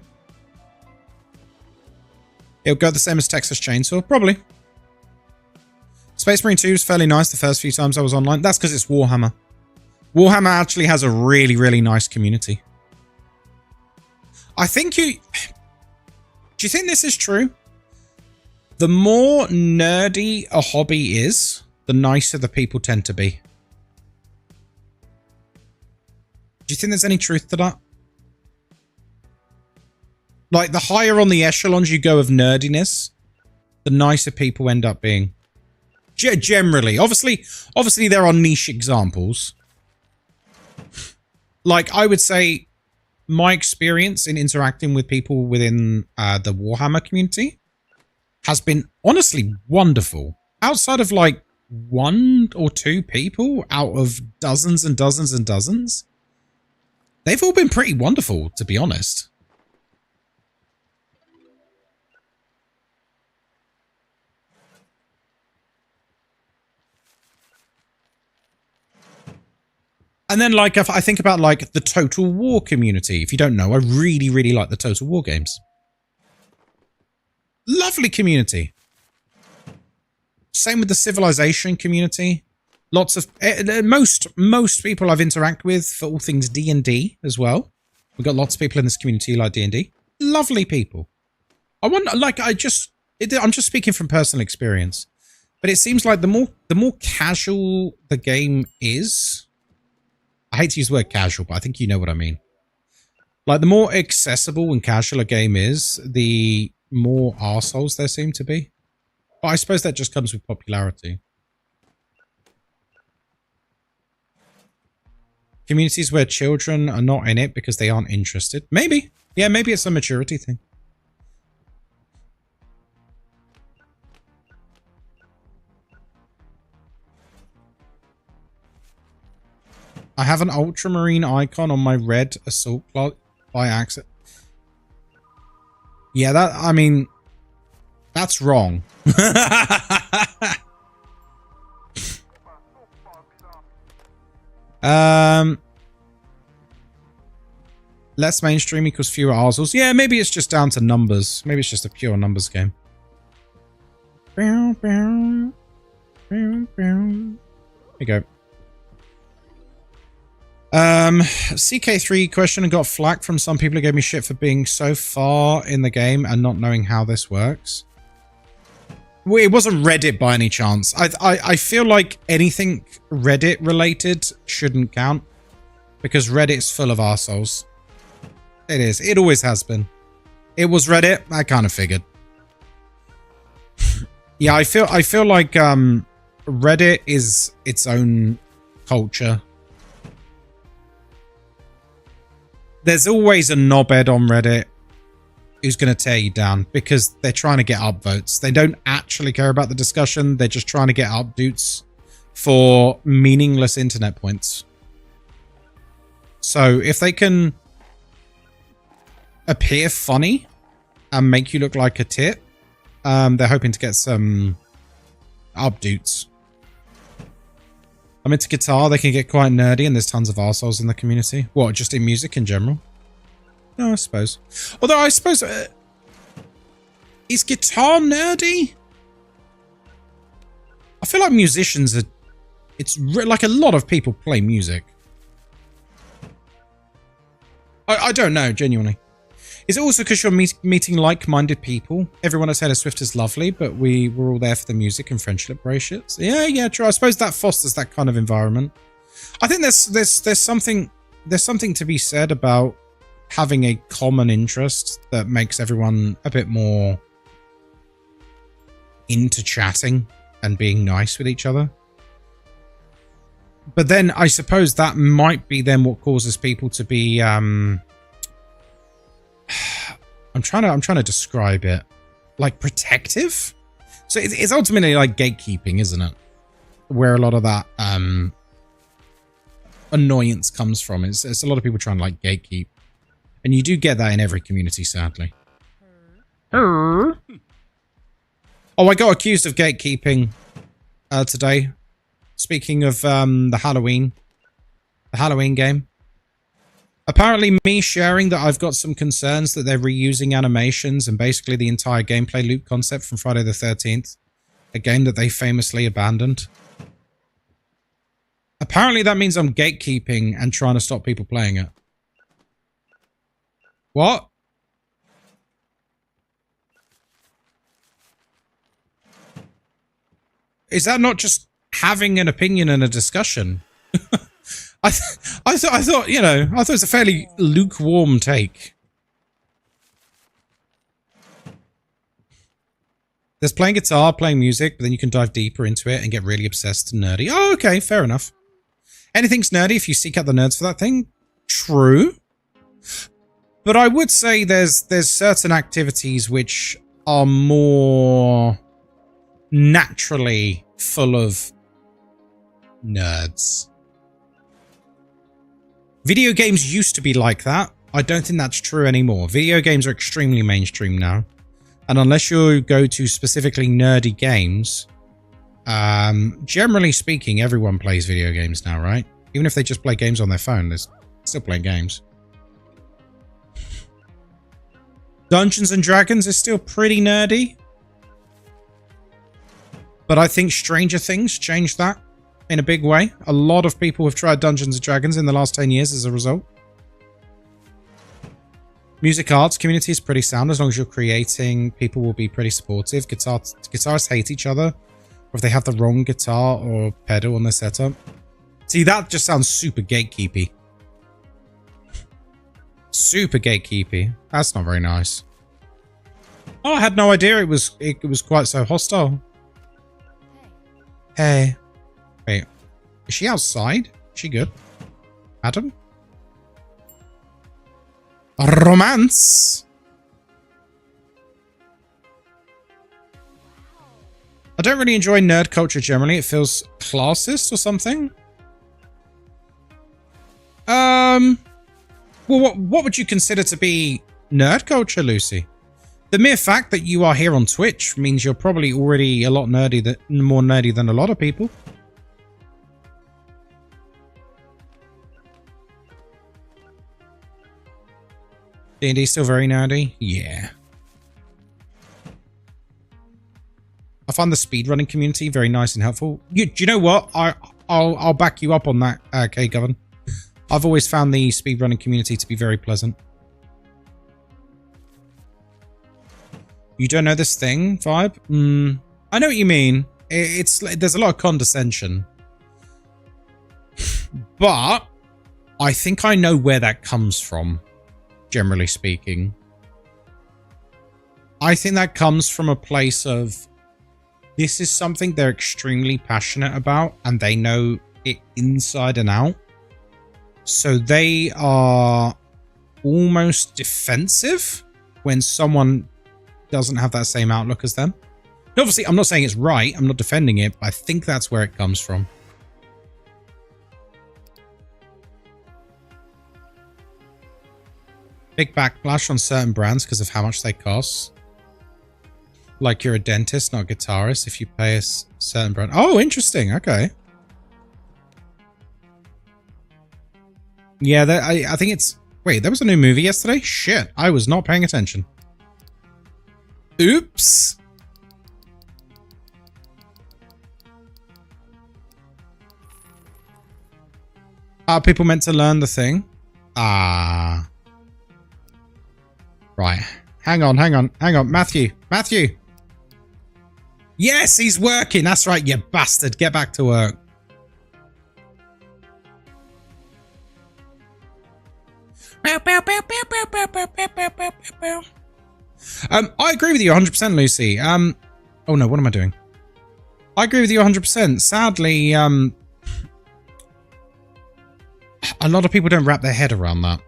It'll go the same as Texas Chainsaw? Probably. Space Marine 2 was fairly nice the first few times I was online. That's because it's Warhammer. Warhammer actually has a really, really nice community. I think you... Do you think this is true? The more nerdy a hobby is, the nicer the people tend to be. Do you think there's any truth to that? Like, the higher on the echelons you go of nerdiness, the nicer people end up being. Generally. Obviously there are niche examples. Like, I would say my experience in interacting with people within the Warhammer community has been honestly wonderful. Outside of like 1 or 2 people out of dozens and dozens and dozens, they've all been pretty wonderful, to be honest. And then, like, if I think about, like, the Total War community. If you don't know, I really, really like the Total War games. Lovely community. Same with the Civilization community. Lots of... most people I've interacted with for all things D&D as well. We've got lots of people in this community who like D&D. Lovely people. I wonder, like, I'm just speaking from personal experience. But it seems like the more casual the game is, I hate to use the word casual, but I think you know what I mean. Like, the more accessible and casual a game is, the more arseholes there seem to be. But I suppose that just comes with popularity. Communities where children are not in it because they aren't interested. Maybe. Yeah, maybe it's a maturity thing. I have an ultramarine icon on my red assault clock by accident. Yeah, I mean, that's wrong. Less mainstream equals fewer arseholes. Yeah, maybe it's just down to numbers. Maybe it's just a pure numbers game. Here you go. CK3 question and got flack from some people who gave me shit for being so far in the game and not knowing how this works. Well, it wasn't Reddit by any chance. I feel like anything Reddit related shouldn't count because Reddit's full of arseholes. It is. It always has been. It was Reddit. I kind of figured. Yeah, I feel like Reddit is its own culture. There's always a knobhead on Reddit who's going to tear you down because they're trying to get upvotes. They don't actually care about the discussion. They're just trying to get upvotes for meaningless internet points. So if they can appear funny and make you look like a tit, they're hoping to get some upvotes. I'm into guitar. They can get quite nerdy and there's tons of arseholes in the community. What, just in music in general? No, I suppose. Although I suppose... is guitar nerdy? I feel like musicians are... It's like a lot of people play music. I don't know, genuinely. Is it also because you're meeting like-minded people? Everyone at Taylor Swift is lovely, but we were all there for the music and friendship bracelets. Yeah, true. I suppose that fosters that kind of environment. I think there's something to be said about having a common interest that makes everyone a bit more into chatting and being nice with each other. But then I suppose that might be then what causes people to be I'm trying to describe it, like protective. So it's ultimately like gatekeeping, isn't it? Where a lot of that annoyance comes from. It's a lot of people trying to like gatekeep, and you do get that in every community, sadly. Oh, I got accused of gatekeeping today. Speaking of the Halloween game. Apparently me sharing that I've got some concerns that they're reusing animations and basically the entire gameplay loop concept from Friday the 13th, a game that they famously abandoned. Apparently that means I'm gatekeeping and trying to stop people playing it. What? Is that not just having an opinion and a discussion? I thought, you know, I thought it was a fairly lukewarm take. There's playing guitar, playing music, but then you can dive deeper into it and get really obsessed and nerdy. Oh, okay, fair enough. Anything's nerdy if you seek out the nerds for that thing. True. But I would say there's certain activities which are more naturally full of nerds. Video games used to be like that. I don't think that's true anymore. Video games are extremely mainstream now. And unless you go to specifically nerdy games, generally speaking, everyone plays video games now, right? Even if they just play games on their phone, they're still playing games. Dungeons and Dragons is still pretty nerdy. But I think Stranger Things changed that in a big way. A lot of people have tried Dungeons and Dragons in the last 10 years as a result. Music arts community is pretty sound. As long as you're creating, people will be pretty supportive. Guitarists hate each other, or if they have the wrong guitar or pedal on their setup. See, that just sounds super gatekeepy. Super gatekeepy. That's not very nice. Oh, I had no idea it was quite so hostile. Hey. Wait. Is she outside? Is she good? Adam? Romance. I don't really enjoy nerd culture generally. It feels classist or something. Well, what would you consider to be nerd culture, Lucy? The mere fact that you are here on Twitch means you're probably already a lot nerdy, more nerdy than a lot of people. D&D still very nerdy? Yeah. I find the speedrunning community very nice and helpful. Do you know what? I'll back you up on that, K-Govern. I've always found the speedrunning community to be very pleasant. You don't know this thing vibe? I know what you mean. There's a lot of condescension. But I think I know where that comes from. Generally speaking, I think that comes from a place of this is something they're extremely passionate about and they know it inside and out. So they are almost defensive when someone doesn't have that same outlook as them. Obviously, I'm not saying it's right. I'm not defending it, but I think that's where it comes from. Big backlash on certain brands because of how much they cost. Like you're a dentist, not a guitarist, if you pay a certain brand. Oh, interesting. Okay. Yeah, I think it's... Wait, there was a new movie yesterday? Shit, I was not paying attention. Oops. Are people meant to learn the thing? Ah... Right. Hang on. Matthew. Yes, he's working. That's right, you bastard. Get back to work. I agree with you 100%, Lucy. Oh no, what am I doing? I agree with you 100%. Sadly, a lot of people don't wrap their head around that.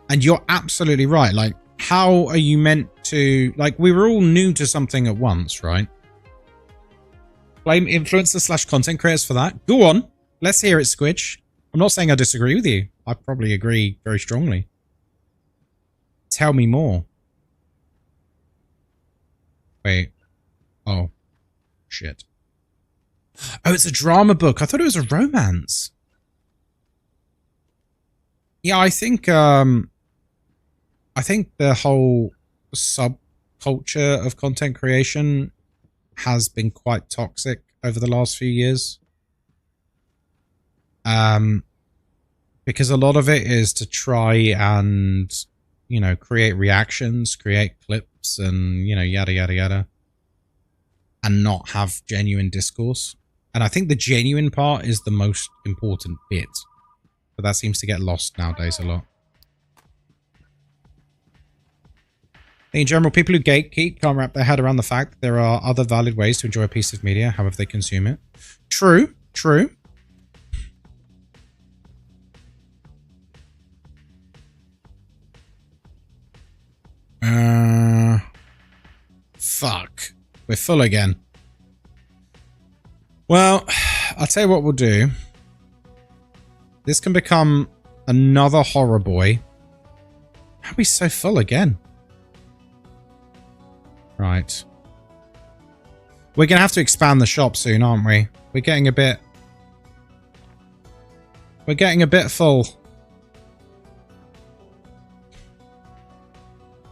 And you're absolutely right. Like, how are you meant to... Like, we were all new to something at once, right? Blame influencers / content creators for that. Go on. Let's hear it, Squidge. I'm not saying I disagree with you. I probably agree very strongly. Tell me more. Wait. Oh. Shit. Oh, it's a drama book. I thought it was a romance. Yeah, I think the whole subculture of content creation has been quite toxic over the last few years. Because a lot of it is to try and, you know, create reactions, create clips and, you know, yada, yada, yada. And not have genuine discourse. And I think the genuine part is the most important bit. But that seems to get lost nowadays a lot. In general, people who gatekeep can't wrap their head around the fact that there are other valid ways to enjoy a piece of media, however they consume it. True, true. Fuck. We're full again. Well, I'll tell you what we'll do. This can become another horror boy. How are we so full again? Right. We're going to have to expand the shop soon, aren't we? We're getting a bit... We're getting a bit full.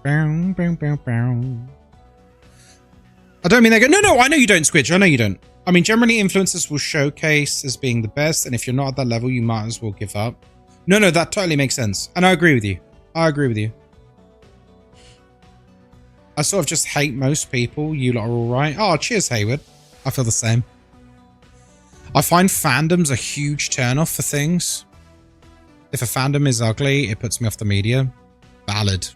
Bow, bow, bow, bow. I don't mean they go, no, I know you don't, Squidge. I know you don't. I mean, generally influencers will showcase as being the best, and if you're not at that level, you might as well give up. No, that totally makes sense. And I agree with you. I agree with you. I sort of just hate most people. You lot are all right. Oh, cheers, Hayward. I feel the same. I find fandoms a huge turnoff for things. If a fandom is ugly, it puts me off the media. Valid.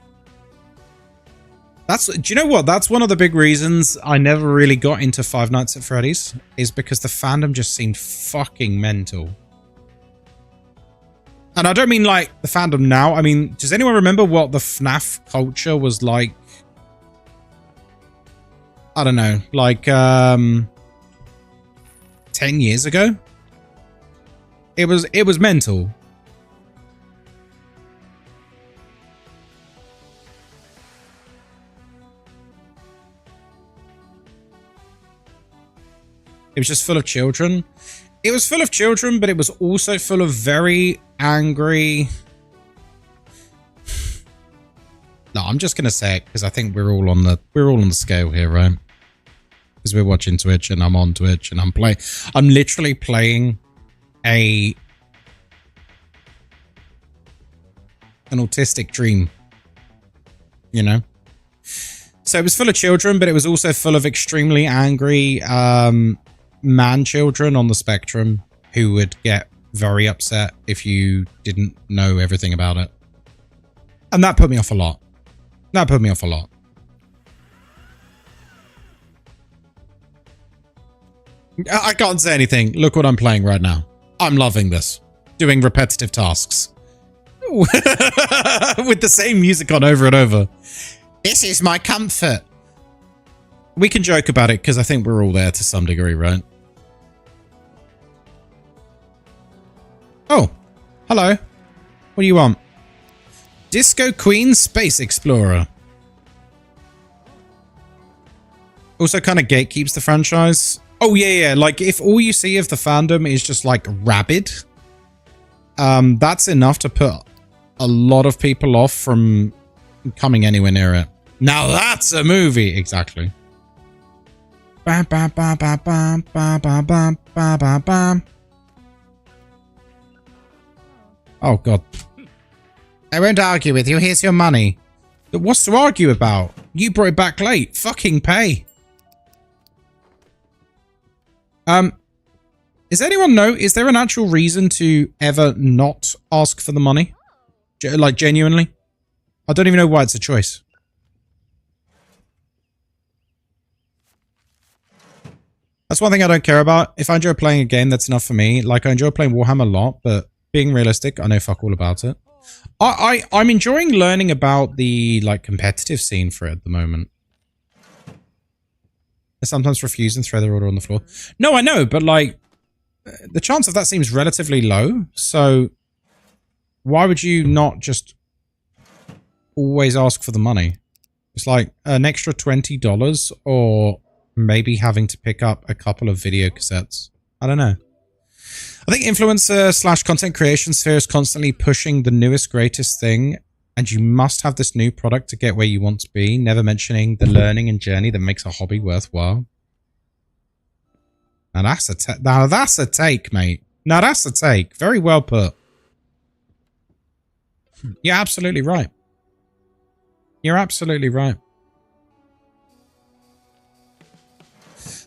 Do you know what? That's one of the big reasons I never really got into Five Nights at Freddy's, is because the fandom just seemed fucking mental. And I don't mean like the fandom now. I mean, does anyone remember what the FNAF culture was like? I don't know, like 10 years ago? It was mental. It was just full of children. It was full of children, but it was also full of very angry... No, I'm just gonna say it because I think we're all on the scale here, right? Because we're watching Twitch and I'm on Twitch and I'm literally playing an autistic dream. You know? So it was full of children, but it was also full of extremely angry man children on the spectrum who would get very upset if you didn't know everything about it. And that put me off a lot. That put me off a lot. I can't say anything. Look what I'm playing right now. I'm loving this. Doing repetitive tasks. With the same music on over and over. This is my comfort. We can joke about it because I think we're all there to some degree, right? Oh, hello. What do you want? Disco Queen Space Explorer. Also kind of gatekeeps the franchise. Oh, yeah. Like, if all you see of the fandom is just, like, rabid, that's enough to put a lot of people off from coming anywhere near it. Now that's a movie. Exactly. Bam, bam, bam, bam, bam, bam, bam, bam, bam, bam, bam. Oh, God. I won't argue with you. Here's your money. What's to argue about? You brought it back late. Fucking pay. Does anyone know, is there an actual reason to ever not ask for the money? Like, genuinely? I don't even know why it's a choice. That's one thing I don't care about. If I enjoy playing a game, that's enough for me. Like, I enjoy playing Warhammer a lot, but being realistic, I know fuck all about it. I'm enjoying learning about the, like, competitive scene for it at the moment. I sometimes refuse and throw their order on the floor. No, I know, but, like, the chance of that seems relatively low. So, why would you not just always ask for the money? It's like an extra $20 or maybe having to pick up a couple of video cassettes. I don't know. I think influencer / content creation sphere is constantly pushing the newest, greatest thing, and you must have this new product to get where you want to be, never mentioning the learning and journey that makes a hobby worthwhile. Now that's a take, mate. Now that's a take. Very well put. You're absolutely right. You're absolutely right.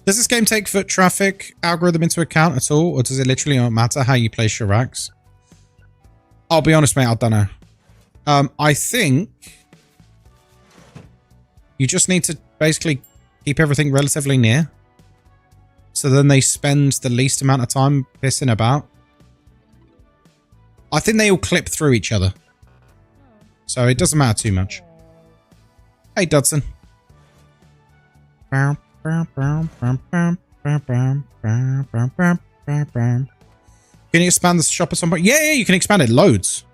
Does this game take foot traffic algorithm into account at all, or does it literally not matter how you place your racks? I'll be honest, mate, I don't know. I think you just need to basically keep everything relatively near. So then they spend the least amount of time pissing about. I think they all clip through each other. So it doesn't matter too much. Hey, Dudson. Can you expand the shop at some point? Yeah, you can expand it loads.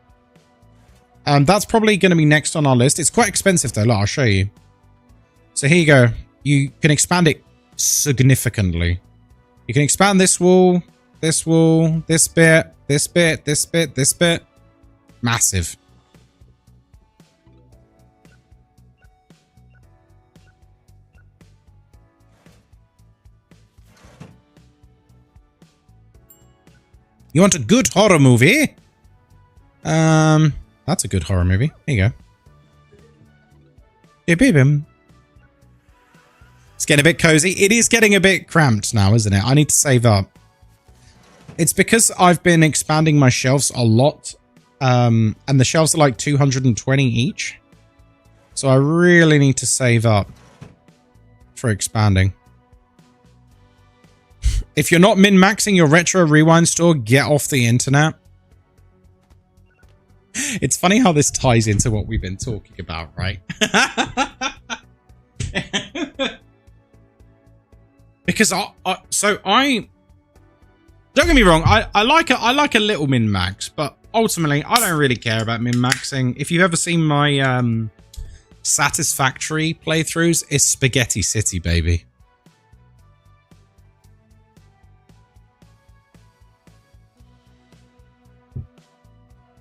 That's probably going to be next on our list. It's quite expensive though. Look, I'll show you. So here you go. You can expand it significantly. You can expand this wall, this bit, this bit, this bit, this bit. Massive. You want a good horror movie? That's a good horror movie. Here you go. getting a bit cozy. It is getting a bit cramped now, isn't it? I need to save up. It's because I've been expanding my shelves a lot. And the shelves are like 220 each. So I really need to save up for expanding. If you're not min-maxing your Retro Rewind store, get off the internet. It's funny how this ties into what we've been talking about, right? Because I don't get me wrong, I like a little min-max, but ultimately I don't really care about min-maxing. If you've ever seen my Satisfactory playthroughs, it's Spaghetti City, baby.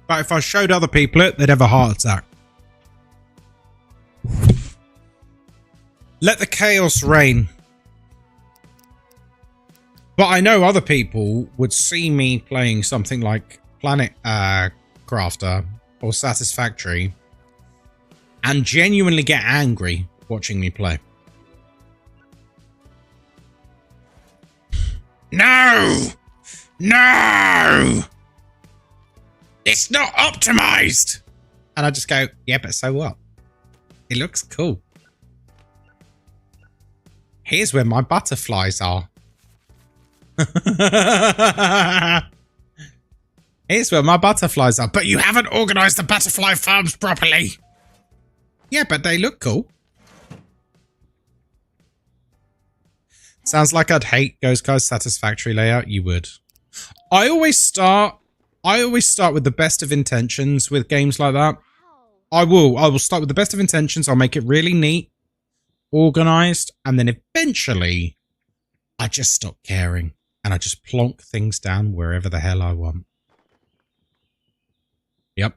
But if I showed other people it, they'd have a heart attack. Let the chaos reign. But I know other people would see me playing something like Planet Crafter or Satisfactory and genuinely get angry watching me play. No! No! It's not optimized! And I just go, yeah, but so what? It looks cool. Here's where my butterflies are. Here's where my butterflies are. But you haven't organized the butterfly farms properly. Yeah, but they look cool. Sounds like I'd hate Ghostkai's Satisfactory layout. You would. I always start with the best of intentions with games like that. I will start with the best of intentions. I'll make it really neat, organized, and then eventually I just stop caring and I just plonk things down wherever the hell I want. Yep.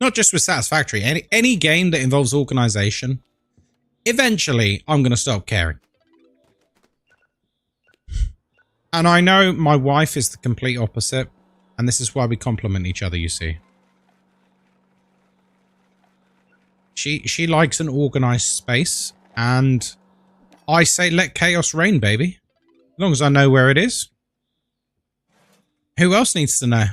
Not just with Satisfactory. Any game that involves organization, eventually I'm going to stop caring. And I know my wife is the complete opposite. And this is why we complement each other, you see. She likes an organized space. And I say let chaos reign, baby. As long as I know where it is. Who else needs to know?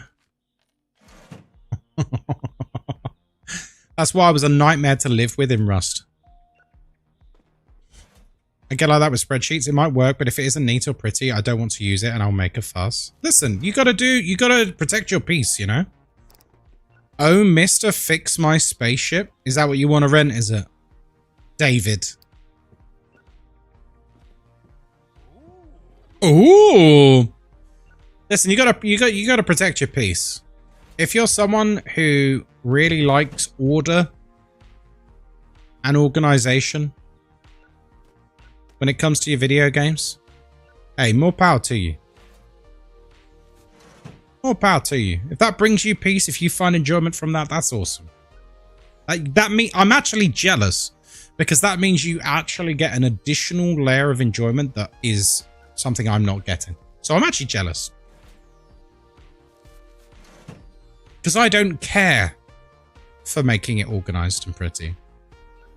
That's why I was a nightmare to live with in Rust. I get like that with spreadsheets. It might work, but if it isn't neat or pretty, I don't want to use it and I'll make a fuss. Listen, you gotta protect your peace, you know? Oh, Mr. Fix My Spaceship? Is that what you want to rent, is it? David. Ooh. Listen, you gotta protect your peace. If you're someone who really likes order and organization when it comes to your video games, hey, more power to you. More power to you. If that brings you peace, if you find enjoyment from that, that's awesome. I'm actually jealous because that means you actually get an additional layer of enjoyment that is something I'm not getting. So I'm actually jealous. Because I don't care for making it organized and pretty.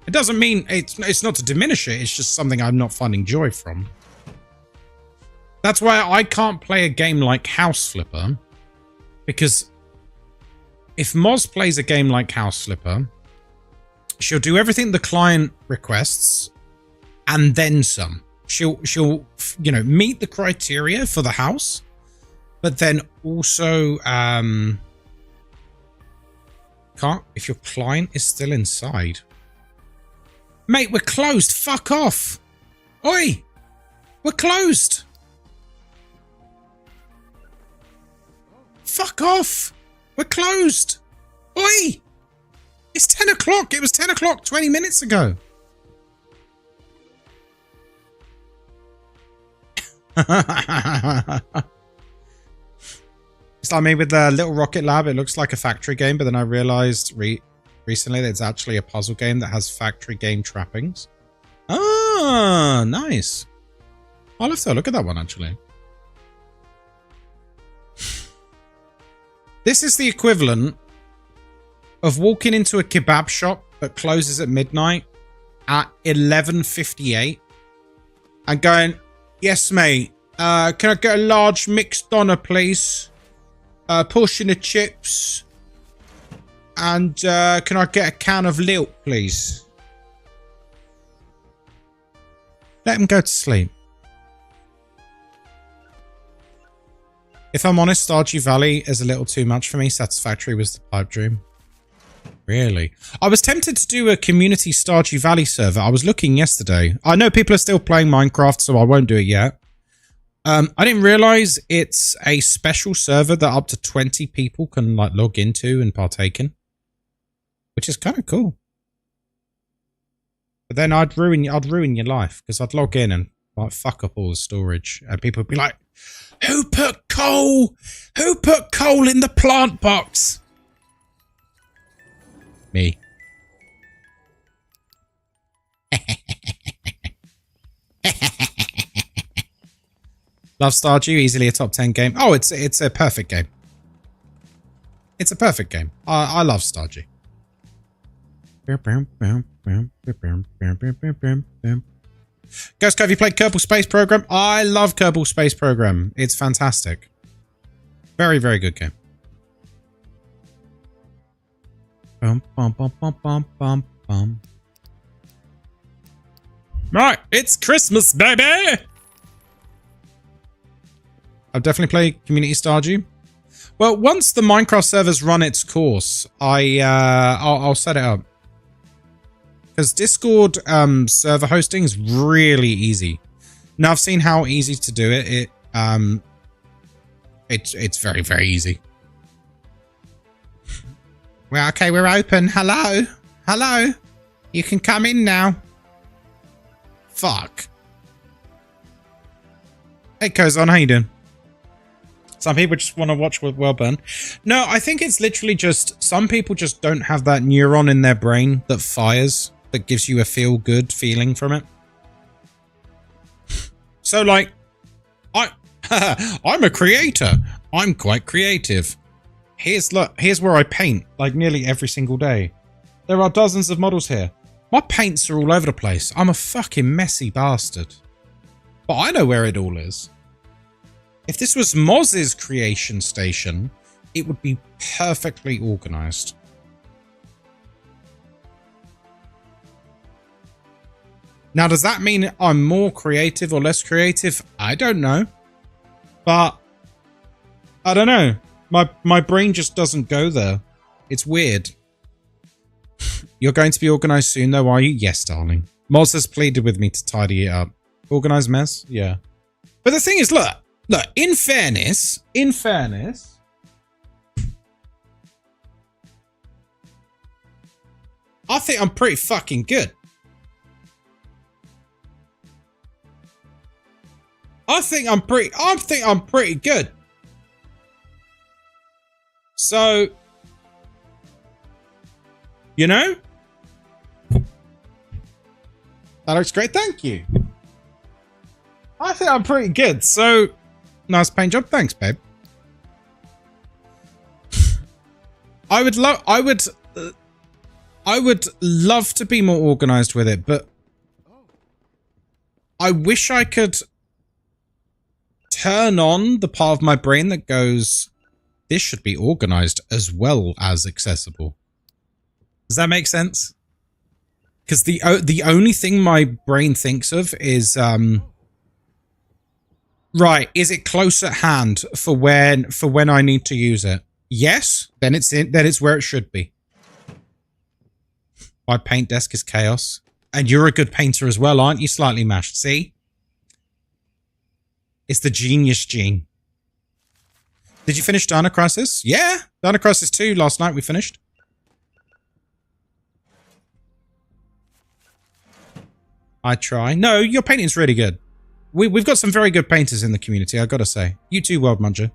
It doesn't mean it's not to diminish it. It's just something I'm not finding joy from. That's why I can't play a game like House Flipper. Because if Moz plays a game like House Flipper, she'll do everything the client requests and then some. She'll meet the criteria for the house, but then also can't if your client is still inside. Mate, we're closed. Fuck off. Oi! We're closed. Fuck off. We're closed. Oi! It's 10 o'clock. It was 10 o'clock 20 minutes ago. It's like me with the Little Rocket Lab. It looks like a factory game, but then I realized recently that it's actually a puzzle game that has factory game trappings. Ah, nice. I'll have to look at that one, actually. This is the equivalent of walking into a kebab shop that closes at midnight at 11:58 and going, yes, mate, can I get a large mixed doner, please? A portion of chips. And can I get a can of lilt, please? Let him go to sleep. If I'm honest, Stardew Valley is a little too much for me. Satisfactory was the pipe dream. Really? I was tempted to do a community Stardew Valley server. I was looking yesterday. I know people are still playing Minecraft, so I won't do it yet. I didn't realize it's a special server that up to 20 people can like log into and partake in. Which is kind of cool. But then I'd ruin your life because I'd log in and like fuck up all the storage, and people would be like, "Who put coal? Who put coal in the plant box?" Me. Love Stardew, easily a top 10 game. Oh, it's a perfect game. It's a perfect game. I love Stardew. Ghostkai, have you played Kerbal Space Program? I love Kerbal Space Program. It's fantastic. Very, very good game. Right, it's Christmas, baby! I'll definitely play Community Stardew. Well, once the Minecraft servers run its course, I'll set it up. Because Discord server hosting is really easy. Now I've seen how easy to do it. It's very, very easy. Well, okay, we're open. Hello, hello. You can come in now. Fuck. Hey, Kozon, how you doing? Some people just want to watch World Burn. No, I think it's literally just some people just don't have that neuron in their brain that fires, that gives you a feel-good feeling from it. So, like, I'm a creator. I'm quite creative. Here's where I paint, like, nearly every single day. There are dozens of models here. My paints are all over the place. I'm a fucking messy bastard. But I know where it all is. If this was Moz's creation station, it would be perfectly organized. Now, does that mean I'm more creative or less creative? I don't know. But I don't know. My brain just doesn't go there. It's weird. You're going to be organized soon though, are you? Yes, darling. Moz has pleaded with me to tidy it up. Organized mess? Yeah. But the thing is, look, in fairness, I think I'm pretty fucking good. I think I'm pretty good. So, you know? That looks great, thank you. I think I'm pretty good, so nice paint job, thanks, babe. I would love to be more organized with it, but I wish I could turn on the part of my brain that goes, this should be organized as well as accessible. Does that make sense? Because the only thing my brain thinks of is right, is it close at hand for when I need to use it? Yes, then it's where it should be. My paint desk is chaos. And you're a good painter as well, aren't you? Slightly mashed. See? It's the genius gene. Did you finish Dino Crisis? Yeah, Dino Crisis 2 last night we finished. I try. No, your painting's really good. We've got some very good painters in the community, I gotta say. You too, World Muncher.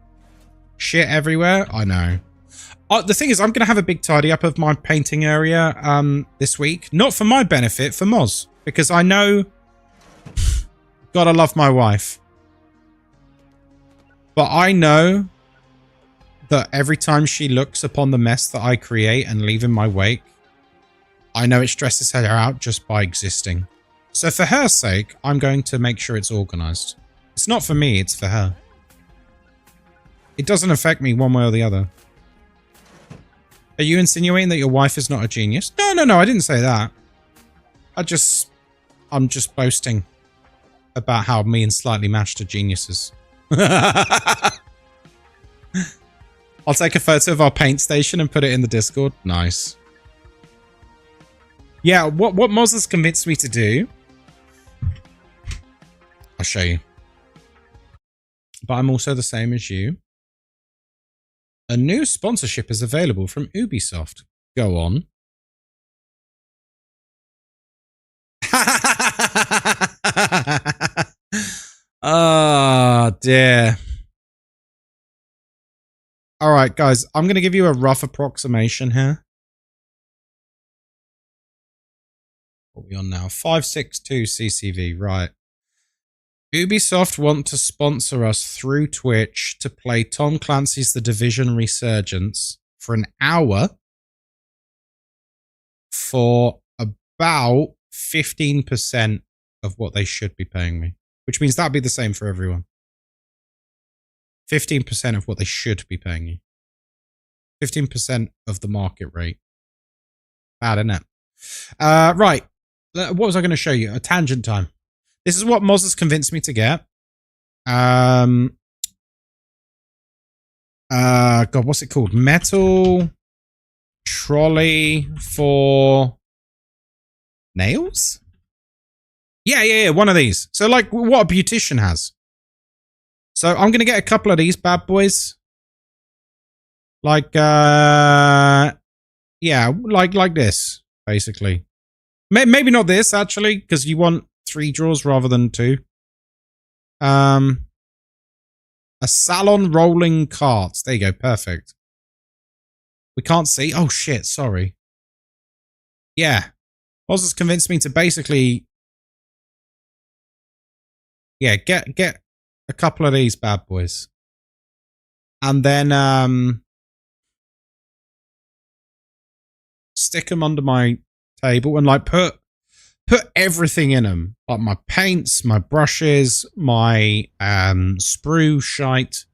Shit everywhere? I know. The thing is, I'm going to have a big tidy up of my painting area this week. Not for my benefit, for Moz. Because I know... God, I love my wife. But I know that every time she looks upon the mess that I create and leave in my wake, I know it stresses her out just by existing. So for her sake, I'm going to make sure it's organized. It's not for me, it's for her. It doesn't affect me one way or the other. Are you insinuating that your wife is not a genius? No, I didn't say that. I'm just boasting about how me and Slightly Mashed are geniuses. I'll take a photo of our paint station and put it in the Discord. Nice. Yeah, what Moz has convinced me to do, I'll show you. But I'm also the same as you. A new sponsorship is available from Ubisoft. Go on. Oh, dear. All right, guys, I'm going to give you a rough approximation here. What are we on now? 562 CCV, right. Ubisoft want to sponsor us through Twitch to play Tom Clancy's The Division Resurgence for an hour for about 15% of what they should be paying me, which means that'd be the same for everyone. 15% of what they should be paying you. 15% of the market rate. Bad, isn't it? Right. What was I going to show you? A tangent time. This is what Moz has convinced me to get. God, what's it called? Metal trolley for nails? Yeah, one of these. So like what a beautician has. So I'm going to get a couple of these bad boys. Like, yeah, like this, basically. Maybe not this, actually, because you want 3 drawers rather than 2. A salon rolling cart. There you go, perfect. We can't see. Oh, shit, sorry. Yeah. Oz has convinced me to basically... Yeah, get a couple of these bad boys. And then, stick them under my table and, like, put everything in them. Like my paints, my brushes, my, sprue shite,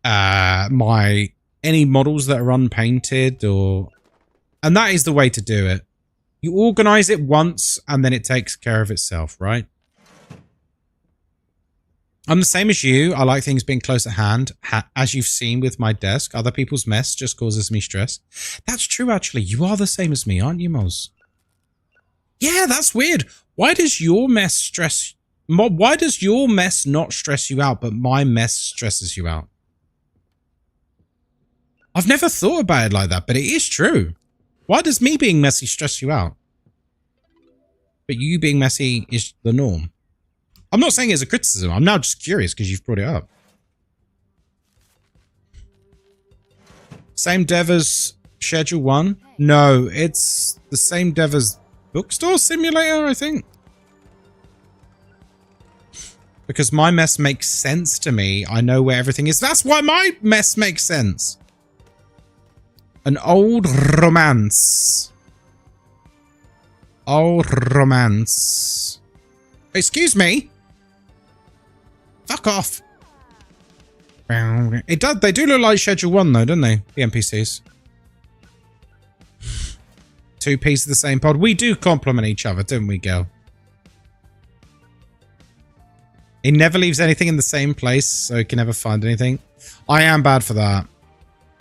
my, any models that are unpainted or... And that is the way to do it. You organize it once and then it takes care of itself, right? I'm the same as you. I like things being close at hand. As you've seen with my desk, other people's mess just causes me stress. That's true, actually. You are the same as me, aren't you, Moz? Yeah, that's weird. Why does your mess stress... Why does your mess not stress you out, but my mess stresses you out? I've never thought about it like that, but it is true. Why does me being messy stress you out? But you being messy is the norm. I'm not saying it as a criticism. I'm now just curious because you've brought it up. Same dev as Schedule 1? No, it's the same dev as Bookstore Simulator, I think. Because my mess makes sense to me. I know where everything is. That's why my mess makes sense. An old romance. Old romance. Excuse me. Fuck off. It does. They do look like Schedule 1 though, don't they? The NPCs. 2 pieces of the same pod. We do complement each other, don't we, girl? It never leaves anything in the same place, so it can never find anything. I am bad for that.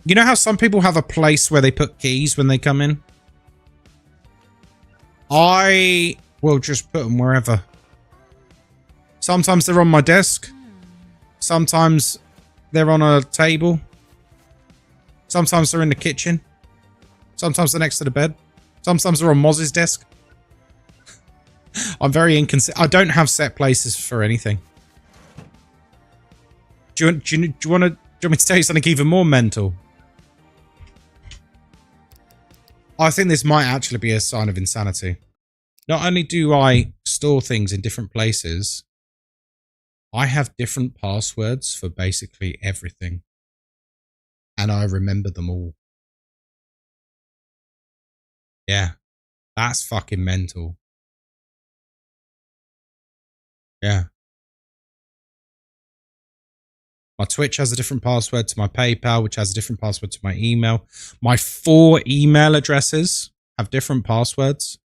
You know how some people have a place where they put keys when they come in? I will just put them wherever. Sometimes they're on my desk. Sometimes they're on a table. Sometimes they're in the kitchen. Sometimes they're next to the bed. Sometimes they're on Moz's desk. I'm very inconsistent. I don't have set places for anything. Do you want me to tell you something even more mental? I think this might actually be a sign of insanity. Not only do I store things in different places, I have different passwords for basically everything. And I remember them all. Yeah. That's fucking mental. Yeah. My Twitch has a different password to my PayPal, which has a different password to my email. My 4 email addresses have different passwords.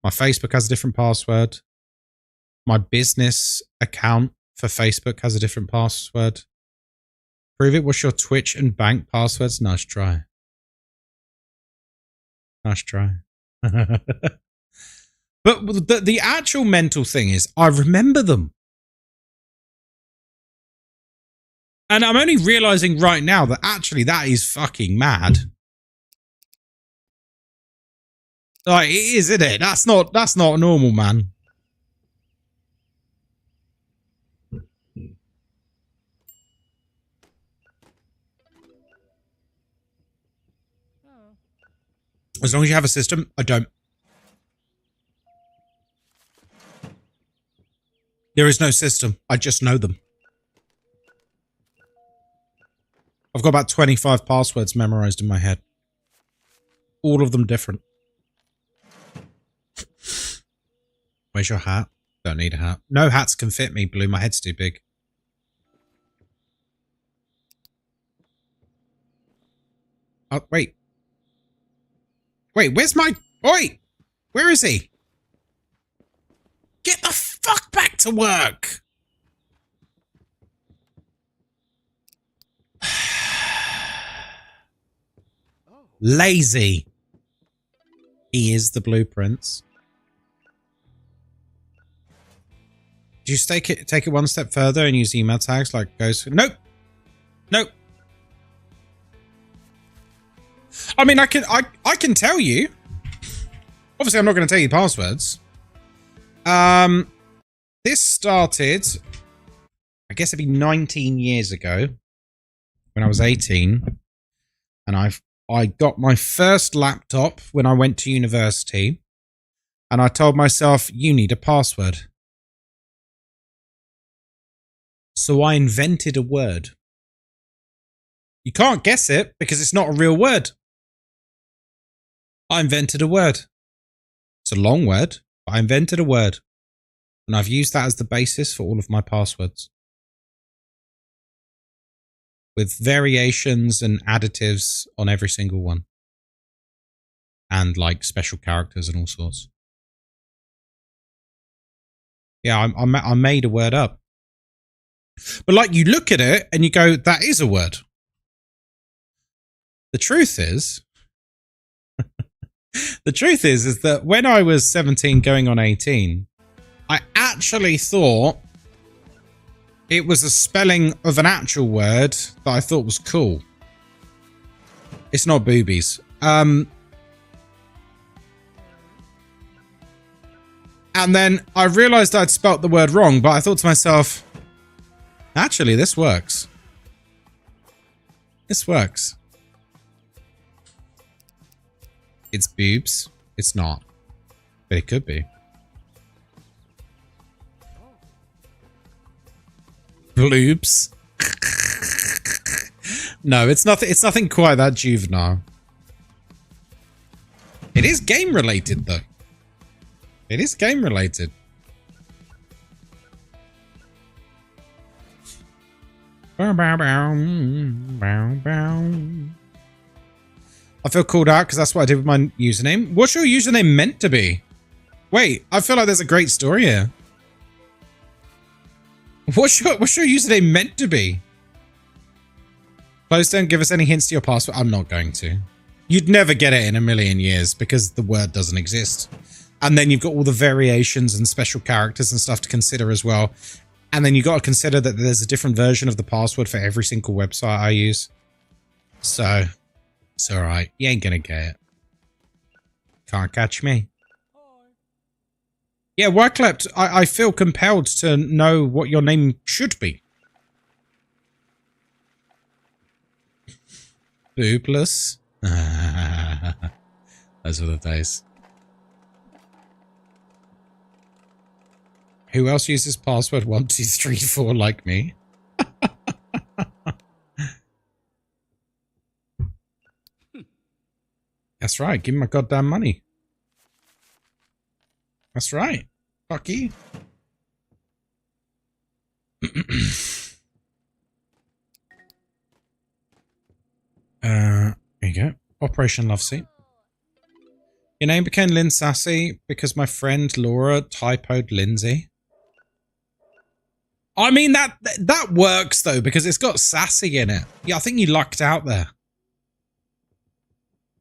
My Facebook has a different password. My business account for Facebook has a different password. Prove it. What's your Twitch and bank passwords? Nice try. Nice try. But the actual mental thing is, I remember them. And I'm only realizing right now that actually that is fucking mad. Like, it is, isn't it? That's not normal, man. As long as you have a system, I don't. There is no system. I just know them. I've got about 25 passwords memorized in my head. All of them different. Where's your hat? Don't need a hat. No hats can fit me, Blue. My head's too big. Oh, wait. Wait, where's my... Oi! Where is he? Get the fuck back to work! Lazy. He is the blueprints. Do you take it one step further and use email tags like Ghost? Nope. Nope. I mean, I can tell you. Obviously, I'm not going to tell you passwords. This started, I guess it'd be 19 years ago when I was 18, and I got my first laptop when I went to university, and I told myself, you need a password. So I invented a word. You can't guess it because it's not a real word. I invented a word. It's a long word, but I invented a word. And I've used that as the basis for all of my passwords. With variations and additives on every single one. And like special characters and all sorts. Yeah, I made a word up. But like you look at it and you go, that is a word. The truth is, is that when I was 17 going on 18, I actually thought it was a spelling of an actual word that I thought was cool. It's not boobies. And then I realized I'd spelt the word wrong, but I thought to myself, actually, this works. This works. It's boobs. It's not. But it could be. Bloobs. No, it's nothing quite that juvenile. It is game related though. It is game related. Bow, bow, bow, bow, bow. I feel called out because that's what I did with my username. What's your username meant to be? Wait, I feel like there's a great story here. What's your username meant to be? Close, don't give us any hints to your password. I'm not going to. You'd never get it in a million years because the word doesn't exist. And then you've got all the variations and special characters and stuff to consider as well. And then you've got to consider that there's a different version of the password for every single website I use. So, it's alright. You ain't gonna get it. Can't catch me. Yeah, Wyclef, I feel compelled to know what your name should be. Boobless. Those were the days. Who else uses password 1234 like me? That's right. Give me my goddamn money. That's right. Fuck you. Here you go. Operation Love Seat. Your name became Lynn Sassy because my friend Laura typoed Lindsay. I mean, that works, though, because it's got sassy in it. Yeah, I think you lucked out there.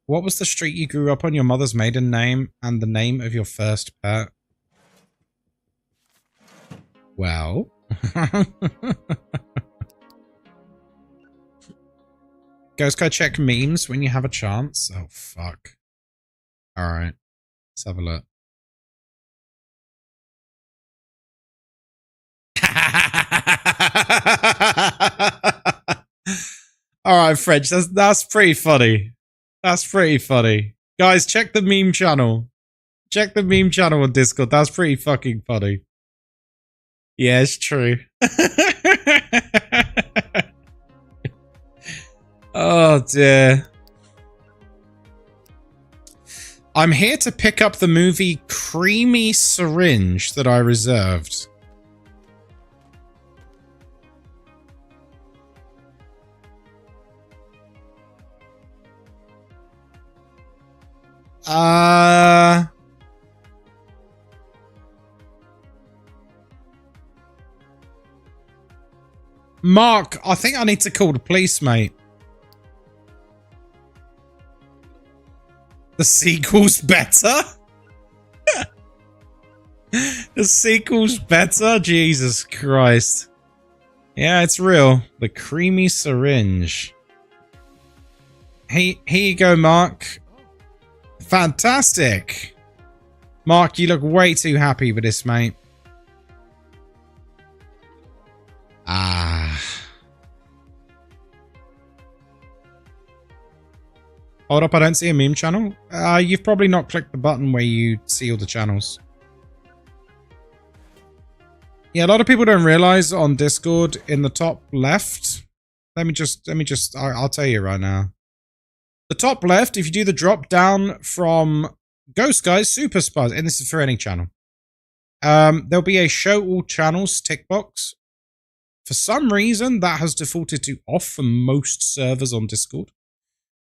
What was the street you grew up on, your mother's maiden name, and the name of your first pet? Well... Ghostkai, check memes when you have a chance. Oh, fuck. Alright. Let's have a look. Alright, French. That's pretty funny. That's pretty funny. Guys, check the meme channel. Check the meme channel on Discord. That's pretty fucking funny. Yeah, it's true. Oh dear. I'm here to pick up the movie Creamy Syringe that I reserved. Mark, I think I need to call the police, mate. The sequel's better? The sequel's better? Jesus Christ. Yeah, it's real. The Creamy Syringe. Hey, here you go, Mark. Fantastic. Mark, you look way too happy with this, mate. Ah. Hold up, I don't see a meme channel. You've probably not clicked the button where you see all the channels. Yeah, a lot of people don't realize on Discord in the top left. I'll tell you right now. The top left, if you do the drop down from Ghostkai Super Spies, and this is for any channel, there'll be a show all channels tick box. For some reason, that has defaulted to off for most servers on Discord.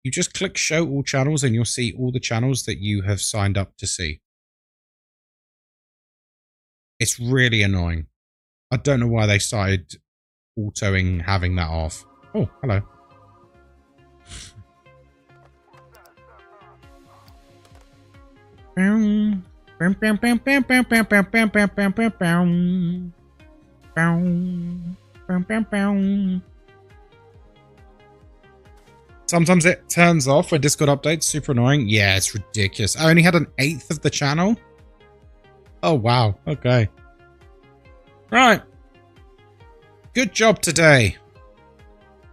You just click show all channels and you'll see all the channels that you have signed up to see. It's really annoying. I don't know why they started autoing having that off. Oh, hello. Sometimes it turns off when Discord updates. Super annoying. Yeah, it's ridiculous. I only had an 1/8 of the channel. Oh, wow. Okay. Right. Good job today.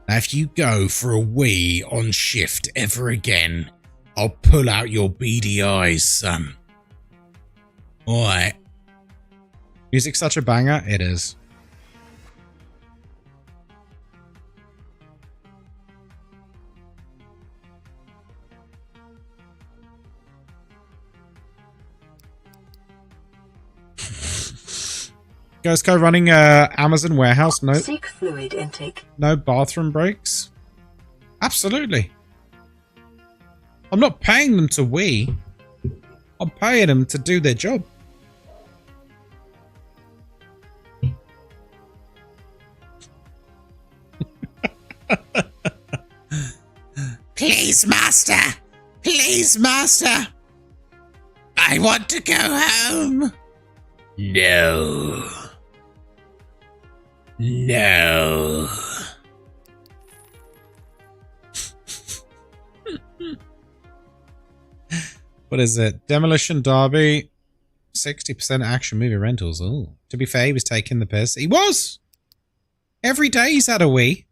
Now, if you go for a wee on shift ever again, I'll pull out your beady eyes, son. Alright. Music's such a banger. It is. Ghostkai running Amazon warehouse. No. Seek fluid intake. No bathroom breaks. Absolutely. I'm not paying them to wee. I'm paying them to do their job. Please, master. Please, master. I want to go home. No. No. What is it? Demolition Derby. 60% action movie rentals. Oh, to be fair, he was taking the piss. He was. Every day he's had a wee.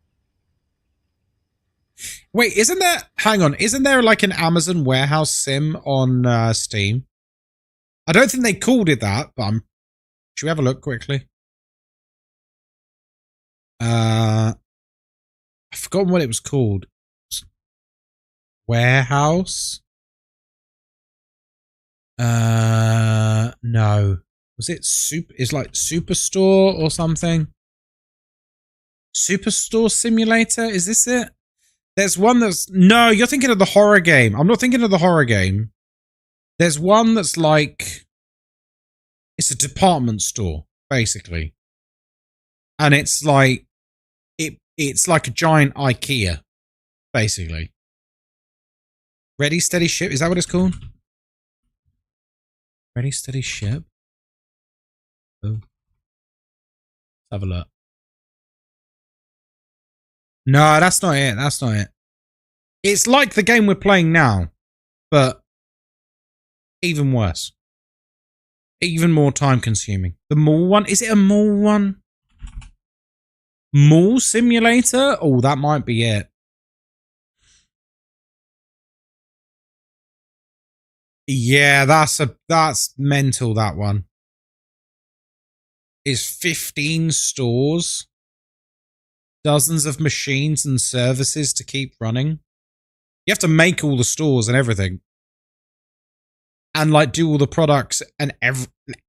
Wait, isn't there... Hang on. Isn't there like an Amazon warehouse sim on Steam? I don't think they called it that, but should we have a look quickly? I've forgotten what it was called. Warehouse? No. Was it it's like Superstore or something? Superstore Simulator? Is this it? There's one that's... No, you're thinking of the horror game. I'm not thinking of the horror game. There's one that's like... It's a department store, basically. And it's like... It's like a giant IKEA, basically. Ready, Steady, Ship? Is that what it's called? Ready, Steady, Ship? Oh. Let's have a look. No, that's not it. That's not it. It's like the game we're playing now, but even worse. Even more time consuming. The mall one? Is it a mall one? Mall Simulator? Oh, that might be it. Yeah, that's mental, that one. It's 15 stores. Dozens of machines and services to keep running. You have to make all the stores and everything. And like do all the products and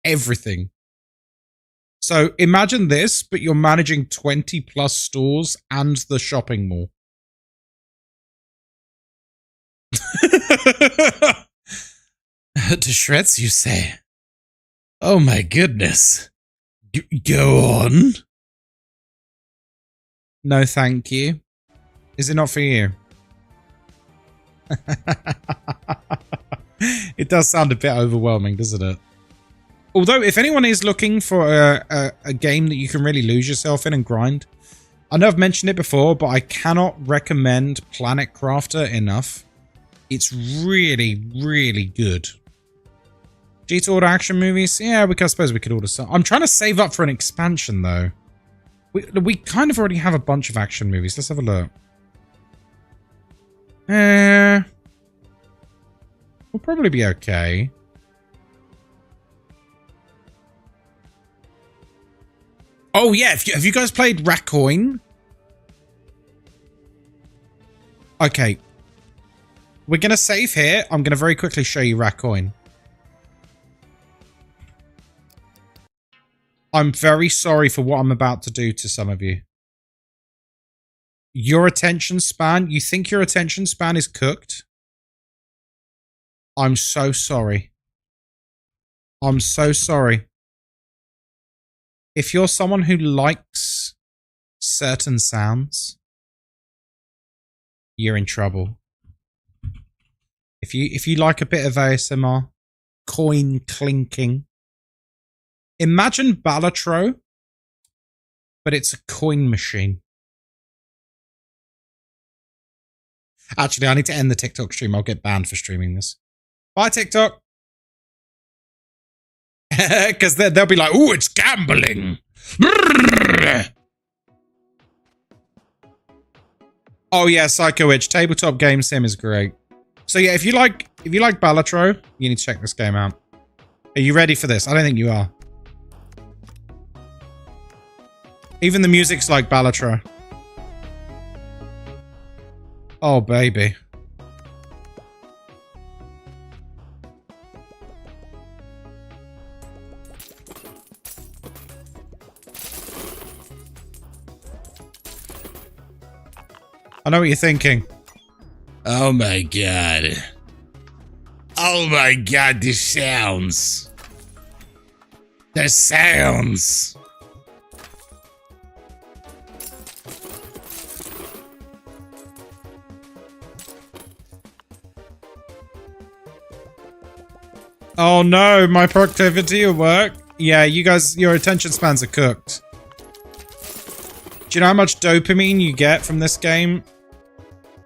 everything. So imagine this, but you're managing 20 plus stores and the shopping mall. To shreds, you say? Oh my goodness. Go on. No, thank you. Is it not for you? It does sound a bit overwhelming, doesn't it? Although, if anyone is looking for a game that you can really lose yourself in and grind, I know I've mentioned it before, but I cannot recommend Planet Crafter enough. It's really, really good. G to order action movies? Yeah, I suppose we could order some. I'm trying to save up for an expansion, though. We kind of already have a bunch of action movies. Let's have a look. We'll probably be okay. Oh, yeah. Have you guys played Racoin? Okay. We're going to save here. I'm going to very quickly show you Racoin. I'm very sorry for what I'm about to do to some of you. Your attention span, you think your attention span is cooked? I'm so sorry. I'm so sorry. If you're someone who likes certain sounds, you're in trouble. If you like a bit of ASMR, coin clinking, imagine Balatro, but it's a coin machine. Actually, I need to end the TikTok stream. I'll get banned for streaming this. Bye, TikTok. Because they'll be like, ooh, it's gambling. Oh yeah, Psycho Itch. Tabletop game sim is great. So yeah, if you like Balatro, you need to check this game out. Are you ready for this? I don't think you are. Even the music's like Balatro. Oh, baby. I know what you're thinking. Oh my god. Oh my god, the sounds. The sounds. Oh no, my productivity at work. Yeah, you guys, your attention spans are cooked. Do you know how much dopamine you get from this game?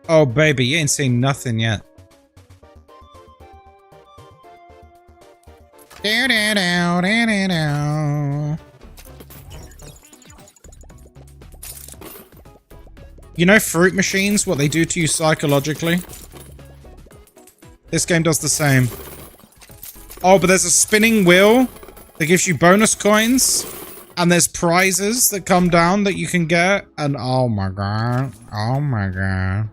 Oh baby, you ain't seen nothing yet. You know fruit machines, what they do to you psychologically? This game does the same. Oh, but there's a spinning wheel that gives you bonus coins. And there's prizes that come down that you can get. And oh my god. Oh my god.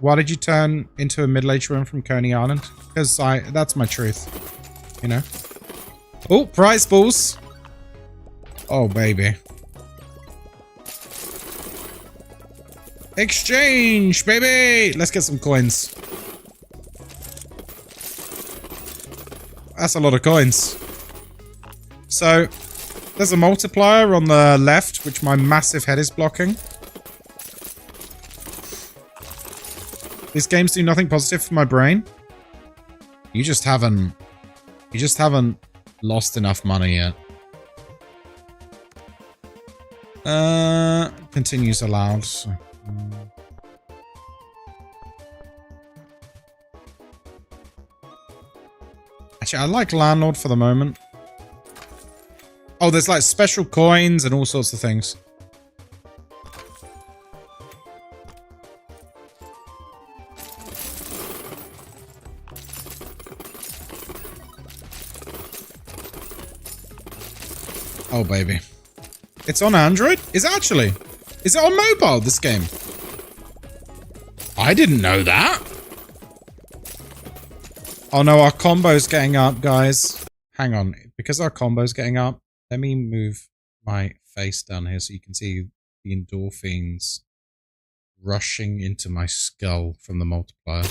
Why did you turn into a middle-aged woman from Coney Island? Because that's my truth. You know? Oh, prize balls. Oh, baby. Exchange, baby! Let's get some coins. That's a lot of coins. So, there's a multiplier on the left, which my massive head is blocking. These games do nothing positive for my brain. You just haven't lost enough money yet. Continues allowed. Actually, I like Landlord for the moment. Oh, there's like special coins and all sorts of things. Oh, baby. It's on Android? Is it actually? Is it on mobile, this game? I didn't know that. Oh no, our combo's getting up, guys. Hang on. Because our combo's getting up, let me move my face down here so you can see the endorphins rushing into my skull from the multiplier.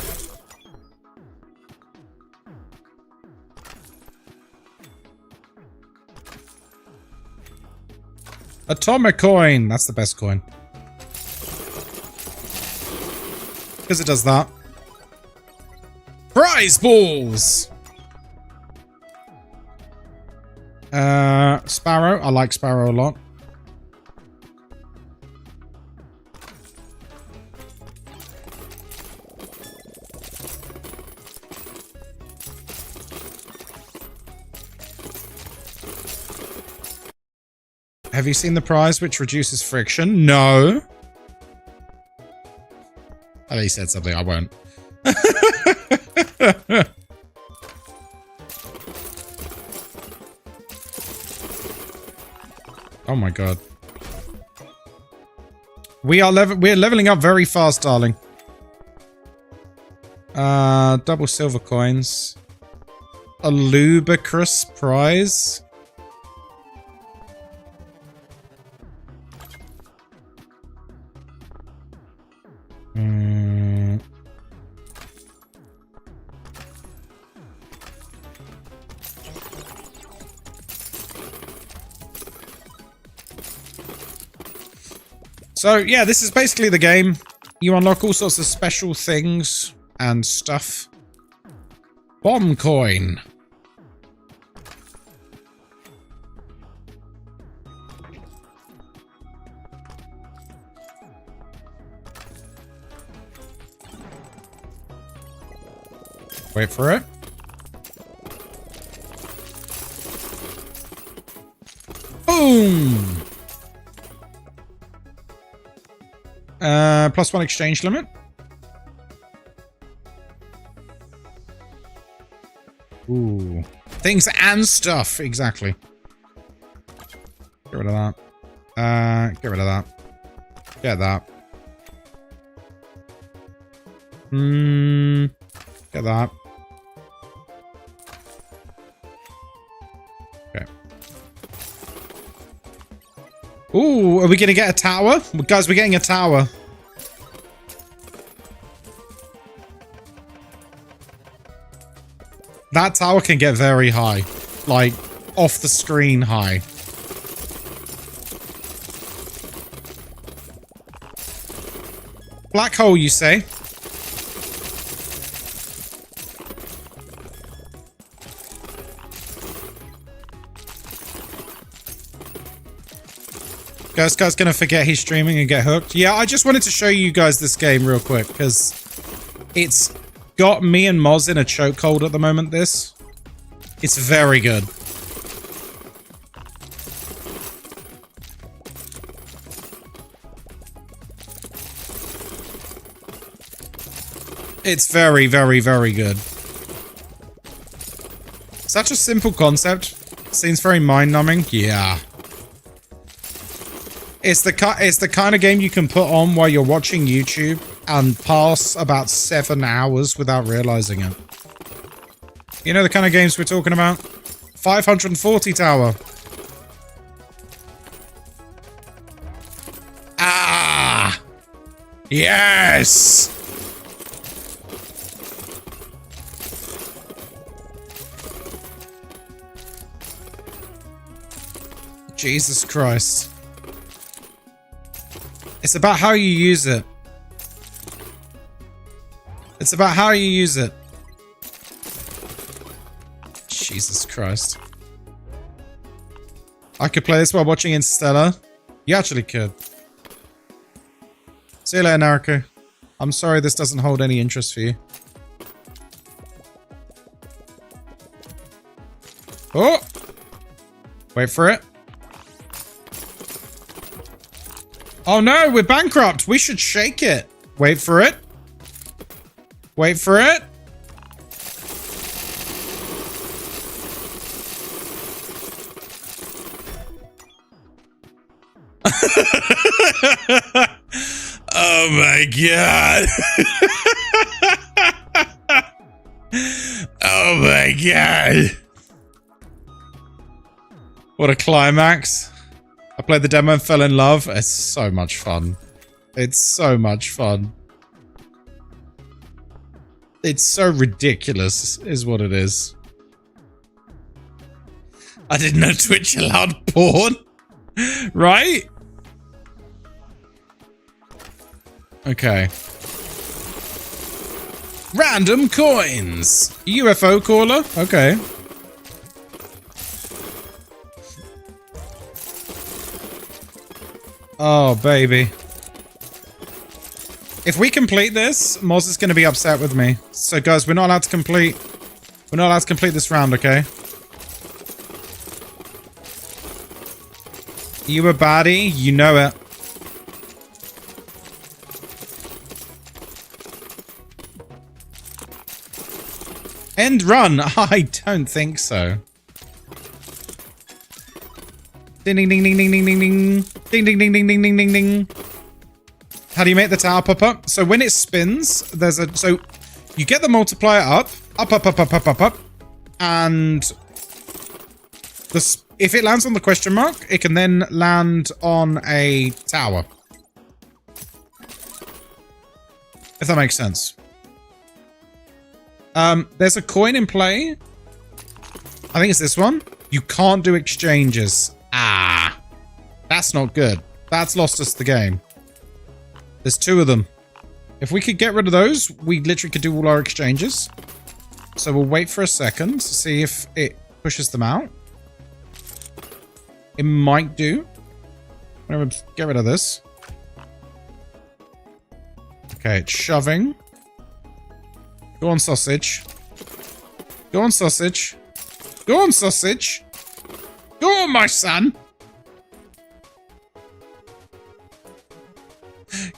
Atomic coin! That's the best coin. Because it does that. Prize balls! Sparrow. I like Sparrow a lot. Have you seen the prize which reduces friction? No. Oh, he said something. I won't. Oh my god. We're leveling up very fast, darling. Double silver coins. A ludicrous prize. So, yeah, this is basically the game. You unlock all sorts of special things and stuff. Bomb coin. Wait for it. Boom! +1 exchange limit. Ooh. Things and stuff, exactly. Get rid of that. Get rid of that. Get that. Get that. Okay. Ooh, are we gonna get a tower? Well, guys, we're getting a tower. That tower can get very high. Like, off the screen high. Black hole, you say? Ghostguy's gonna forget he's streaming and get hooked. Yeah, I just wanted to show you guys this game real quick, because it's got me and Moz in a chokehold at the moment, this. It's very good. It's very, very, very good. Such a simple concept. Seems very mind-numbing. Yeah. It's the kind of game you can put on while you're watching YouTube and pass about 7 hours without realizing it. You know the kind of games we're talking about? 540 tower. Ah! Yes! Jesus Christ. It's about how you use it. It's about how you use it. Jesus Christ. I could play this while watching Interstellar. You actually could. See you later, Naruko. I'm sorry this doesn't hold any interest for you. Oh! Wait for it. Oh no, we're bankrupt. We should shake it. Wait for it. Wait for it. Oh my god. Oh my god. What a climax. I played the demo and fell in love. It's so much fun. It's so much fun. It's so ridiculous, is what it is. I didn't know Twitch allowed porn. Right? Okay. Random coins. UFO caller? Okay. Oh, baby. If we complete this, Moz is going to be upset with me. So, guys, we're not allowed to complete... We're not allowed to complete this round, okay? You a baddie? You know it. End run? I don't think so. Ding ding ding ding ding ding ding ding. Ding ding ding ding ding ding ding ding. How do you make the tower pop up? So when it spins, there's a... So you get the multiplier up. Up, up, up, up, up, up, up. And... if it lands on the question mark, it can then land on a tower. If that makes sense. There's a coin in play. I think it's this one. You can't do exchanges. Ah. That's not good. That's lost us the game. There's 2 of them. If we could get rid of those, we literally could do all our exchanges. So we'll wait for a second to see if it pushes them out. It might do. I'm going to get rid of this. Okay, it's shoving. Go on, sausage. Go on, sausage. Go on, sausage. Go on, my son.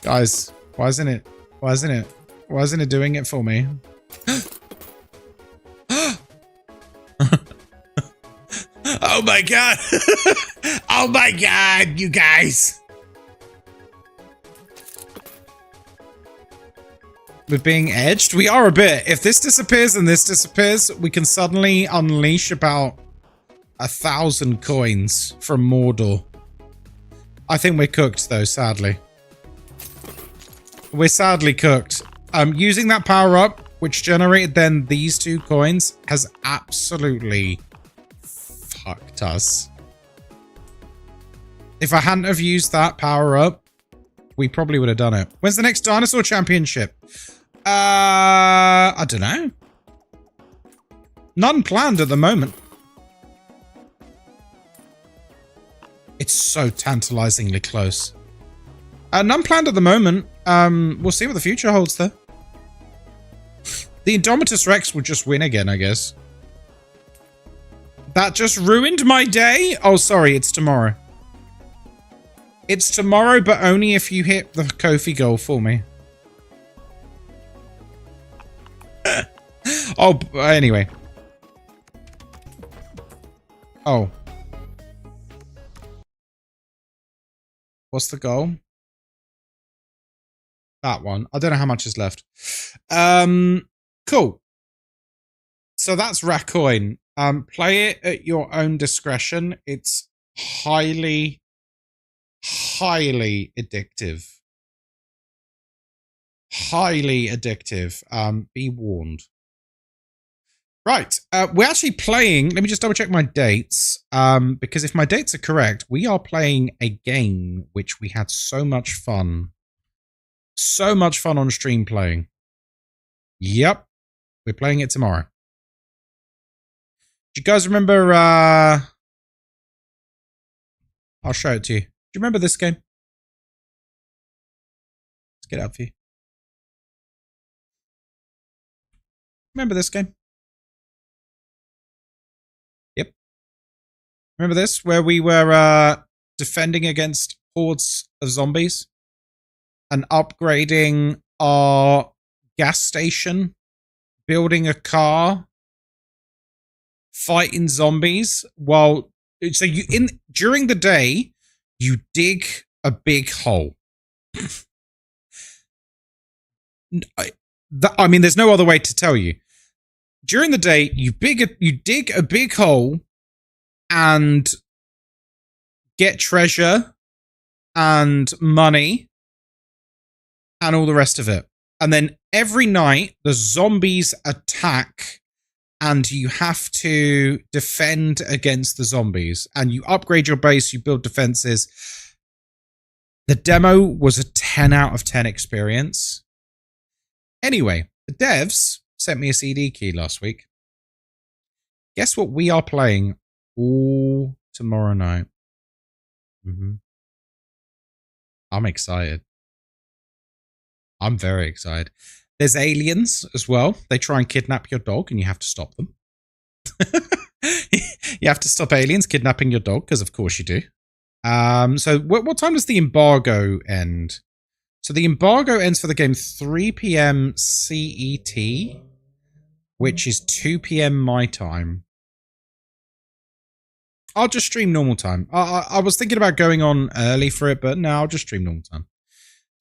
Guys, why isn't it? Why isn't it? Why isn't it doing it for me? Oh my god. Oh my god, you guys. We're being edged? We are a bit. If this disappears and this disappears, we can suddenly unleash about 1,000 coins from Mordor. I think we're cooked though, sadly. We're sadly cooked. Using that power up, which generated then these 2 coins, has absolutely fucked us. If I hadn't have used that power up, we probably would have done it. When's the next Dinosaur Championship? I don't know. None planned at the moment. It's so tantalizingly close. None planned at the moment. We'll see what the future holds there. The Indomitus Rex will just win again, I guess. That just ruined my day? Oh, sorry, it's tomorrow. It's tomorrow, but only if you hit the Kofi goal for me. Oh, anyway. Oh. What's the goal? That one. I don't know how much is left. Cool. So that's Racoin. Play it at your own discretion. It's highly, highly addictive. Highly addictive. Be warned. Right. We're actually playing. Let me just double check my dates. Because if my dates are correct, we are playing a game which we had so much fun. So much fun on stream playing. Yep. We're playing it tomorrow. Do you guys remember, I'll show it to you. Do you remember this game? Let's get it up for you. Remember this game? Yep. Remember this? Where we were defending against hordes of zombies and upgrading our gas station, building a car, fighting zombies while so you during the day you dig a big hole. I mean, there's no other way to tell you. During the day you dig a big hole and get treasure and money and all the rest of it. And then every night the zombies attack and you have to defend against the zombies. And you upgrade your base, you build defenses. The demo was a 10 out of 10 experience. Anyway, the devs sent me a CD key last week. Guess what we are playing all tomorrow night? I'm excited. I'm very excited. There's aliens as well. They try and kidnap your dog and you have to stop them. You have to stop aliens kidnapping your dog because of course you do. So what time does the embargo end? So the embargo ends for the game 3 p.m. CET, which is 2 p.m. my time. I'll just stream normal time. I was thinking about going on early for it, but no, I'll just stream normal time.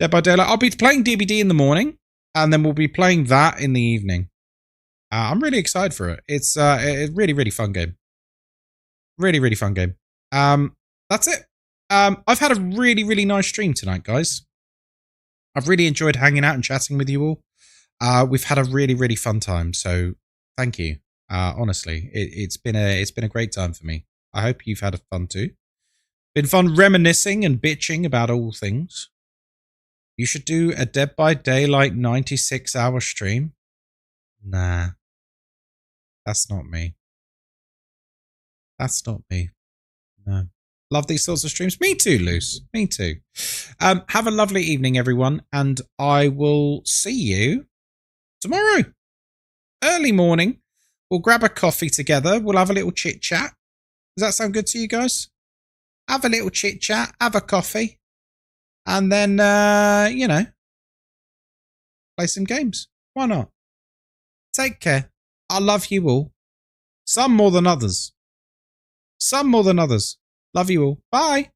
Dead by Daylight. I'll be playing DBD in the morning, and then we'll be playing that in the evening. I'm really excited for it. It's a really, really fun game. Really, really fun game. That's it. I've had a really, really nice stream tonight, guys. I've really enjoyed hanging out and chatting with you all. We've had a really, really fun time. So thank you. Honestly, it's been a great time for me. I hope you've had a fun too. Been fun reminiscing and bitching about all things. You should do a Dead by Daylight 96-hour stream. Nah. That's not me. That's not me. No. Love these sorts of streams. Me too, Luce. Me too. Have a lovely evening, everyone. And I will see you tomorrow. Early morning. We'll grab a coffee together. We'll have a little chit-chat. Does that sound good to you guys? Have a little chit-chat. Have a coffee. And then, you know, play some games. Why not? Take care. I love you all. Some more than others. Some more than others. Love you all. Bye.